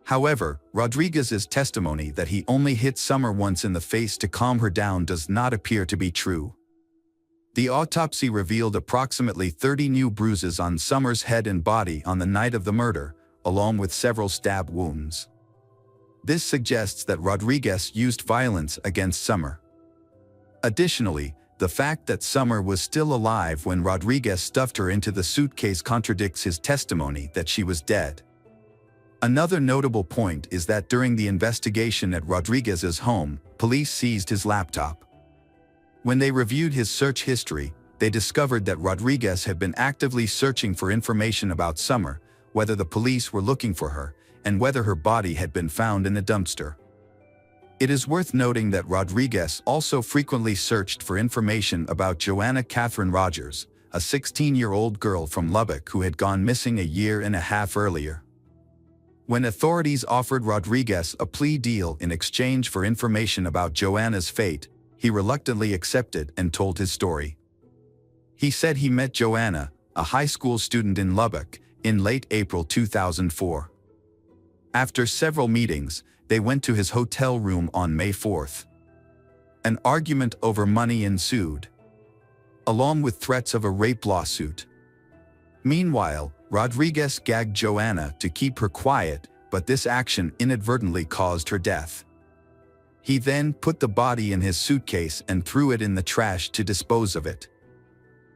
However, Rodriguez's testimony that he only hit Summer once in the face to calm her down does not appear to be true. The autopsy revealed approximately 30 new bruises on Summer's head and body on the night of the murder, along with several stab wounds. This suggests that Rodriguez used violence against Summer. Additionally, the fact that Summer was still alive when Rodriguez stuffed her into the suitcase contradicts his testimony that she was dead. Another notable point is that during the investigation at Rodriguez's home, police seized his laptop. When they reviewed his search history, they discovered that Rodriguez had been actively searching for information about Summer, whether the police were looking for her, and whether her body had been found in a dumpster. It is worth noting that Rodriguez also frequently searched for information about Joanna Catherine Rogers, a 16-year-old girl from Lubbock who had gone missing a year and a half earlier. When authorities offered Rodriguez a plea deal in exchange for information about Joanna's fate, he reluctantly accepted and told his story. He said he met Joanna, a high school student in Lubbock, in late April 2004. After several meetings, they went to his hotel room on May 4th. An argument over money ensued, along with threats of a rape lawsuit. Meanwhile, Rodriguez gagged Joanna to keep her quiet, but this action inadvertently caused her death. He then put the body in his suitcase and threw it in the trash to dispose of it.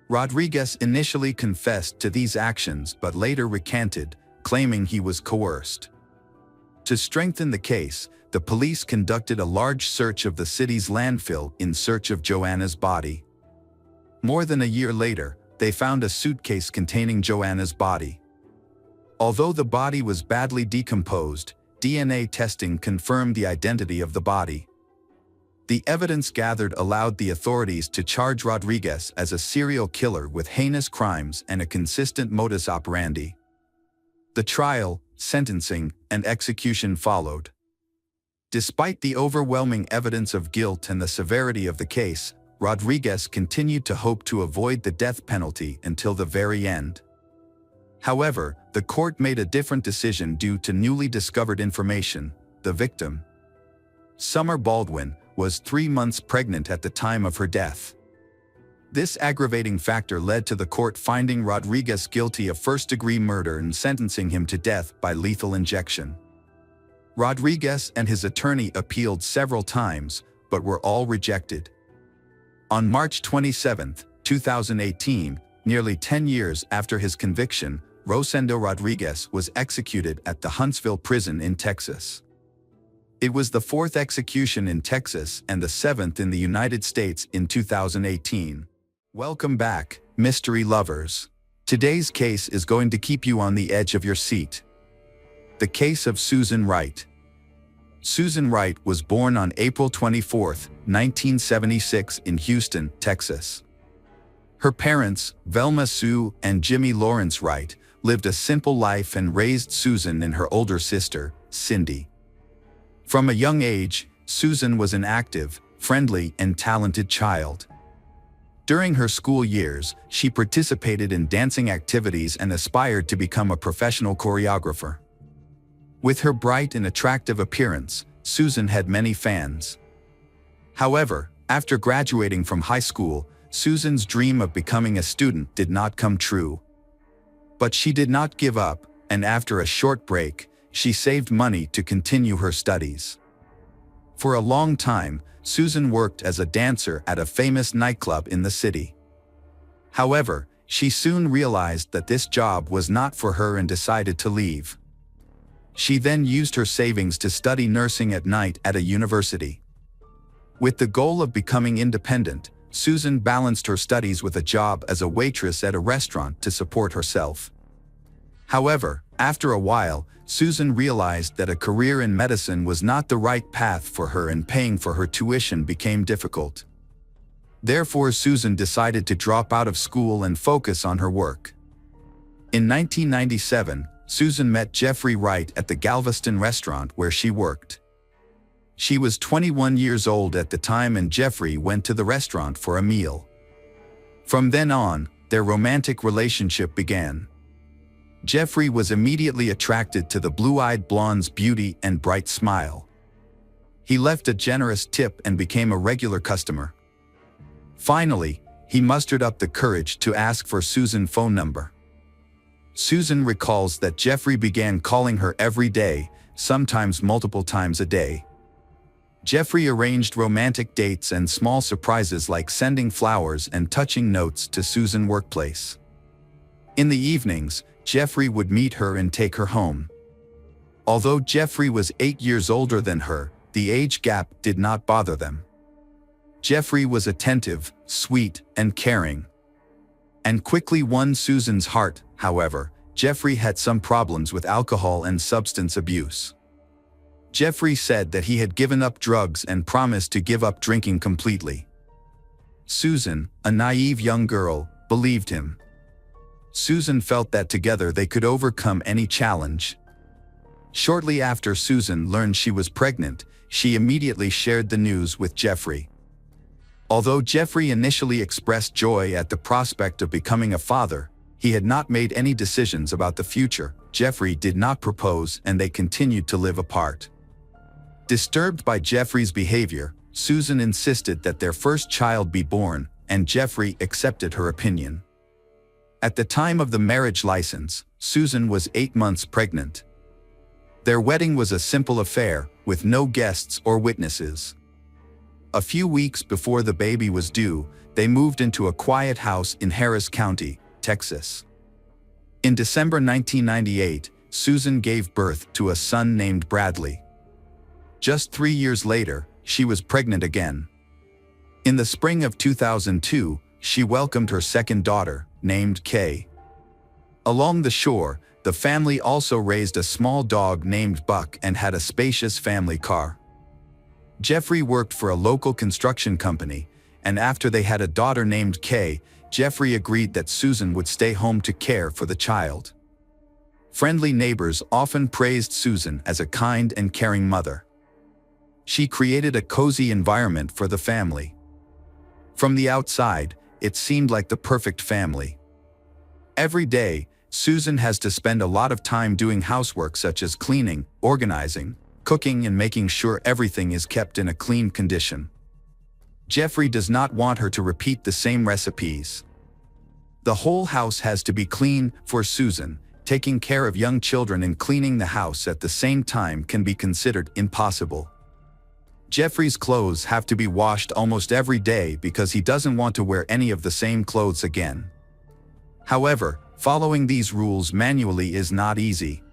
Rodriguez initially confessed to these actions but later recanted, claiming he was coerced. To strengthen the case, the police conducted a large search of the city's landfill in search of Joanna's body. More than a year later, they found a suitcase containing Joanna's body. Although the body was badly decomposed, DNA testing confirmed the identity of the body. The evidence gathered allowed the authorities to charge Rodriguez as a serial killer with heinous crimes and a consistent modus operandi. The trial, sentencing, and execution followed. Despite the overwhelming evidence of guilt and the severity of the case, Rodriguez continued to hope to avoid the death penalty until the very end. However, the court made a different decision due to newly discovered information. The victim, Summer Baldwin, was 3 months pregnant at the time of her death. This aggravating factor led to the court finding Rodriguez guilty of first-degree murder and sentencing him to death by lethal injection. Rodriguez and his attorney appealed several times, but were all rejected. On March 27, 2018, nearly 10 years after his conviction, Rosendo Rodriguez was executed at the Huntsville prison in Texas. It was the 4th execution in Texas and the 7th in the United States in 2018. Welcome back, mystery lovers. Today's case is going to keep you on the edge of your seat. The case of Susan Wright. Susan Wright was born on April 24, 1976 in Houston, Texas. Her parents, Velma Sue and Jimmy Lawrence Wright, lived a simple life and raised Susan and her older sister, Cindy. From a young age, Susan was an active, friendly, and talented child. During her school years, she participated in dancing activities and aspired to become a professional choreographer. With her bright and attractive appearance, Susan had many fans. However, after graduating from high school, Susan's dream of becoming a student did not come true. But she did not give up, and after a short break, she saved money to continue her studies. For a long time, Susan worked as a dancer at a famous nightclub in the city. However, she soon realized that this job was not for her and decided to leave. She then used her savings to study nursing at night at a university. With the goal of becoming independent, Susan balanced her studies with a job as a waitress at a restaurant to support herself. However, after a while, Susan realized that a career in medicine was not the right path for her and paying for her tuition became difficult. Therefore, Susan decided to drop out of school and focus on her work. In 1997, Susan met Jeffrey Wright at the Galveston restaurant where she worked. She was 21 years old at the time and Jeffrey went to the restaurant for a meal. From then on, their romantic relationship began. Jeffrey was immediately attracted to the blue-eyed blonde's beauty and bright smile. He left a generous tip and became a regular customer. Finally, he mustered up the courage to ask for Susan's phone number. Susan recalls that Jeffrey began calling her every day, sometimes multiple times a day. Jeffrey arranged romantic dates and small surprises like sending flowers and touching notes to Susan's workplace. In the evenings, Jeffrey would meet her and take her home. Although Jeffrey was 8 years older than her, the age gap did not bother them. Jeffrey was attentive, sweet, and caring, and quickly won Susan's heart. However, Jeffrey had some problems with alcohol and substance abuse. Jeffrey said that he had given up drugs and promised to give up drinking completely. Susan, a naive young girl, believed him. Susan felt that together they could overcome any challenge. Shortly after Susan learned she was pregnant, she immediately shared the news with Jeffrey. Although Jeffrey initially expressed joy at the prospect of becoming a father, he had not made any decisions about the future. Jeffrey did not propose and they continued to live apart. Disturbed by Jeffrey's behavior, Susan insisted that their first child be born, and Jeffrey accepted her opinion. At the time of the marriage license, Susan was 8 months pregnant. Their wedding was a simple affair, with no guests or witnesses. A few weeks before the baby was due, they moved into a quiet house in Harris County, Texas. In December 1998, Susan gave birth to a son named Bradley. Just 3 years later, she was pregnant again. In the spring of 2002, she welcomed her second daughter, named Kay. Along the shore, the family also raised a small dog named Buck and had a spacious family car. Jeffrey worked for a local construction company, and after they had a daughter named Kay, Jeffrey agreed that Susan would stay home to care for the child. Friendly neighbors often praised Susan as a kind and caring mother. She created a cozy environment for the family. From the outside, it seemed like the perfect family. Every day, Susan has to spend a lot of time doing housework such as cleaning, organizing, cooking, and making sure everything is kept in a clean condition. Jeffrey does not want her to repeat the same recipes. The whole house has to be clean for Susan. Taking care of young children and cleaning the house at the same time can be considered impossible. Jeffrey's clothes have to be washed almost every day because he doesn't want to wear any of the same clothes again. However, following these rules manually is not easy.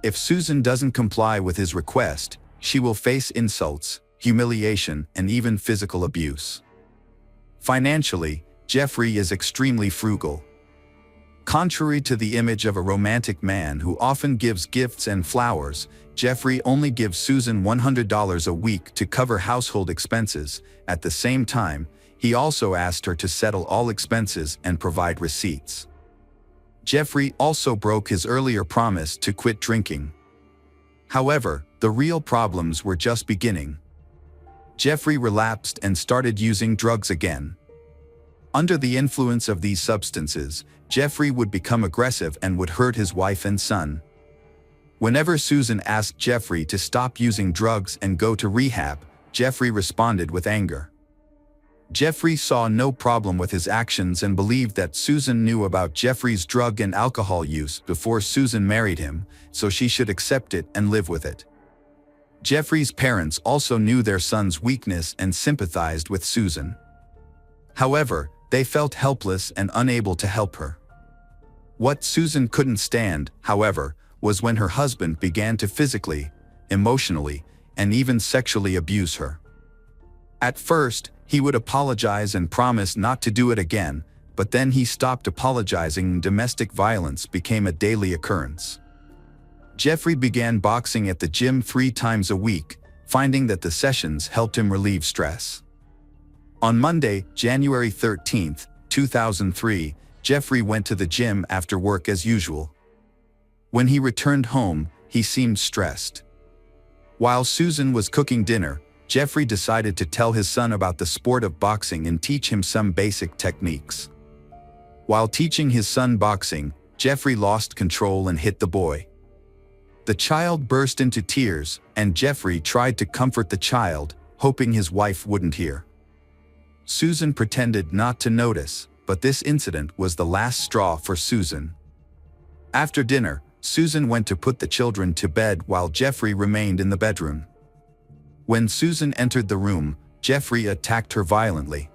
If Susan doesn't comply with his request, she will face insults, humiliation, and even physical abuse. Financially, Jeffrey is extremely frugal. Contrary to the image of a romantic man who often gives gifts and flowers, Jeffrey only gives Susan $100 a week to cover household expenses. At the same time, he also asked her to settle all expenses and provide receipts. Jeffrey also broke his earlier promise to quit drinking. However, the real problems were just beginning. Jeffrey relapsed and started using drugs again. Under the influence of these substances, Jeffrey would become aggressive and would hurt his wife and son. Whenever Susan asked Jeffrey to stop using drugs and go to rehab, Jeffrey responded with anger. Jeffrey saw no problem with his actions and believed that Susan knew about Jeffrey's drug and alcohol use before Susan married him, so she should accept it and live with it. Jeffrey's parents also knew their son's weakness and sympathized with Susan. However, they felt helpless and unable to help her. What Susan couldn't stand, however, was when her husband began to physically, emotionally, and even sexually abuse her. At first, he would apologize and promise not to do it again, but then he stopped apologizing and domestic violence became a daily occurrence. Jeffrey began boxing at the gym 3 times a week, finding that the sessions helped him relieve stress. On Monday, January 13, 2003, Jeffrey went to the gym after work as usual. When he returned home, he seemed stressed. While Susan was cooking dinner, Jeffrey decided to tell his son about the sport of boxing and teach him some basic techniques. While teaching his son boxing, Jeffrey lost control and hit the boy. The child burst into tears, and Jeffrey tried to comfort the child, hoping his wife wouldn't hear. Susan pretended not to notice, but this incident was the last straw for Susan. After dinner, Susan went to put the children to bed while Jeffrey remained in the bedroom. When Susan entered the room, Jeffrey attacked her violently.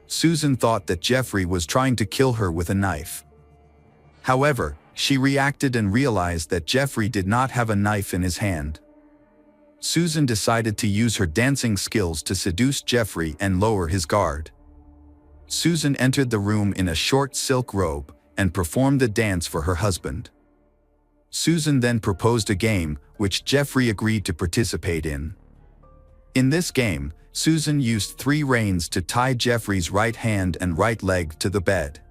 Susan thought that Jeffrey was trying to kill her with a knife. However, she reacted and realized that Jeffrey did not have a knife in his hand. Susan decided to use her dancing skills to seduce Jeffrey and lower his guard. Susan entered the room in a short silk robe and performed the dance for her husband. Susan then proposed a game, which Jeffrey agreed to participate in. In this game, Susan used 3 reins to tie Jeffrey's right hand and right leg to the bed.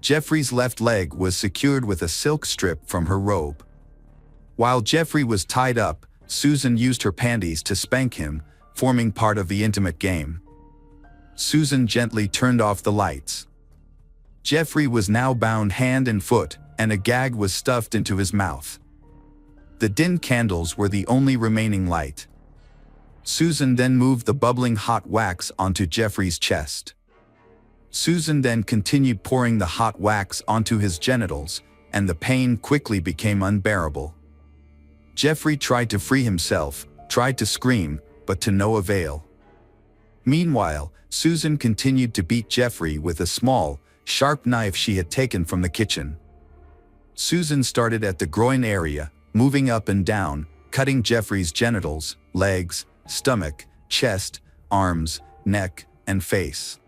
Jeffrey's left leg was secured with a silk strip from her robe. While Jeffrey was tied up, Susan used her panties to spank him, forming part of the intimate game. Susan gently turned off the lights. Jeffrey was now bound hand and foot, and a gag was stuffed into his mouth. The dim candles were the only remaining light. Susan then moved the bubbling hot wax onto Jeffrey's chest. Susan then continued pouring the hot wax onto his genitals, and the pain quickly became unbearable. Jeffrey tried to free himself, tried to scream, but to no avail. Meanwhile, Susan continued to beat Jeffrey with a small, sharp knife she had taken from the kitchen. Susan started at the groin area, moving up and down, cutting Jeffrey's genitals, legs, stomach, chest, arms, neck, and face.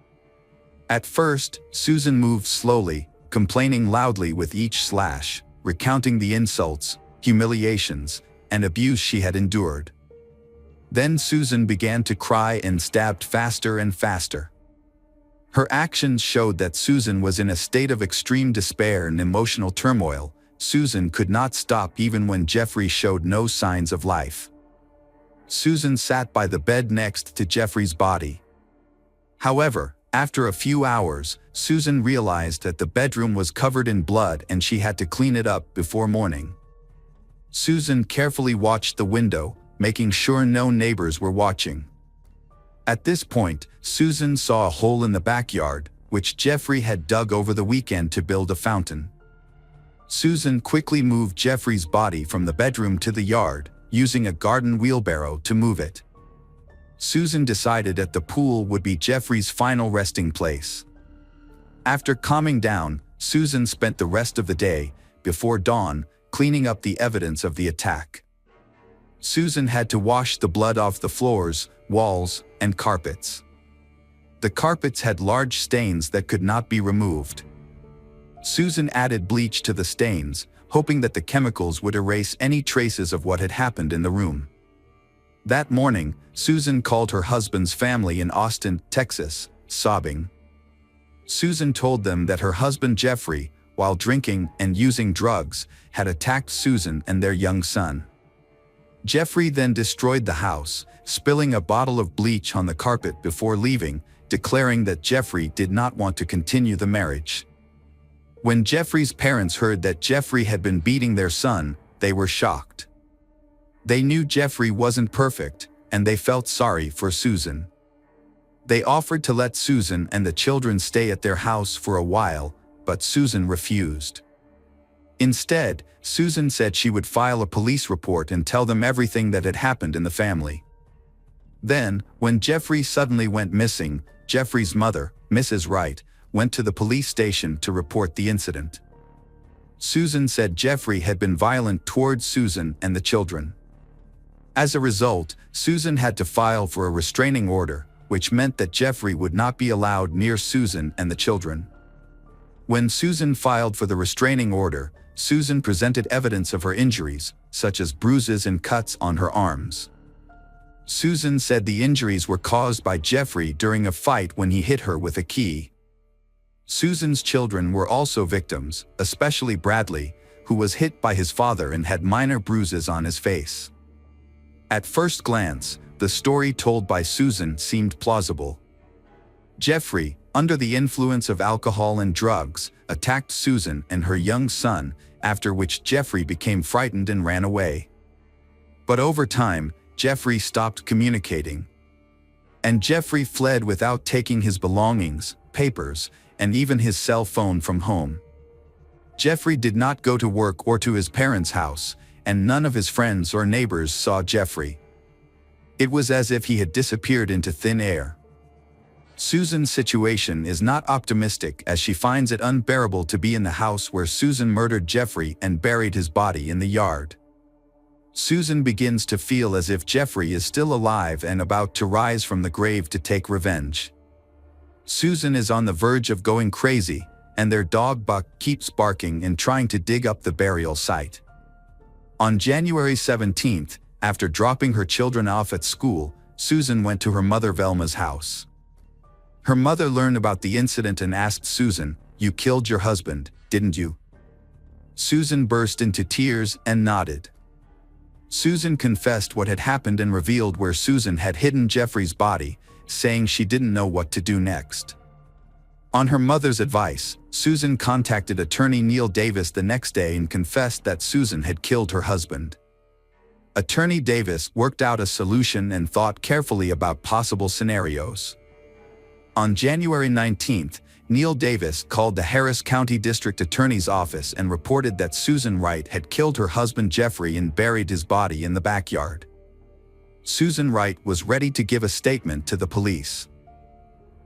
At first, Susan moved slowly, complaining loudly with each slash, recounting the insults, humiliations, and abuse she had endured. Then Susan began to cry and stabbed faster and faster. Her actions showed that Susan was in a state of extreme despair and emotional turmoil. Susan could not stop even when Jeffrey showed no signs of life. Susan sat by the bed next to Jeffrey's body. However, after a few hours, Susan realized that the bedroom was covered in blood and she had to clean it up before morning. Susan carefully watched the window, making sure no neighbors were watching. At this point, Susan saw a hole in the backyard, which Jeffrey had dug over the weekend to build a fountain. Susan quickly moved Jeffrey's body from the bedroom to the yard, using a garden wheelbarrow to move it. Susan decided that the pool would be Jeffrey's final resting place. After calming down, Susan spent the rest of the day, before dawn, cleaning up the evidence of the attack. Susan had to wash the blood off the floors, walls, and carpets. The carpets had large stains that could not be removed. Susan added bleach to the stains, hoping that the chemicals would erase any traces of what had happened in the room. That morning, Susan called her husband's family in Austin, Texas, sobbing. Susan told them that her husband Jeffrey, while drinking and using drugs, had attacked Susan and their young son. Jeffrey then destroyed the house, spilling a bottle of bleach on the carpet before leaving, declaring that Jeffrey did not want to continue the marriage. When Jeffrey's parents heard that Jeffrey had been beating their son, they were shocked. They knew Jeffrey wasn't perfect, and they felt sorry for Susan. They offered to let Susan and the children stay at their house for a while, but Susan refused. Instead, Susan said she would file a police report and tell them everything that had happened in the family. Then, when Jeffrey suddenly went missing, Jeffrey's mother, Mrs. Wright, went to the police station to report the incident. Susan said Jeffrey had been violent towards Susan and the children. As a result, Susan had to file for a restraining order, which meant that Jeffrey would not be allowed near Susan and the children. When Susan filed for the restraining order, Susan presented evidence of her injuries, such as bruises and cuts on her arms. Susan said the injuries were caused by Jeffrey during a fight when he hit her with a key. Susan's children were also victims, especially Bradley, who was hit by his father and had minor bruises on his face. At first glance, the story told by Susan seemed plausible. Jeffrey, under the influence of alcohol and drugs, attacked Susan and her young son, after which Jeffrey became frightened and ran away. But over time, Jeffrey stopped communicating. And Jeffrey fled without taking his belongings, papers, and even his cell phone from home. Jeffrey did not go to work or to his parents' house, and none of his friends or neighbors saw Jeffrey. It was as if he had disappeared into thin air. Susan's situation is not optimistic, as she finds it unbearable to be in the house where Susan murdered Jeffrey and buried his body in the yard. Susan begins to feel as if Jeffrey is still alive and about to rise from the grave to take revenge. Susan is on the verge of going crazy, and their dog Buck keeps barking and trying to dig up the burial site. On January 17th, after dropping her children off at school, Susan went to her mother Velma's house. Her mother learned about the incident and asked Susan, "You killed your husband, didn't you?" Susan burst into tears and nodded. Susan confessed what had happened and revealed where Susan had hidden Jeffrey's body, saying she didn't know what to do next. On her mother's advice, Susan contacted attorney Neil Davis the next day and confessed that Susan had killed her husband. Attorney Davis worked out a solution and thought carefully about possible scenarios. On January 19th, Neil Davis called the Harris County District Attorney's office and reported that Susan Wright had killed her husband Jeffrey and buried his body in the backyard. Susan Wright was ready to give a statement to the police.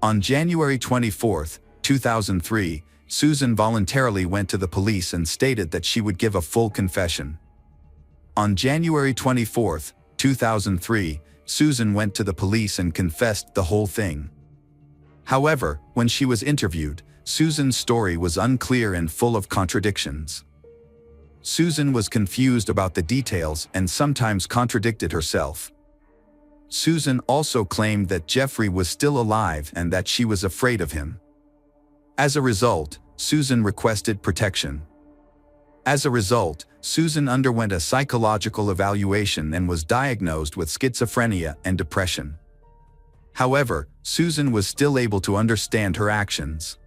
On January 24, 2003, Susan voluntarily went to the police and stated that she would give a full confession. On January 24, 2003, Susan went to the police and confessed the whole thing. However, when she was interviewed, Susan's story was unclear and full of contradictions. Susan was confused about the details and sometimes contradicted herself. Susan also claimed that Jeffrey was still alive and that she was afraid of him. As a result, Susan requested protection. As a result, Susan underwent a psychological evaluation and was diagnosed with schizophrenia and depression. However, Susan was still able to understand her actions.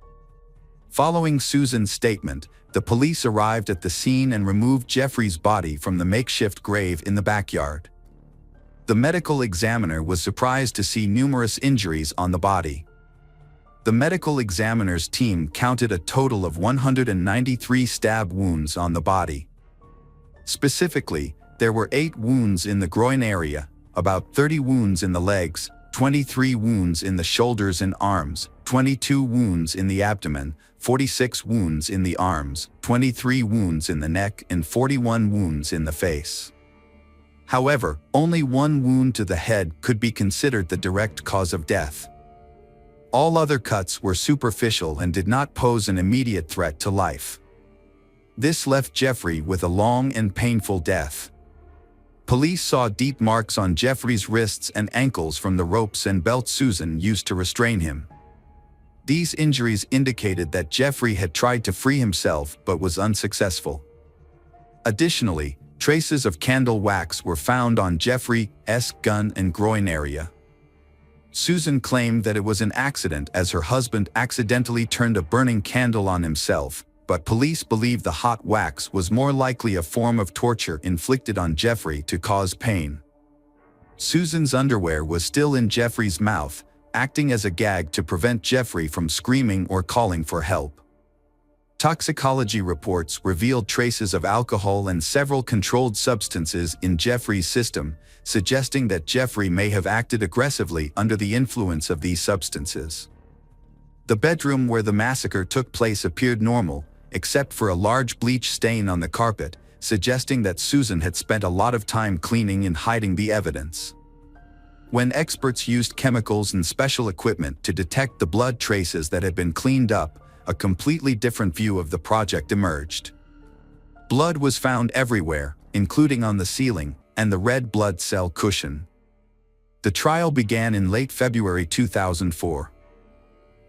Following Susan's statement, the police arrived at the scene and removed Jeffrey's body from the makeshift grave in the backyard. The medical examiner was surprised to see numerous injuries on the body. The medical examiner's team counted a total of 193 stab wounds on the body. Specifically, there were 8 wounds in the groin area, about 30 wounds in the legs, 23 wounds in the shoulders and arms, 22 wounds in the abdomen, 46 wounds in the arms, 23 wounds in the neck, and 41 wounds in the face. However, only 1 wound to the head could be considered the direct cause of death. All other cuts were superficial and did not pose an immediate threat to life. This left Jeffrey with a long and painful death. Police saw deep marks on Jeffrey's wrists and ankles from the ropes and belt Susan used to restrain him. These injuries indicated that Jeffrey had tried to free himself but was unsuccessful. Additionally, traces of candle wax were found on Jeffrey's gun and groin area. Susan claimed that it was an accident as her husband accidentally turned a burning candle on himself, but police believe the hot wax was more likely a form of torture inflicted on Jeffrey to cause pain. Susan's underwear was still in Jeffrey's mouth, acting as a gag to prevent Jeffrey from screaming or calling for help. Toxicology reports revealed traces of alcohol and several controlled substances in Jeffrey's system, suggesting that Jeffrey may have acted aggressively under the influence of these substances. The bedroom where the massacre took place appeared normal, except for a large bleach stain on the carpet, suggesting that Susan had spent a lot of time cleaning and hiding the evidence. When experts used chemicals and special equipment to detect the blood traces that had been cleaned up, a completely different view of the project emerged. Blood was found everywhere, including on the ceiling and the red blood cell cushion. The trial began in late February 2004.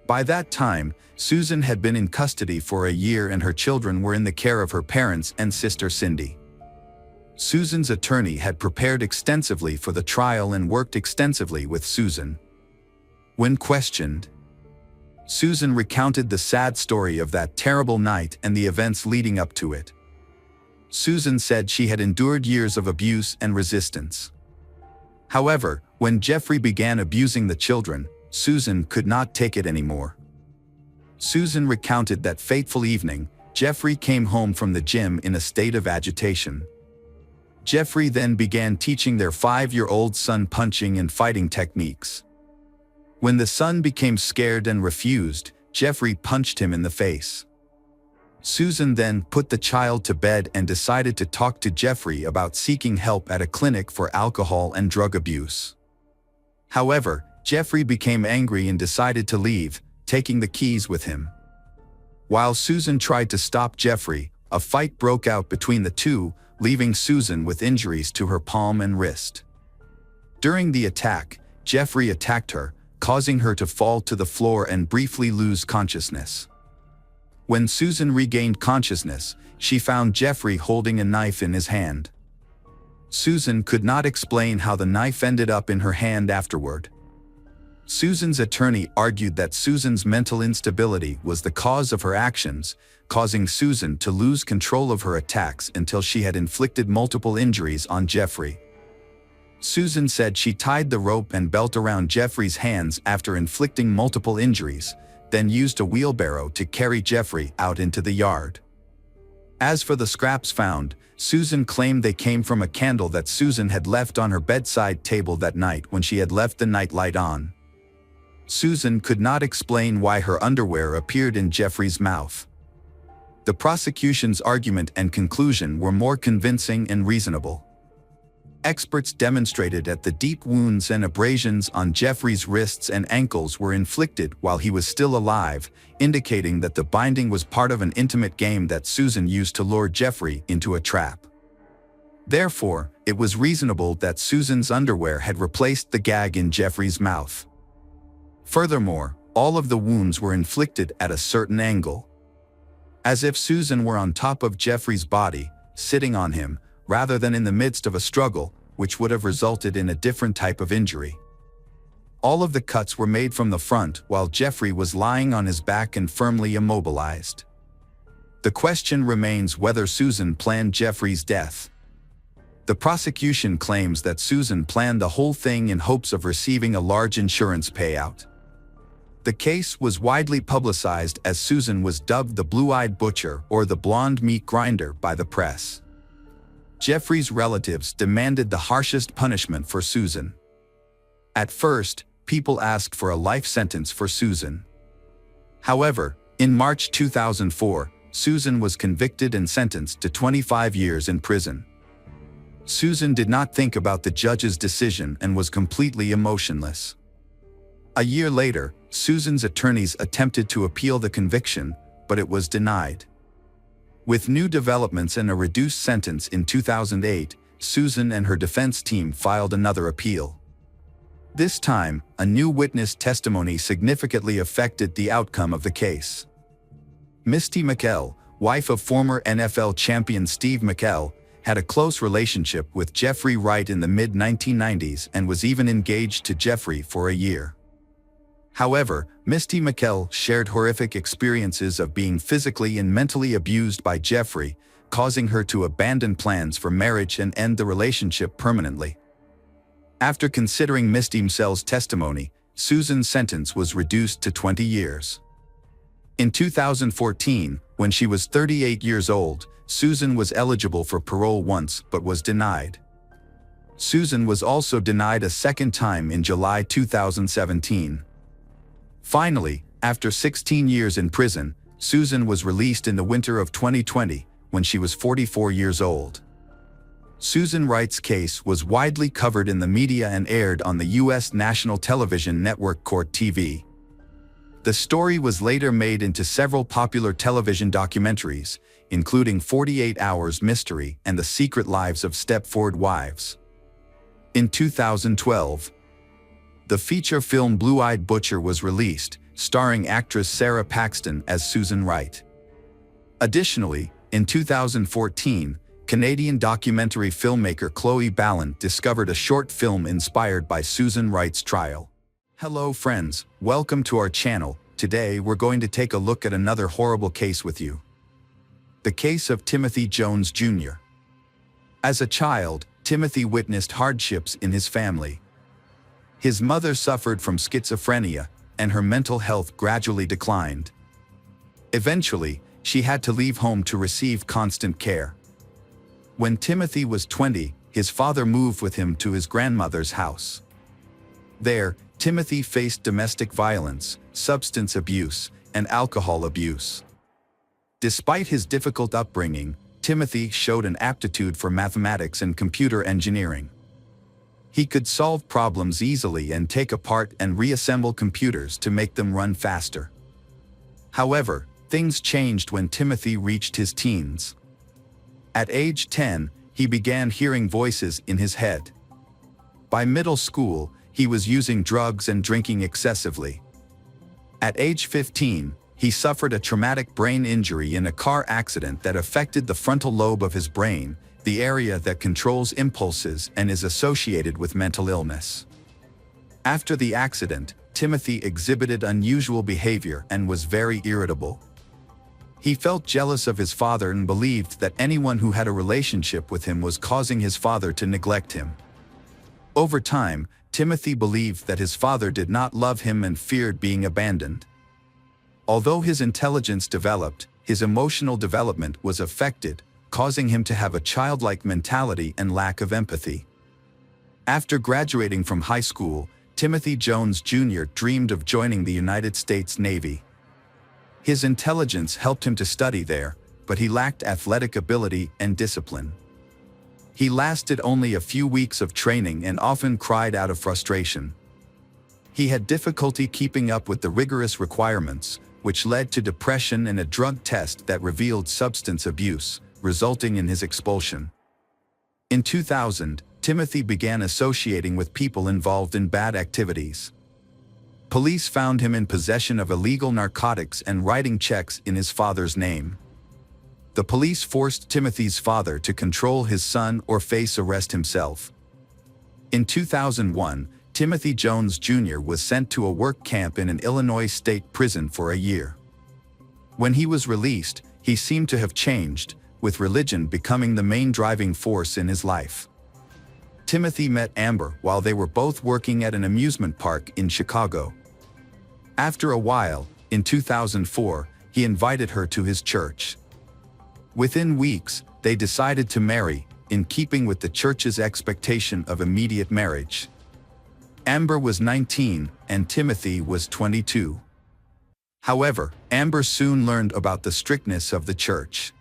By that time, Susan had been in custody for a year and her children were in the care of her parents and sister Cindy. Susan's attorney had prepared extensively for the trial and worked extensively with Susan. When questioned, Susan recounted the sad story of that terrible night and the events leading up to it. Susan said she had endured years of abuse and resistance. However, when Jeffrey began abusing the children, Susan could not take it anymore. Susan recounted that fateful evening, Jeffrey came home from the gym in a state of agitation. Jeffrey then began teaching their 5-year-old son punching and fighting techniques. When the son became scared and refused, Jeffrey punched him in the face. Susan then put the child to bed and decided to talk to Jeffrey about seeking help at a clinic for alcohol and drug abuse. However, Jeffrey became angry and decided to leave, taking the keys with him. While Susan tried to stop Jeffrey, a fight broke out between the two, leaving Susan with injuries to her palm and wrist. During the attack, Jeffrey attacked her, causing her to fall to the floor and briefly lose consciousness. When Susan regained consciousness, she found Jeffrey holding a knife in his hand. Susan could not explain how the knife ended up in her hand afterward. Susan's attorney argued that Susan's mental instability was the cause of her actions, causing Susan to lose control of her attacks until she had inflicted multiple injuries on Jeffrey. Susan said she tied the rope and belt around Jeffrey's hands after inflicting multiple injuries, then used a wheelbarrow to carry Jeffrey out into the yard. As for the scraps found, Susan claimed they came from a candle that Susan had left on her bedside table that night when she had left the nightlight on. Susan could not explain why her underwear appeared in Jeffrey's mouth. The prosecution's argument and conclusion were more convincing and reasonable. Experts demonstrated that the deep wounds and abrasions on Jeffrey's wrists and ankles were inflicted while he was still alive, indicating that the binding was part of an intimate game that Susan used to lure Jeffrey into a trap. Therefore, it was reasonable that Susan's underwear had replaced the gag in Jeffrey's mouth. Furthermore, all of the wounds were inflicted at a certain angle, as if Susan were on top of Jeffrey's body, sitting on him, rather than in the midst of a struggle, which would have resulted in a different type of injury. All of the cuts were made from the front while Jeffrey was lying on his back and firmly immobilized. The question remains whether Susan planned Jeffrey's death. The prosecution claims that Susan planned the whole thing in hopes of receiving a large insurance payout. The case was widely publicized as Susan was dubbed the Blue-Eyed Butcher or the Blonde Meat Grinder by the press. Jeffrey's relatives demanded the harshest punishment for Susan. At first, people asked for a life sentence for Susan. However, in March 2004, Susan was convicted and sentenced to 25 years in prison. Susan did not think about the judge's decision and was completely emotionless. A year later, Susan's attorneys attempted to appeal the conviction, but it was denied. With new developments and a reduced sentence in 2008, Susan and her defense team filed another appeal. This time, a new witness testimony significantly affected the outcome of the case. Misty McKell, wife of former NFL champion Steve McKell, had a close relationship with Jeffrey Wright in the mid-1990s and was even engaged to Jeffrey for a year. However, Misty McKell shared horrific experiences of being physically and mentally abused by Jeffrey, causing her to abandon plans for marriage and end the relationship permanently. After considering Misty McKell's testimony, Susan's sentence was reduced to 20 years. In 2014, when she was 38 years old, Susan was eligible for parole once but was denied. Susan was also denied a second time in July 2017. Finally, after 16 years in prison, Susan was released in the winter of 2020 when she was 44 years old. Susan Wright's case was widely covered in the media and aired on the U.S. national television network Court TV. The story was later made into several popular television documentaries, including 48 Hours Mystery and The Secret Lives of Stepford Wives. In 2012, the feature film Blue-Eyed Butcher was released, starring actress Sarah Paxton as Susan Wright. Additionally, in 2014, Canadian documentary filmmaker Chloe Ballant discovered a short film inspired by Susan Wright's trial. Hello friends, welcome to our channel. Today we're going to take a look at another horrible case with you. The case of Timothy Jones Jr. As a child, Timothy witnessed hardships in his family. His mother suffered from schizophrenia, and her mental health gradually declined. Eventually, she had to leave home to receive constant care. When Timothy was 20, his father moved with him to his grandmother's house. There, Timothy faced domestic violence, substance abuse, and alcohol abuse. Despite his difficult upbringing, Timothy showed an aptitude for mathematics and computer engineering. He could solve problems easily and take apart and reassemble computers to make them run faster. However, things changed when Timothy reached his teens. At age 10, he began hearing voices in his head. By middle school, he was using drugs and drinking excessively. At age 15, he suffered a traumatic brain injury in a car accident that affected the frontal lobe of his brain, the area that controls impulses and is associated with mental illness. After the accident, Timothy exhibited unusual behavior and was very irritable. He felt jealous of his father and believed that anyone who had a relationship with him was causing his father to neglect him. Over time, Timothy believed that his father did not love him and feared being abandoned. Although his intelligence developed, his emotional development was affected, causing him to have a childlike mentality and lack of empathy. After graduating from high school, Timothy Jones Jr. dreamed of joining the United States Navy. His intelligence helped him to study there, but he lacked athletic ability and discipline. He lasted only a few weeks of training and often cried out of frustration. He had difficulty keeping up with the rigorous requirements, which led to depression and a drug test that revealed substance abuse, resulting in his expulsion. In 2000, Timothy began associating with people involved in bad activities. Police found him in possession of illegal narcotics and writing checks in his father's name. The police forced Timothy's father to control his son or face arrest himself. In 2001, Timothy Jones Jr. was sent to a work camp in an Illinois state prison for a year. When he was released, he seemed to have changed, with religion becoming the main driving force in his life. Timothy met Amber while they were both working at an amusement park in Chicago. After a while, in 2004, he invited her to his church. Within weeks, they decided to marry, in keeping with the church's expectation of immediate marriage. Amber was 19 and Timothy was 22. However, Amber soon learned about the strictness of the church.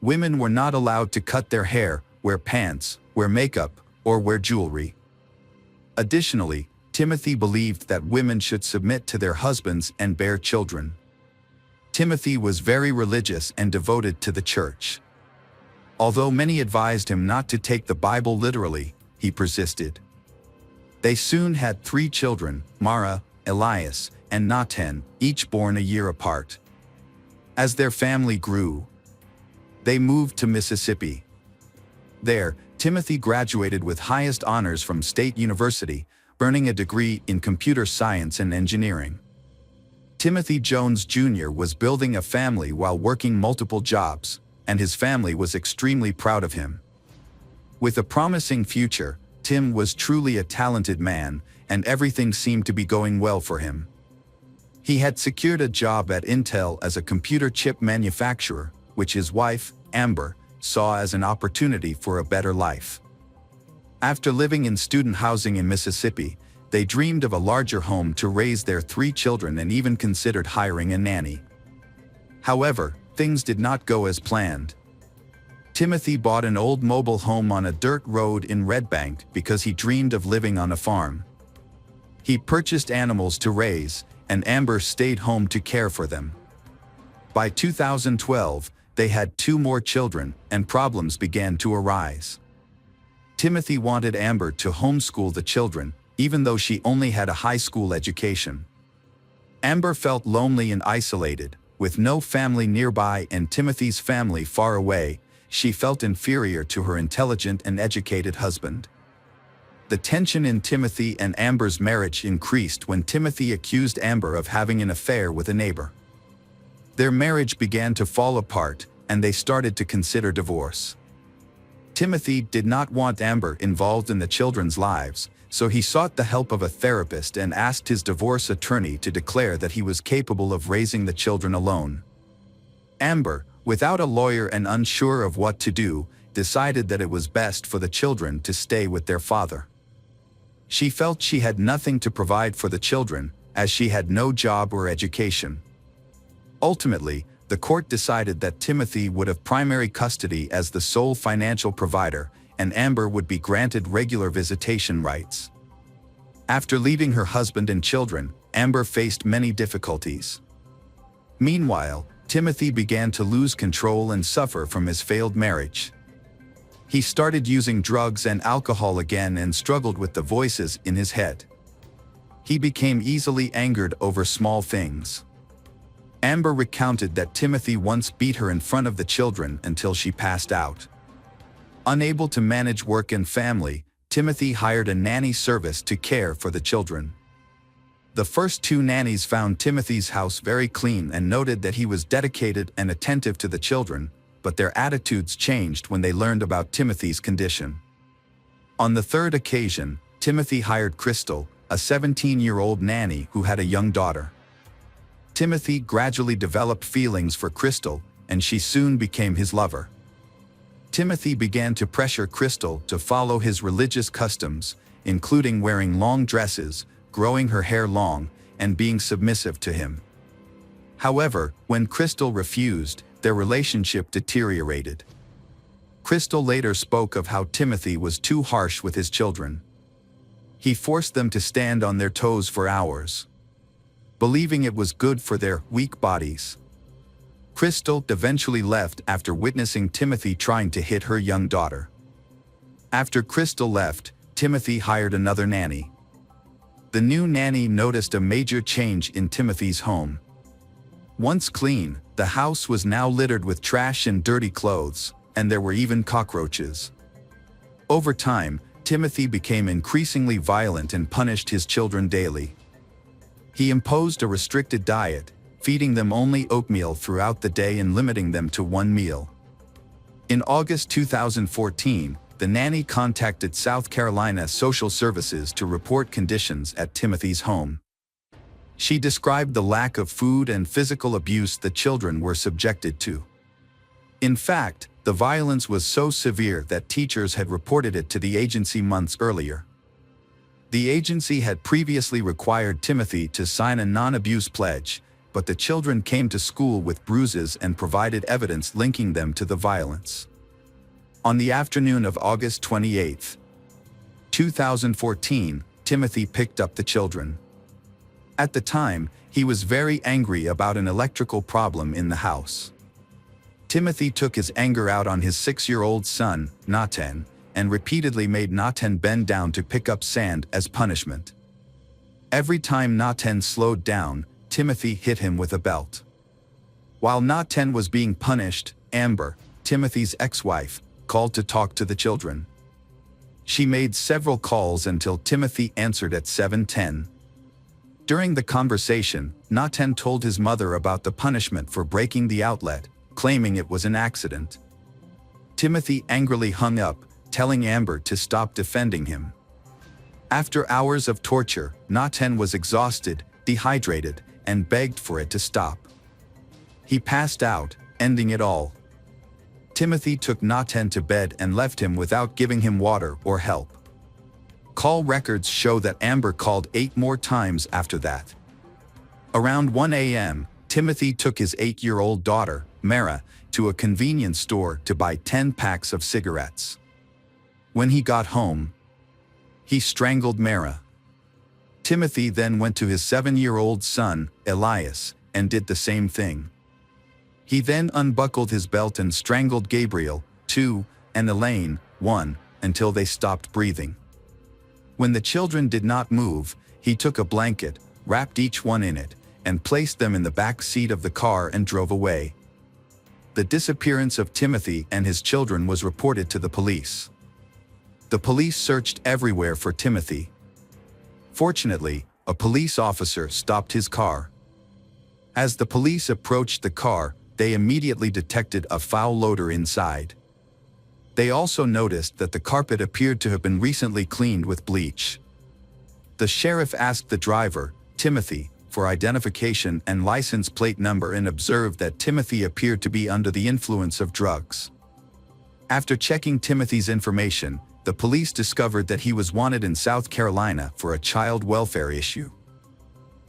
Women were not allowed to cut their hair, wear pants, wear makeup, or wear jewelry. Additionally, Timothy believed that women should submit to their husbands and bear children. Timothy was very religious and devoted to the church. Although many advised him not to take the Bible literally, he persisted. They soon had 3 children, Mara, Elias, and Nathan, each born a year apart. As their family grew, they moved to Mississippi. There, Timothy graduated with highest honors from State University, earning a degree in computer science and engineering. Timothy Jones Jr. was building a family while working multiple jobs, and his family was extremely proud of him. With a promising future, Tim was truly a talented man, and everything seemed to be going well for him. He had secured a job at Intel as a computer chip manufacturer, which his wife, Amber, saw as an opportunity for a better life. After living in student housing in Mississippi, they dreamed of a larger home to raise their 3 children and even considered hiring a nanny. However, things did not go as planned. Timothy bought an old mobile home on a dirt road in Red Bank because he dreamed of living on a farm. He purchased animals to raise, and Amber stayed home to care for them. By 2012, they had 2 more children, and problems began to arise. Timothy wanted Amber to homeschool the children, even though she only had a high school education. Amber felt lonely and isolated, with no family nearby and Timothy's family far away. She felt inferior to her intelligent and educated husband. The tension in Timothy and Amber's marriage increased when Timothy accused Amber of having an affair with a neighbor. Their marriage began to fall apart, and they started to consider divorce. Timothy did not want Amber involved in the children's lives, so he sought the help of a therapist and asked his divorce attorney to declare that he was capable of raising the children alone. Amber, without a lawyer and unsure of what to do, decided that it was best for the children to stay with their father. She felt she had nothing to provide for the children, as she had no job or education. Ultimately, the court decided that Timothy would have primary custody as the sole financial provider, and Amber would be granted regular visitation rights. After leaving her husband and children, Amber faced many difficulties. Meanwhile, Timothy began to lose control and suffer from his failed marriage. He started using drugs and alcohol again and struggled with the voices in his head. He became easily angered over small things. Amber recounted that Timothy once beat her in front of the children until she passed out. Unable to manage work and family, Timothy hired a nanny service to care for the children. The first 2 nannies found Timothy's house very clean and noted that he was dedicated and attentive to the children, but their attitudes changed when they learned about Timothy's condition. On the 3rd occasion, Timothy hired Crystal, a 17-year-old nanny who had a young daughter. Timothy gradually developed feelings for Crystal, and she soon became his lover. Timothy began to pressure Crystal to follow his religious customs, including wearing long dresses, growing her hair long, and being submissive to him. However, when Crystal refused, their relationship deteriorated. Crystal later spoke of how Timothy was too harsh with his children. He forced them to stand on their toes for hours, believing it was good for their weak bodies. Crystal eventually left after witnessing Timothy trying to hit her young daughter. After Crystal left, Timothy hired another nanny. The new nanny noticed a major change in Timothy's home. Once clean, the house was now littered with trash and dirty clothes, and there were even cockroaches. Over time, Timothy became increasingly violent and punished his children daily. He imposed a restricted diet, feeding them only oatmeal throughout the day and limiting them to one meal. In August 2014, the nanny contacted South Carolina Social Services to report conditions at Timothy's home. She described the lack of food and physical abuse the children were subjected to. In fact, the violence was so severe that teachers had reported it to the agency months earlier. The agency had previously required Timothy to sign a non-abuse pledge, but the children came to school with bruises and provided evidence linking them to the violence. On the afternoon of August 28, 2014, Timothy picked up the children. At the time, he was very angry about an electrical problem in the house. Timothy took his anger out on his 6-year-old son, Nathan, and repeatedly made Nathan bend down to pick up sand as punishment. Every time Nathan slowed down, Timothy hit him with a belt. While Nathan was being punished, Amber, Timothy's ex-wife, called to talk to the children. She made several calls until Timothy answered at 7:10. During the conversation, Nathan told his mother about the punishment for breaking the outlet, claiming it was an accident. Timothy angrily hung up, telling Amber to stop defending him. After hours of torture, Nathan was exhausted, dehydrated, and begged for it to stop. He passed out, ending it all. Timothy took Nathan to bed and left him without giving him water or help. Call records show that Amber called 8 more times after that. Around 1 a.m., Timothy took his 8-year-old daughter, Mara, to a convenience store to buy 10 packs of cigarettes. When he got home, he strangled Mara. Timothy then went to his 7-year-old son, Elias, and did the same thing. He then unbuckled his belt and strangled Gabriel, 2, and Elaine, 1, until they stopped breathing. When the children did not move, he took a blanket, wrapped each one in it, and placed them in the back seat of the car and drove away. The disappearance of Timothy and his children was reported to the police. The police searched everywhere for Timothy. Fortunately, a police officer stopped his car. As the police approached the car, they immediately detected a foul odor inside. They also noticed that the carpet appeared to have been recently cleaned with bleach. The sheriff asked the driver, Timothy, for identification and license plate number and observed that Timothy appeared to be under the influence of drugs. After checking Timothy's information, the police discovered that he was wanted in South Carolina for a child welfare issue.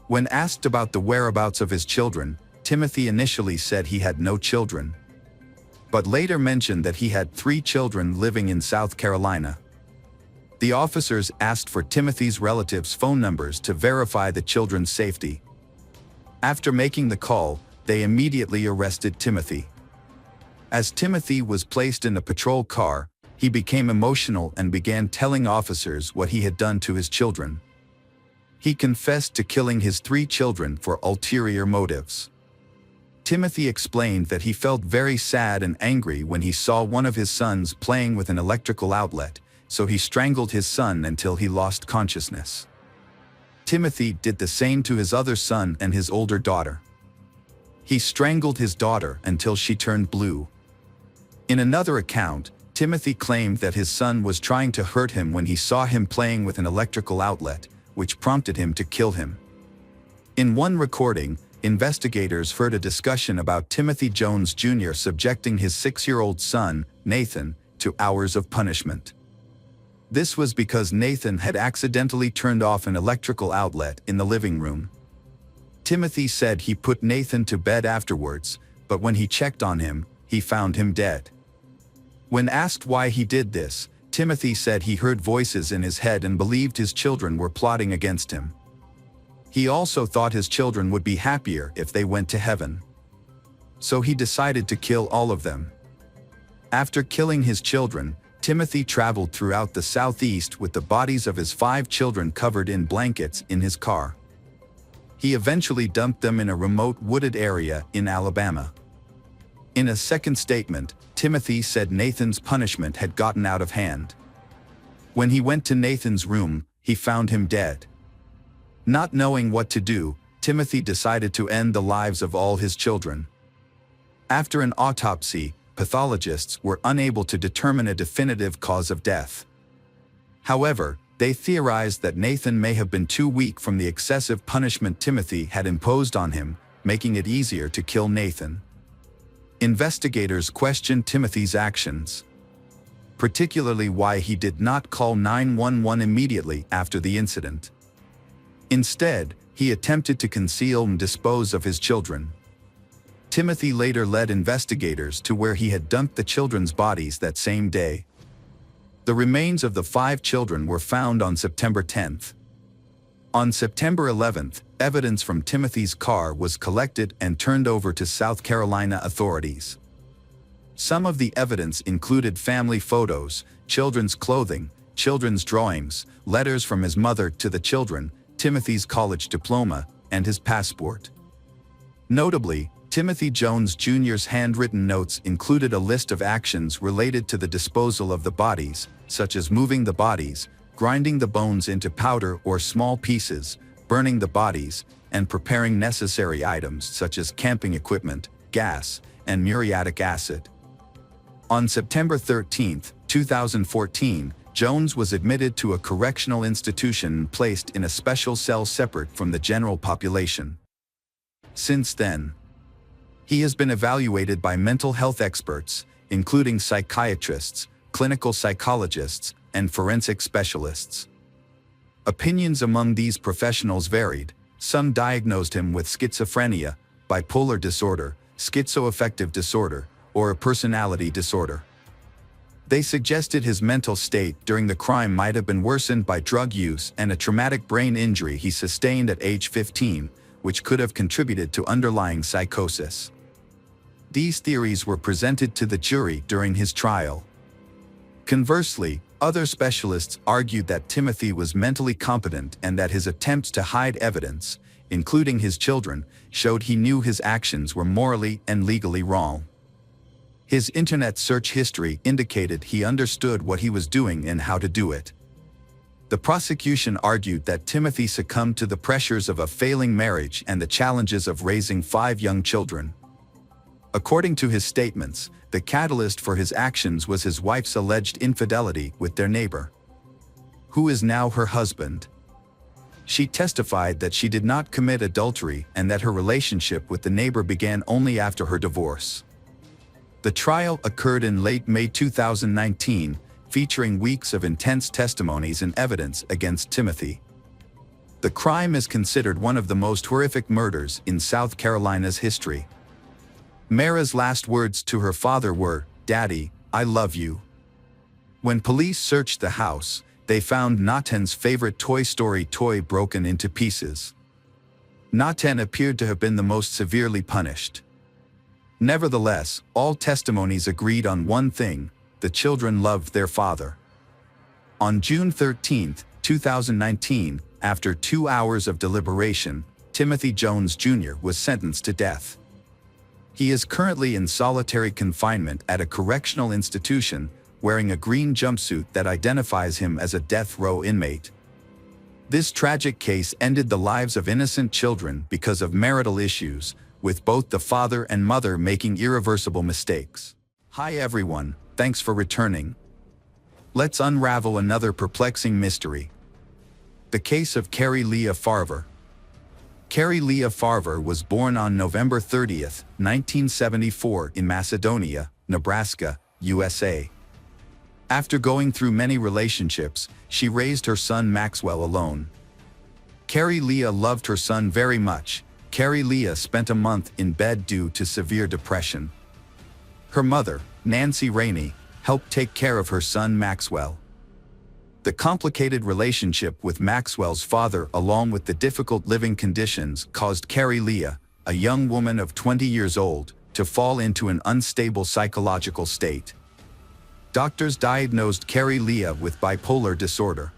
When asked about the whereabouts of his children, Timothy initially said he had no children, but later mentioned that he had 3 children living in South Carolina. The officers asked for Timothy's relatives' phone numbers to verify the children's safety. After making the call, they immediately arrested Timothy. As Timothy was placed in a patrol car, he became emotional and began telling officers what he had done to his children. He confessed to killing his 3 children for ulterior motives. Timothy explained that he felt very sad and angry when he saw one of his sons playing with an electrical outlet, so he strangled his son until he lost consciousness. Timothy did the same to his other son and his older daughter. He strangled his daughter until she turned blue. In another account, Timothy claimed that his son was trying to hurt him when he saw him playing with an electrical outlet, which prompted him to kill him. In one recording, investigators heard a discussion about Timothy Jones Jr. subjecting his 6-year-old son, Nathan, to hours of punishment. This was because Nathan had accidentally turned off an electrical outlet in the living room. Timothy said he put Nathan to bed afterwards, but when he checked on him, he found him dead. When asked why he did this, Timothy said he heard voices in his head and believed his children were plotting against him. He also thought his children would be happier if they went to heaven. So he decided to kill all of them. After killing his children, Timothy traveled throughout the southeast with the bodies of his 5 children covered in blankets in his car. He eventually dumped them in a remote wooded area in Alabama. In a second statement, Timothy said Nathan's punishment had gotten out of hand. When he went to Nathan's room, he found him dead. Not knowing what to do, Timothy decided to end the lives of all his children. After an autopsy, pathologists were unable to determine a definitive cause of death. However, they theorized that Nathan may have been too weak from the excessive punishment Timothy had imposed on him, making it easier to kill Nathan. Investigators questioned Timothy's actions, particularly why he did not call 911 immediately after the incident. Instead, he attempted to conceal and dispose of his children. Timothy later led investigators to where he had dumped the children's bodies that same day. The remains of the 5 children were found on September 10th. On September 11th, evidence from Timothy's car was collected and turned over to South Carolina authorities. Some of the evidence included family photos, children's clothing, children's drawings, letters from his mother to the children, Timothy's college diploma, and his passport. Notably, Timothy Jones Jr.'s handwritten notes included a list of actions related to the disposal of the bodies, such as moving the bodies, grinding the bones into powder or small pieces, burning the bodies, and preparing necessary items such as camping equipment, gas, and muriatic acid. On September 13, 2014, Jones was admitted to a correctional institution and placed in a special cell separate from the general population. Since then, he has been evaluated by mental health experts, including psychiatrists, clinical psychologists, and forensic specialists. Opinions among these professionals varied. Some diagnosed him with schizophrenia, bipolar disorder, schizoaffective disorder, or a personality disorder. They suggested his mental state during the crime might have been worsened by drug use and a traumatic brain injury he sustained at age 15, which could have contributed to underlying psychosis. These theories were presented to the jury during his trial. Conversely, other specialists argued that Timothy was mentally competent and that his attempts to hide evidence, including his children, showed he knew his actions were morally and legally wrong. His internet search history indicated he understood what he was doing and how to do it. The prosecution argued that Timothy succumbed to the pressures of a failing marriage and the challenges of raising 5 young children. According to his statements, the catalyst for his actions was his wife's alleged infidelity with their neighbor, who is now her husband. She testified that she did not commit adultery and that her relationship with the neighbor began only after her divorce. The trial occurred in late May 2019, featuring weeks of intense testimonies and evidence against Timothy. The crime is considered one of the most horrific murders in South Carolina's history. Mara's last words to her father were, "Daddy, I love you." When police searched the house, they found Nathan's favorite Toy Story toy broken into pieces. Nathan appeared to have been the most severely punished. Nevertheless, all testimonies agreed on one thing: the children loved their father. On June 13, 2019, after 2 hours of deliberation, Timothy Jones Jr. was sentenced to death. He is currently in solitary confinement at a correctional institution, wearing a green jumpsuit that identifies him as a death row inmate. This tragic case ended the lives of innocent children because of marital issues, with both the father and mother making irreversible mistakes. Hi everyone, thanks for returning. Let's unravel another perplexing mystery. The case of Carrie Leah Farver. Carrie Leah Farver was born on November 30, 1974 in Macedonia, Nebraska, USA. After going through many relationships, she raised her son Maxwell alone. Carrie Leah loved her son very much. Carrie Leah spent a month in bed due to severe depression. Her mother, Nancy Rainey, helped take care of her son Maxwell. The complicated relationship with Maxwell's father along with the difficult living conditions caused Carrie Leah, a young woman of 20 years old, to fall into an unstable psychological state. Doctors diagnosed Carrie Leah with bipolar disorder.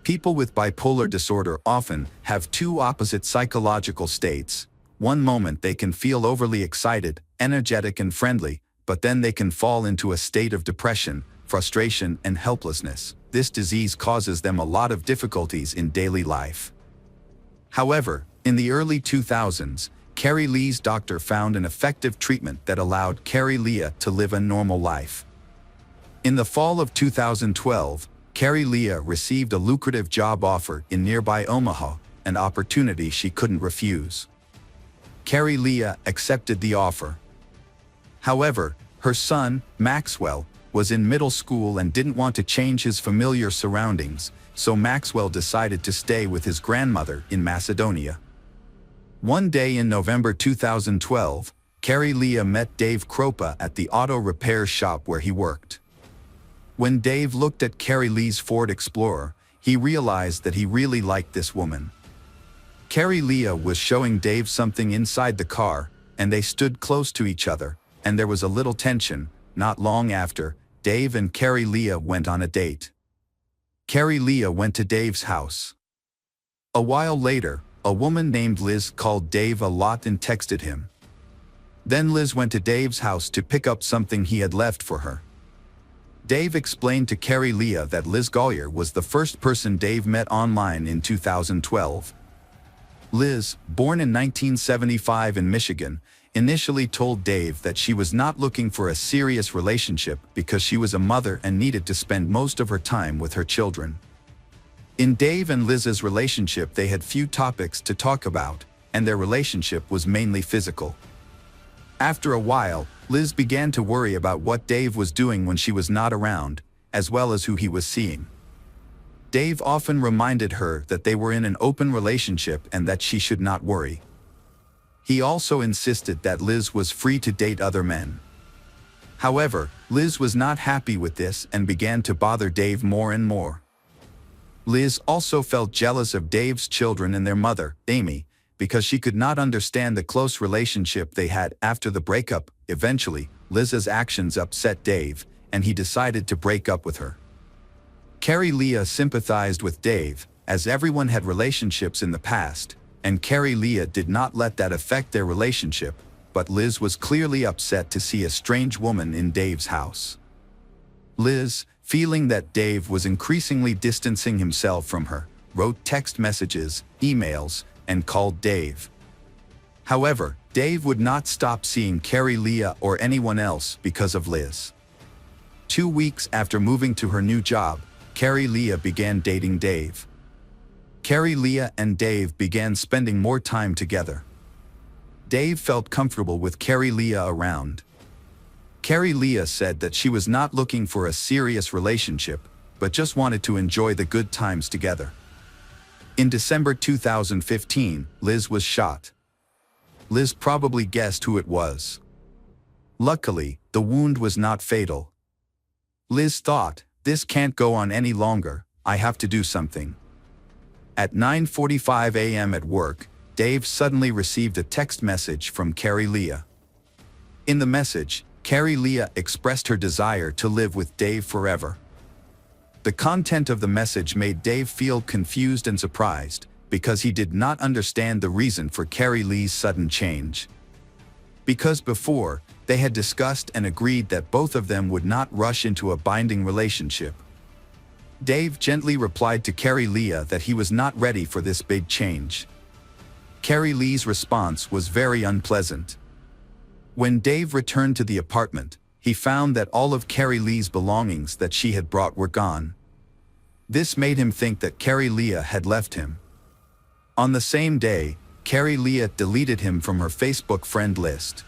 People with bipolar disorder often have two opposite psychological states. One moment they can feel overly excited, energetic and friendly, but then they can fall into a state of depression, frustration and helplessness. This disease causes them a lot of difficulties in daily life. However, in the early 2000s, Carrie Leah's doctor found an effective treatment that allowed Carrie Leah to live a normal life. In the fall of 2012, Carrie Leah received a lucrative job offer in nearby Omaha, an opportunity she couldn't refuse. Carrie Leah accepted the offer. However, her son, Maxwell, was in middle school and didn't want to change his familiar surroundings, so Maxwell decided to stay with his grandmother in Macedonia. One day in November 2012, Carrie Leah met Dave Kropa at the auto repair shop where he worked. When Dave looked at Carrie Leah's Ford Explorer, he realized that he really liked this woman. Carrie Leah was showing Dave something inside the car, and they stood close to each other, and there was a little tension. Not long after, Dave and Carrie Leah went on a date. Carrie Leah went to Dave's house. A while later, a woman named Liz called Dave a lot and texted him. Then Liz went to Dave's house to pick up something he had left for her. Dave explained to Carrie Leah that Liz Gollier was the first person Dave met online in 2012. Liz, born in 1975 in Michigan, initially told Dave that she was not looking for a serious relationship because she was a mother and needed to spend most of her time with her children. In Dave and Liz's relationship, they had few topics to talk about, and their relationship was mainly physical. After a while, Liz began to worry about what Dave was doing when she was not around, as well as who he was seeing. Dave often reminded her that they were in an open relationship and that she should not worry. He also insisted that Liz was free to date other men. However, Liz was not happy with this and began to bother Dave more and more. Liz also felt jealous of Dave's children and their mother, Amy, because she could not understand the close relationship they had after the breakup. Eventually, Liz's actions upset Dave, and he decided to break up with her. Carrie Leah sympathized with Dave, as everyone had relationships in the past, and Carrie Leah did not let that affect their relationship, but Liz was clearly upset to see a strange woman in Dave's house. Liz, feeling that Dave was increasingly distancing himself from her, wrote text messages, emails, and called Dave. However, Dave would not stop seeing Carrie Leah or anyone else because of Liz. 2 weeks after moving to her new job, Carrie Leah began dating Dave. Carrie Leah and Dave began spending more time together. Dave felt comfortable with Carrie Leah around. Carrie Leah said that she was not looking for a serious relationship, but just wanted to enjoy the good times together. In December 2015, Liz was shot. Liz probably guessed who it was. Luckily, the wound was not fatal. Liz thought, "This can't go on any longer, I have to do something." At 9:45 a.m. at work, Dave suddenly received a text message from Carrie Leah. In the message, Carrie Leah expressed her desire to live with Dave forever. The content of the message made Dave feel confused and surprised, because he did not understand the reason for Carrie Leah's sudden change. Because before, they had discussed and agreed that both of them would not rush into a binding relationship. Dave gently replied to Carrie Leah that he was not ready for this big change. Carrie Leah's response was very unpleasant. When Dave returned to the apartment, he found that all of Carrie Leah's belongings that she had brought were gone. This made him think that Carrie Leah had left him. On the same day, Carrie Leah deleted him from her Facebook friend list.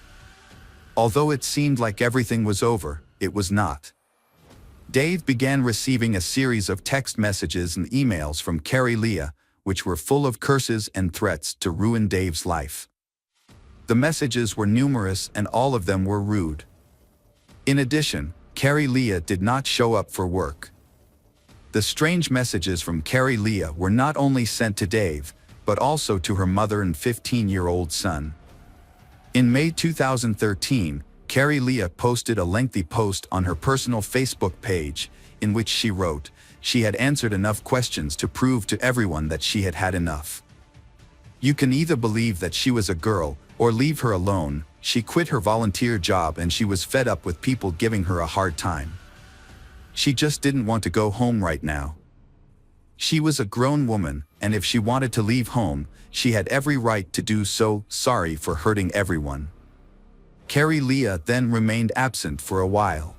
Although it seemed like everything was over, it was not. Dave began receiving a series of text messages and emails from Carrie Leah, which were full of curses and threats to ruin Dave's life. The messages were numerous and all of them were rude. In addition, Carrie Leah did not show up for work. The strange messages from Carrie Leah were not only sent to Dave, but also to her mother and 15-year-old son. In May 2013, Carrie Leah posted a lengthy post on her personal Facebook page in which she wrote, "She had answered enough questions to prove to everyone that she had had enough. You can either believe that she was a girl or leave her alone. She quit her volunteer job and she was fed up with people giving her a hard time. She just didn't want to go home right now. She was a grown woman, and if she wanted to leave home, she had every right to do so. Sorry for hurting everyone." Carrie Leah then remained absent for a while.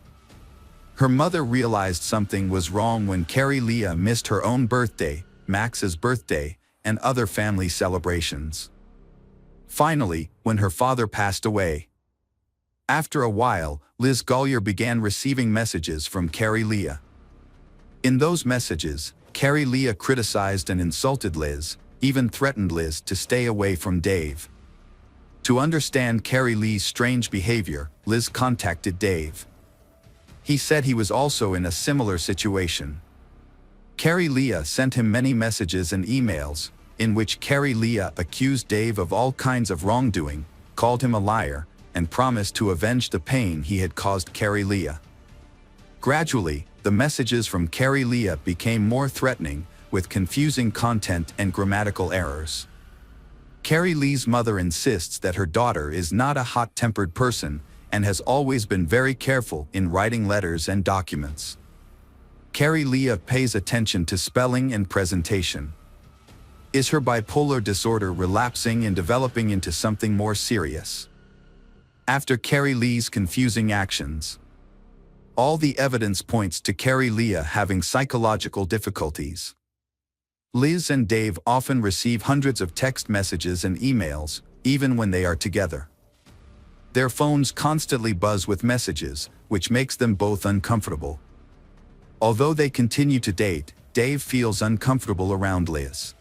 Her mother realized something was wrong when Carrie Leah missed her own birthday, Max's birthday, and other family celebrations. Finally, when her father passed away. After a while, Liz Gollier began receiving messages from Carrie Leah. In those messages, Carrie Leah criticized and insulted Liz, even threatened Liz to stay away from Dave. To understand Carrie Leah's strange behavior, Liz contacted Dave. He said he was also in a similar situation. Carrie Leah sent him many messages and emails, in which Carrie Leah accused Dave of all kinds of wrongdoing, called him a liar, and promised to avenge the pain he had caused Carrie Leah. Gradually, the messages from Carrie Leah became more threatening, with confusing content and grammatical errors. Carrie Leah's mother insists that her daughter is not a hot-tempered person and has always been very careful in writing letters and documents. Carrie Leah pays attention to spelling and presentation. Is her bipolar disorder relapsing and developing into something more serious? After Carrie Leah's confusing actions, all the evidence points to Carrie Leah having psychological difficulties. Liz and Dave often receive hundreds of text messages and emails, even when they are together. Their phones constantly buzz with messages, which makes them both uncomfortable. Although they continue to date, Dave feels uncomfortable around Liz.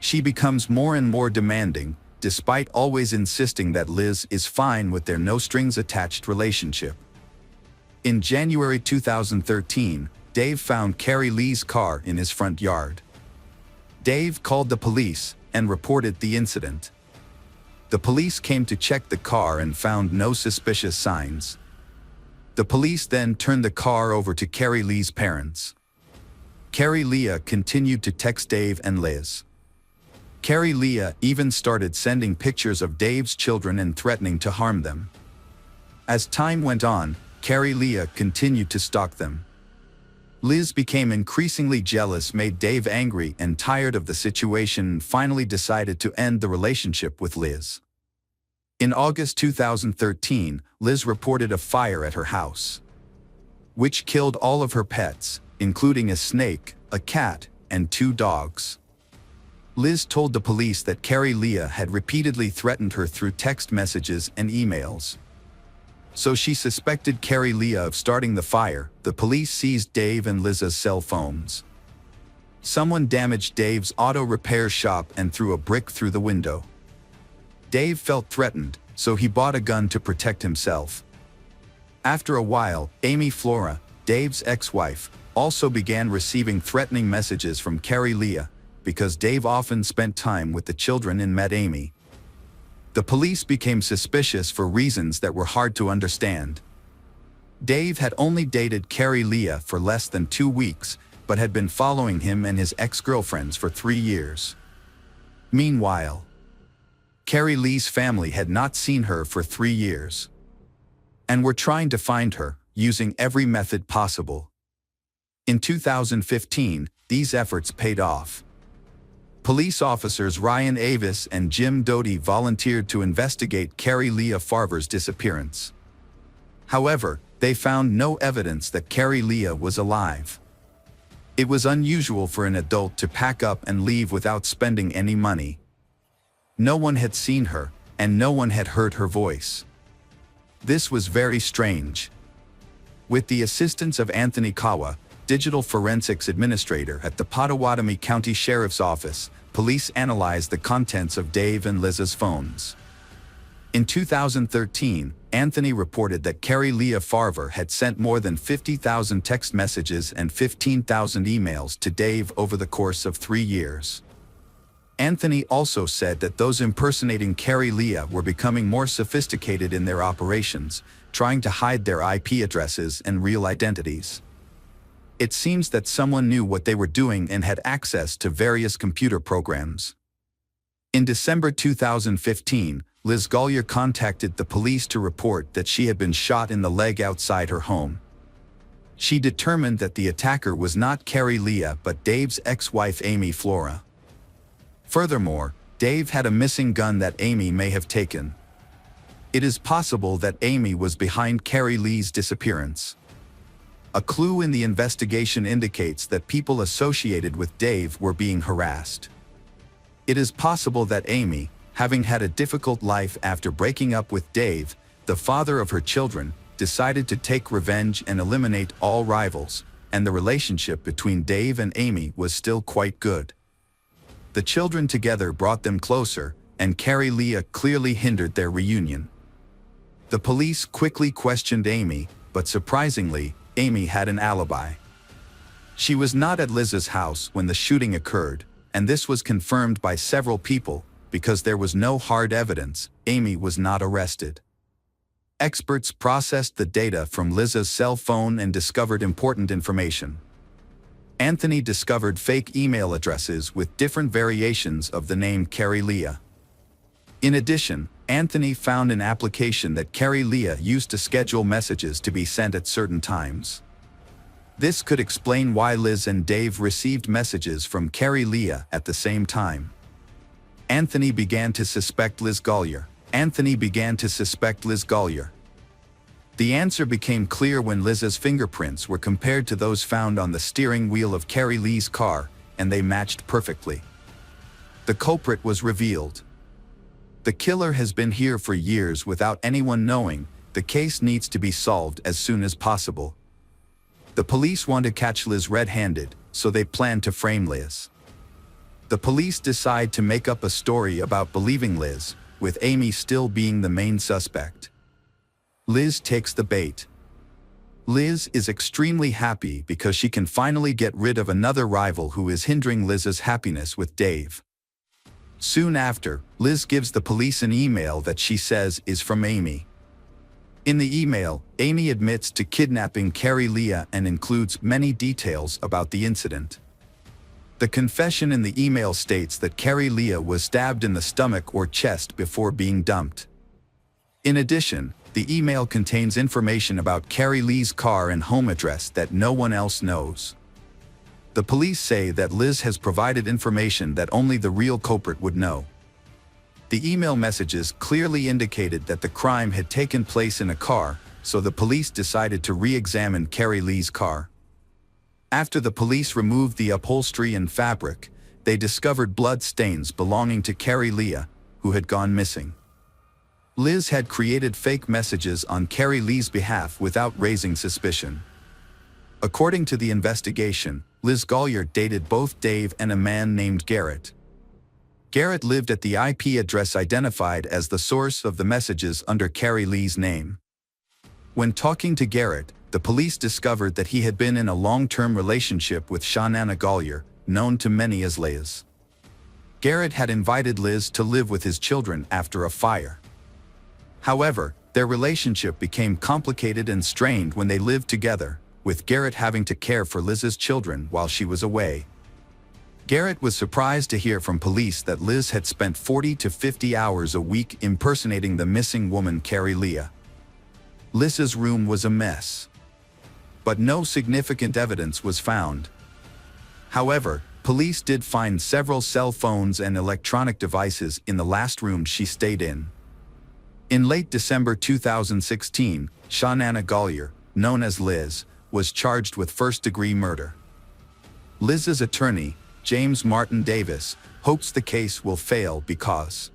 She becomes more and more demanding, despite always insisting that Liz is fine with their no-strings-attached relationship. In January 2013, Dave found Carrie Leah's car in his front yard. Dave called the police and reported the incident. The police came to check the car and found no suspicious signs. The police then turned the car over to Carrie Leah's parents. Carrie Leah continued to text Dave and Liz. Carrie Leah even started sending pictures of Dave's children and threatening to harm them. As time went on, Carrie Leah continued to stalk them. Liz became increasingly jealous, made Dave angry and tired of the situation, and finally decided to end the relationship with Liz. In August 2013, Liz reported a fire at her house, which killed all of her pets, including a snake, a cat, and 2 dogs. Liz told the police that Carrie Leah had repeatedly threatened her through text messages and emails. So she suspected Carrie Leah of starting the fire. The police seized Dave and Liz's cell phones. Someone damaged Dave's auto repair shop and threw a brick through the window. Dave felt threatened, so he bought a gun to protect himself. After a while, Amy Flora, Dave's ex-wife, also began receiving threatening messages from Carrie Leah, because Dave often spent time with the children and met Amy. The police became suspicious for reasons that were hard to understand. Dave had only dated Carrie Leah for less than 2 weeks, but had been following him and his ex-girlfriends for 3 years. Meanwhile, Carrie Leah's family had not seen her for 3 years, and were trying to find her, using every method possible. In 2015, these efforts paid off. Police officers Ryan Avis and Jim Doty volunteered to investigate Carrie Leah Farver's disappearance. However, they found no evidence that Carrie Leah was alive. It was unusual for an adult to pack up and leave without spending any money. No one had seen her, and no one had heard her voice. This was very strange. With the assistance of Anthony Kawa, digital forensics administrator at the Potawatomi County Sheriff's Office, police analyzed the contents of Dave and Liz's phones. In 2013, Anthony reported that Carrie Leah Farver had sent more than 50,000 text messages and 15,000 emails to Dave over the course of 3 years. Anthony also said that those impersonating Carrie Leah were becoming more sophisticated in their operations, trying to hide their IP addresses and real identities. It seems that someone knew what they were doing and had access to various computer programs. In December 2015, Liz Gollier contacted the police to report that she had been shot in the leg outside her home. She determined that the attacker was not Carrie Leah but Dave's ex-wife Amy Flora. Furthermore, Dave had a missing gun that Amy may have taken. It is possible that Amy was behind Carrie Lee's disappearance. A clue in the investigation indicates that people associated with Dave were being harassed. It is possible that Amy, having had a difficult life after breaking up with Dave, the father of her children, decided to take revenge and eliminate all rivals, and the relationship between Dave and Amy was still quite good. The children together brought them closer, and Carrie Leah clearly hindered their reunion. The police quickly questioned Amy, but surprisingly, Amy had an alibi. She was not at Liz's house when the shooting occurred, and this was confirmed by several people. Because there was no hard evidence, Amy was not arrested. Experts processed the data from Liz's cell phone and discovered important information. Anthony discovered fake email addresses with different variations of the name Carrie Leah. In addition, Anthony found an application that Carrie Leah used to schedule messages to be sent at certain times. This could explain why Liz and Dave received messages from Carrie Leah at the same time. Anthony began to suspect Liz Gollier. The answer became clear when Liz's fingerprints were compared to those found on the steering wheel of Carrie Lee's car, and they matched perfectly. The culprit was revealed. The killer has been here for years without anyone knowing. The case needs to be solved as soon as possible. The police want to catch Liz red-handed, so they plan to frame Liz. The police decide to make up a story about believing Liz, with Amy still being the main suspect. Liz takes the bait. Liz is extremely happy because she can finally get rid of another rival who is hindering Liz's happiness with Dave. Soon after, Liz gives the police an email that she says is from Amy. In the email, Amy admits to kidnapping Carrie Leah and includes many details about the incident. The confession in the email states that Carrie Leah was stabbed in the stomach or chest before being dumped. In addition, the email contains information about Carrie Lee's car and home address that no one else knows. The police say that Liz has provided information that only the real culprit would know. The email messages clearly indicated that the crime had taken place in a car, so the police decided to re-examine Carrie Lee's car. After the police removed the upholstery and fabric, they discovered blood stains belonging to Carrie Leah, who had gone missing. Liz had created fake messages on Carrie Lee's behalf without raising suspicion. According to the investigation, Liz Gollier dated both Dave and a man named Garrett. Garrett lived at the IP address identified as the source of the messages under Carrie Lee's name. When talking to Garrett, the police discovered that he had been in a long-term relationship with Shanana Gollier, known to many as Liz. Garrett had invited Liz to live with his children after a fire. However, their relationship became complicated and strained when they lived together, with Garrett having to care for Liz's children while she was away. Garrett was surprised to hear from police that Liz had spent 40 to 50 hours a week impersonating the missing woman Carrie Leah. Liz's room was a mess. But no significant evidence was found. However, police did find several cell phones and electronic devices in the last room she stayed in. In late December 2016, Shanana Gollier, known as Liz, was charged with first-degree murder. Liz's attorney, James Martin Davis, hopes the case will fail because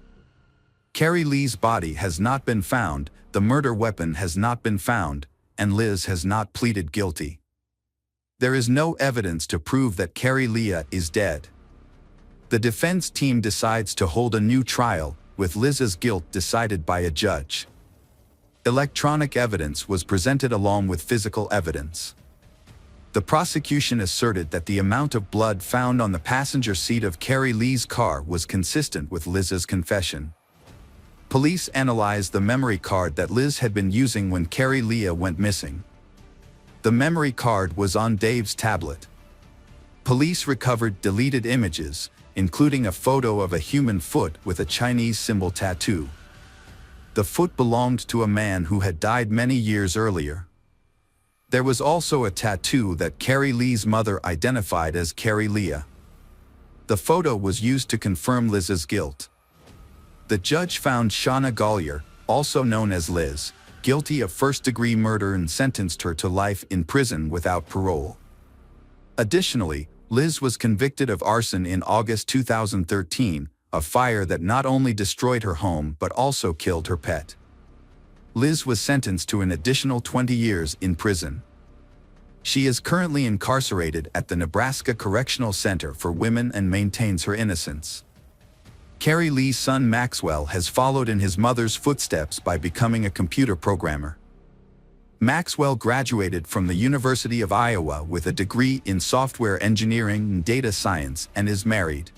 Carrie Lee's body has not been found, the murder weapon has not been found, and Liz has not pleaded guilty. There is no evidence to prove that Carrie Leah is dead. The defense team decides to hold a new trial, with Liz's guilt decided by a judge. Electronic evidence was presented along with physical evidence. The prosecution asserted that the amount of blood found on the passenger seat of Carrie Lee's car was consistent with Liz's confession. Police analyzed the memory card that Liz had been using when Carrie Leah went missing. The memory card was on Dave's tablet. Police recovered deleted images, including a photo of a human foot with a Chinese symbol tattoo. The foot belonged to a man who had died many years earlier. There was also a tattoo that Carrie Lee's mother identified as Carrie Leah. The photo was used to confirm Liz's guilt. The judge found Shauna Gollier, also known as Liz, guilty of first-degree murder and sentenced her to life in prison without parole. Additionally, Liz was convicted of arson in August 2013, a fire that not only destroyed her home but also killed her pet. Liz was sentenced to an additional 20 years in prison. She is currently incarcerated at the Nebraska Correctional Center for Women and maintains her innocence. Carrie Lee's son Maxwell has followed in his mother's footsteps by becoming a computer programmer. Maxwell graduated from the University of Iowa with a degree in software engineering and data science and is married.